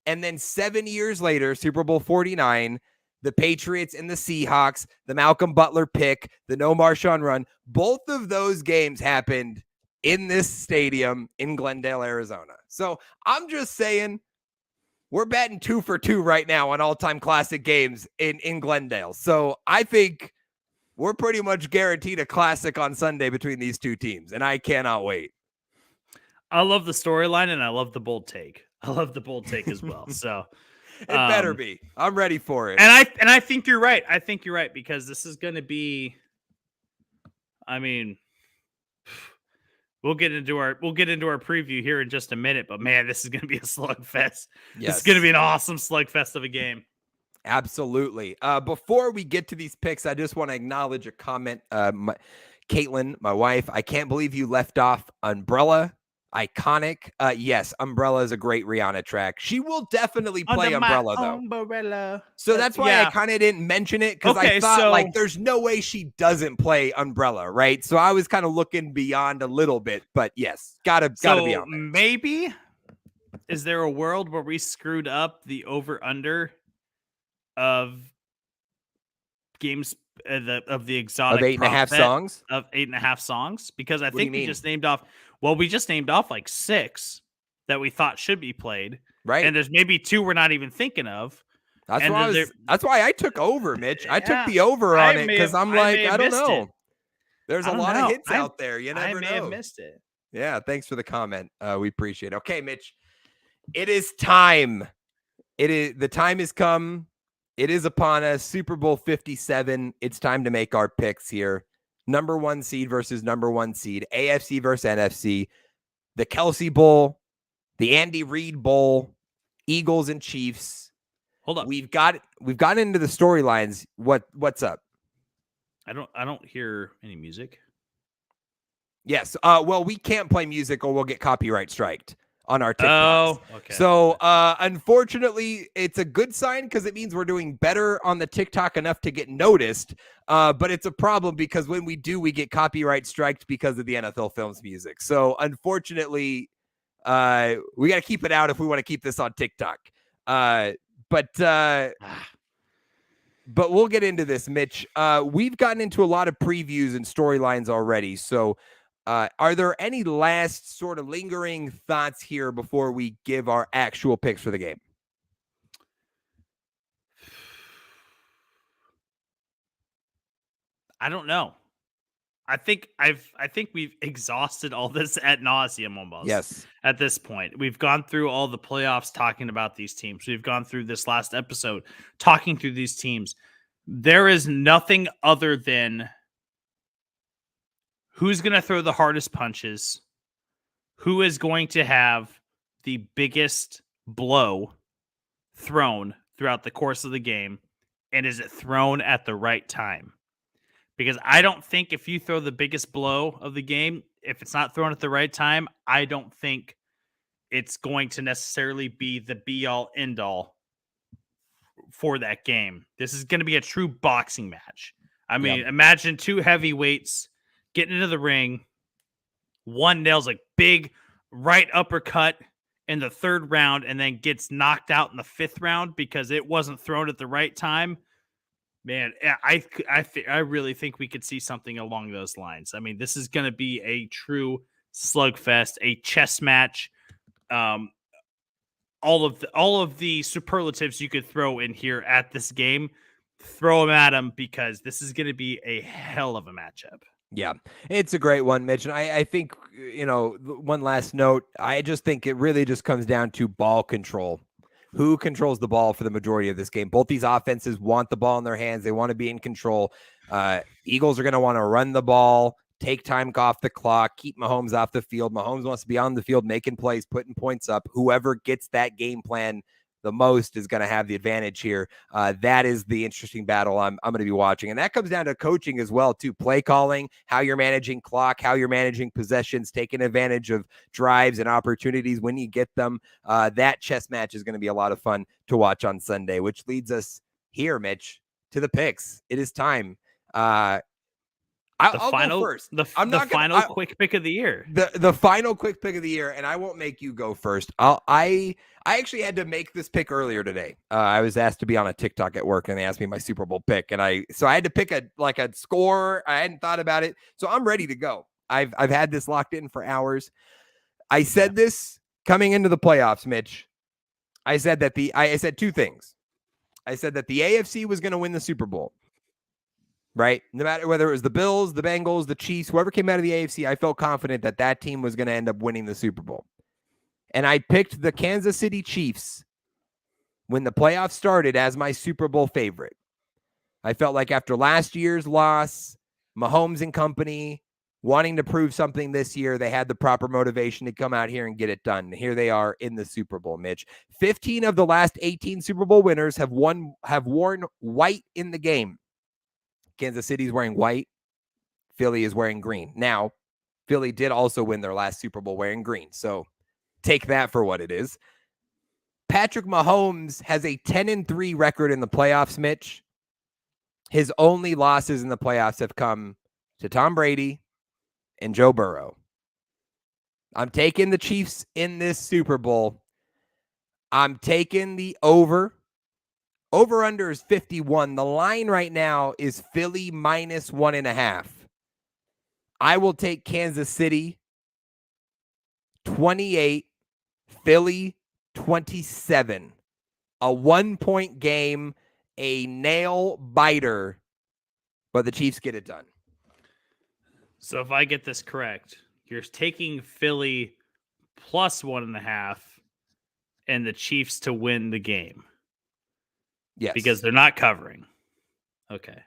And then 7 years later, Super Bowl 49, the Patriots and the Seahawks, the Malcolm Butler pick, the no Marshawn run. Both of those games happened in this stadium in Glendale, Arizona. So I'm just saying we're batting 2 for 2 right now on all-time classic games in Glendale. So I think we're pretty much guaranteed a classic on Sunday between these 2 teams, and I cannot wait. I love the storyline, and I love the bold take. I love the bold take as well. So it better be. I'm ready for it. And I think you're right. I think you're right, because this is going to be, I mean, we'll get into our preview here in just a minute, but man, this is going to be a slugfest. Yes. This is going to be an awesome slugfest of a game. Absolutely. Before we get to these picks, I just want to acknowledge a comment. Caitlin, my wife, I can't believe you left off Umbrella. Iconic. Yes, Umbrella is a great Rihanna track. She will definitely play Umbrella, though. Umbrella. So that's why I kind of didn't mention it, because I thought, there's no way she doesn't play Umbrella, right? So I was kind of looking beyond a little bit, but yes, gotta be on there. Maybe, is there a world where we screwed up the over-under of games of the exotic of 8.5 songs? Of 8.5 songs? Because I think we just named off 6 that we thought should be played. Right. And there's maybe 2 we're not even thinking of. That's why I took over, Mitch. I took the over on it because I'm like, I don't know. There's a lot of hits out there. You never know. I may have missed it. Yeah, thanks for the comment. We appreciate it. Okay, Mitch. It is time. The time has come. It is upon us. Super Bowl 57. It's time to make our picks here. Number 1 seed versus number 1 seed. AFC versus NFC. The Kelsey Bowl. The Andy Reid Bowl. Eagles and Chiefs. Hold up. We've gotten into the storylines. What's up? I don't hear any music. Yes. Well, we can't play music or we'll get copyright striked on our TikToks. Oh, okay. So, unfortunately, it's a good sign because it means we're doing better on the TikTok enough to get noticed. But it's a problem because when we do, we get copyright striked because of the NFL Films music. So, unfortunately, we got to keep it out if we want to keep this on TikTok. But we'll get into this, Mitch. We've gotten into a lot of previews and storylines already. So, are there any last sort of lingering thoughts here before we give our actual picks for the game? I don't know. I think we've exhausted all this ad nauseum almost. Yes. At this point, we've gone through all the playoffs talking about these teams. We've gone through this last episode talking through these teams. There is nothing other than who's going to throw the hardest punches, who is going to have the biggest blow thrown throughout the course of the game, and is it thrown at the right time? Because I don't think if you throw the biggest blow of the game, if it's not thrown at the right time, I don't think it's going to necessarily be the be-all, end-all for that game. This is going to be a true boxing match. I mean, Imagine two heavyweights getting into the ring. One nails a big right uppercut in the 3rd round and then gets knocked out in the 5th round because it wasn't thrown at the right time. Man, I really think we could see something along those lines. I mean, this is going to be a true slugfest, a chess match. All of the superlatives you could throw in here at this game, throw them at them because this is going to be a hell of a matchup. Yeah, it's a great one, Mitch. And I think, one last note, I just think it really just comes down to ball control. Who controls the ball for the majority of this game? Both these offenses want the ball in their hands. They want to be in control. Eagles are going to want to run the ball, take time off the clock, keep Mahomes off the field. Mahomes wants to be on the field, making plays, putting points up. Whoever gets that game plan the most is going to have the advantage here. That is the interesting battle I'm going to be watching. And that comes down to coaching as well, too. Play calling, how you're managing clock, how you're managing possessions, taking advantage of drives and opportunities when you get them. That chess match is going to be a lot of fun to watch on Sunday, which leads us here, Mitch, to the picks. It is time. I'll go first. The final quick pick of the year. The final quick pick of the year, and I won't make you go first. I actually had to make this pick earlier today. I was asked to be on a TikTok at work, and they asked me my Super Bowl pick, and I had to pick a score. I hadn't thought about it, so I'm ready to go. I've had this locked in for hours. I said this coming into the playoffs, Mitch. I said two things. I said that the AFC was going to win the Super Bowl. Right? No matter whether it was the Bills, the Bengals, the Chiefs, whoever came out of the AFC, I felt confident that that team was going to end up winning the Super Bowl. And I picked the Kansas City Chiefs when the playoffs started as my Super Bowl favorite. I felt like after last year's loss, Mahomes and company wanting to prove something this year, they had the proper motivation to come out here and get it done. Here they are in the Super Bowl, Mitch. 15 of the last 18 Super Bowl winners have worn white in the game. Kansas City's wearing white. Philly is wearing green. Now, Philly did also win their last Super Bowl wearing green. So take that for what it is. Patrick Mahomes has a 10-3 record in the playoffs, Mitch. His only losses in the playoffs have come to Tom Brady and Joe Burrow. I'm taking the Chiefs in this Super Bowl. I'm taking the over. Over-under is 51. The line right now is Philly minus 1.5. I will take Kansas City 28, Philly 27. A 1-point game, a nail biter, but the Chiefs get it done. So if I get this correct, you're taking Philly plus 1.5 and the Chiefs to win the game. Yes. Because they're not covering. Okay.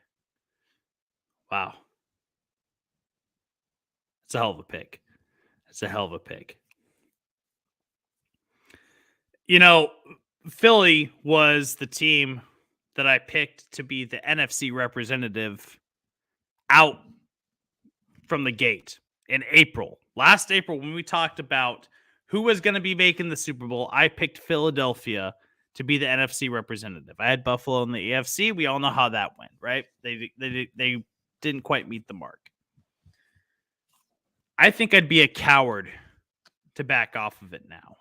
Wow. It's a hell of a pick. It's a hell of a pick. You know, Philly was the team that I picked to be the NFC representative out from the gate in April. Last April, when we talked about who was going to be making the Super Bowl, I picked Philadelphia to be the NFC representative. I had Buffalo in the AFC. We all know how that went, right? They didn't quite meet the mark. I think I'd be a coward to back off of it now.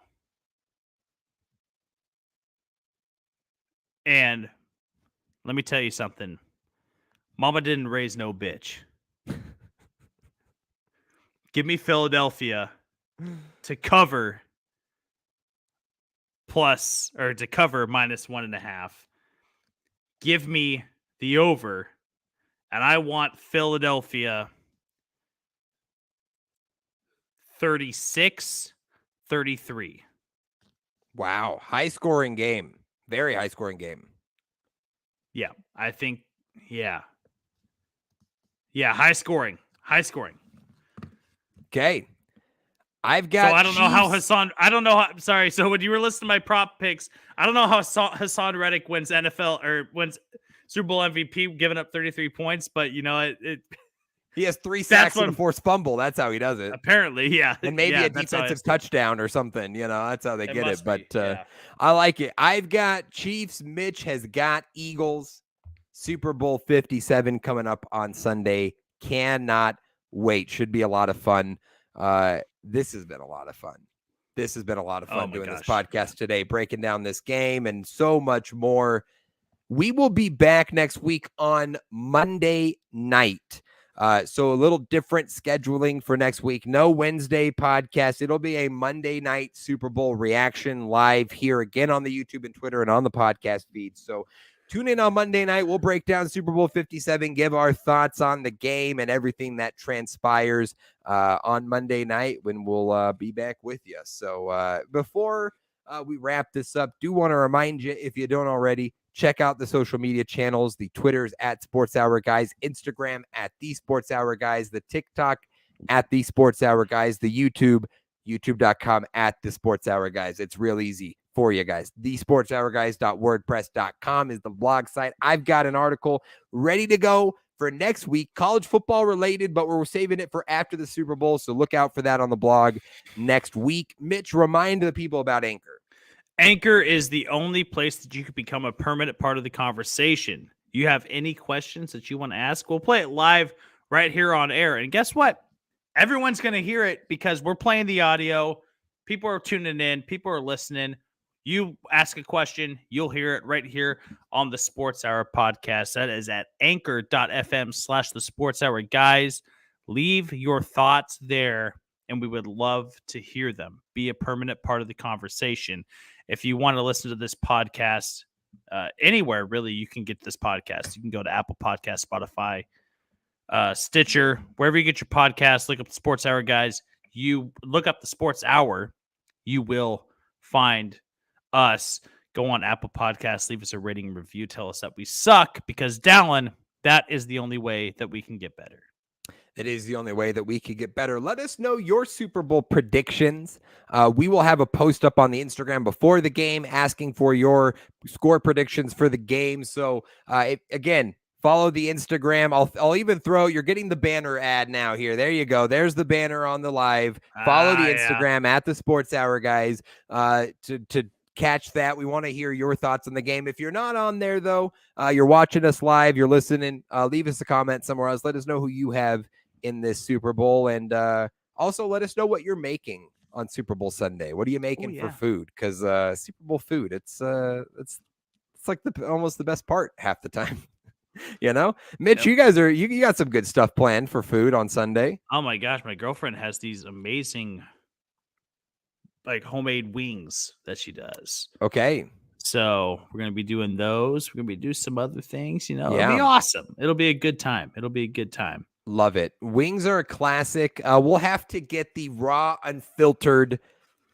And let me tell you something. Mama didn't raise no bitch. Give me Philadelphia to cover to cover -1.5. Give me the over. And I want Philadelphia 36-33. Wow. High scoring game. Very high scoring game. Yeah, I think, yeah. Yeah, high scoring. High scoring. Okay. I've got So I don't know how Chiefs- sorry. So when you were listening to my prop picks, I don't know how Hassan Reddick wins wins Super Bowl MVP giving up 33 points, but you know, it he has 3 sacks and a forced fumble. That's how he does it. Apparently, yeah. And maybe yeah, a defensive touchdown or something. You know, that's how they get it. But yeah. I like it. I've got Chiefs. Mitch has got Eagles. Super Bowl 57 coming up on Sunday. Cannot wait. Should be a lot of fun. This has been a lot of fun. This has been a lot of fun doing this podcast today, breaking down this game and so much more. We will be back next week on Monday night. So a little different scheduling for next week. No Wednesday podcast. It'll be a Monday night Super Bowl reaction live here again on the YouTube and Twitter and on the podcast feed. So tune in on Monday night. We'll break down Super Bowl 57, give our thoughts on the game and everything that transpires on Monday night when we'll be back with you. So before we wrap this up, do want to remind you, if you don't already, check out the social media channels. The Twitter's at Sports Hour Guys, Instagram at The Sports Hour Guys, the TikTok at The Sports Hour Guys, the YouTube, youtube.com at The Sports Hour Guys. It's real easy for you guys. thesportshourguys.wordpress.com is the blog site. I've got an article ready to go for next week, college football related, but we're saving it for after the Super Bowl. So look out for that on the blog next week. Mitch, remind the people about Anchor. Anchor is the only place that you can become a permanent part of the conversation. You have any questions that you want to ask, we'll play it live right here on air. And guess what? Everyone's going to hear it because we're playing the audio. People are tuning in. People are listening. You ask a question, you'll hear it right here on the Sports Hour podcast. That is at anchor.fm/the Sports Hour Guys. Leave your thoughts there, and we would love to hear them. Be a permanent part of the conversation. If you want to listen to this podcast anywhere, really, you can get this podcast. You can go to Apple Podcasts, Spotify, Stitcher, wherever you get your podcast. Look up the Sports Hour Guys. You look up the Sports Hour, you will find us. Go on Apple Podcasts, leave us a rating and review. Tell us that we suck, because Dallen, that is the only way that we can get better. It is the only way that we could get better. Let us know your Super Bowl predictions. We will have a post up on the Instagram before the game asking for your score predictions for the game. So again, follow the Instagram. I'll even throw, you're getting the banner ad now here. There you go. There's the banner on the live. Follow the Instagram at the Sports Hour Guys to catch that. We want to hear your thoughts on the game. If you're not on there, though, you're watching us live, you're listening, leave us a comment somewhere else. Let us know who you have in this Super Bowl. And also let us know what you're making on Super Bowl Sunday. What are you making for food? Because Super Bowl food, it's like almost the best part half the time. You know, Mitch, you guys you got some good stuff planned for food on Sunday. Oh my gosh, my girlfriend has these amazing like homemade wings that she does. Okay. So we're going to be doing those. We're going to be doing some other things, you know. It'll be awesome. It'll be a good time. Love it. Wings are a classic. We'll have to get the raw, unfiltered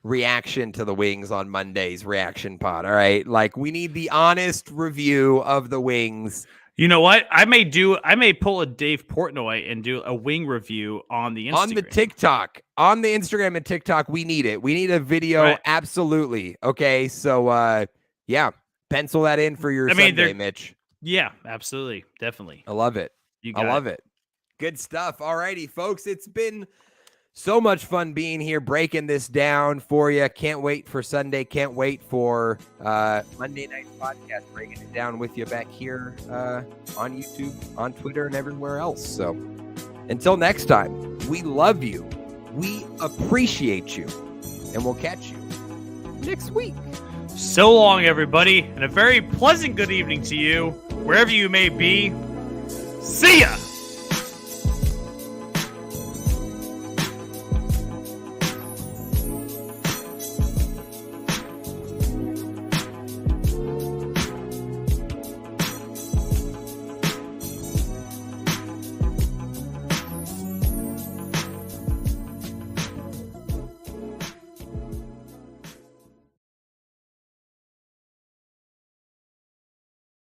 reaction to the wings on Monday's reaction pod. All right. Like, we need the honest review of the wings. You know what? I may pull a Dave Portnoy and do a wing review on the Instagram. On the TikTok. On the Instagram and TikTok, we need it. We need a video. Right. Absolutely. Okay. So yeah. Pencil that in for your Sunday, Mitch. Yeah, absolutely. Definitely. I love it. I love it. Good stuff. All righty, folks. It's been so much fun being here, breaking this down for you. Can't wait for Sunday. Can't wait for Monday night podcast, breaking it down with you back here on YouTube, on Twitter, and everywhere else. So until next time, we love you. We appreciate you. And we'll catch you next week. So long, everybody, and a very pleasant good evening to you, wherever you may be. See ya!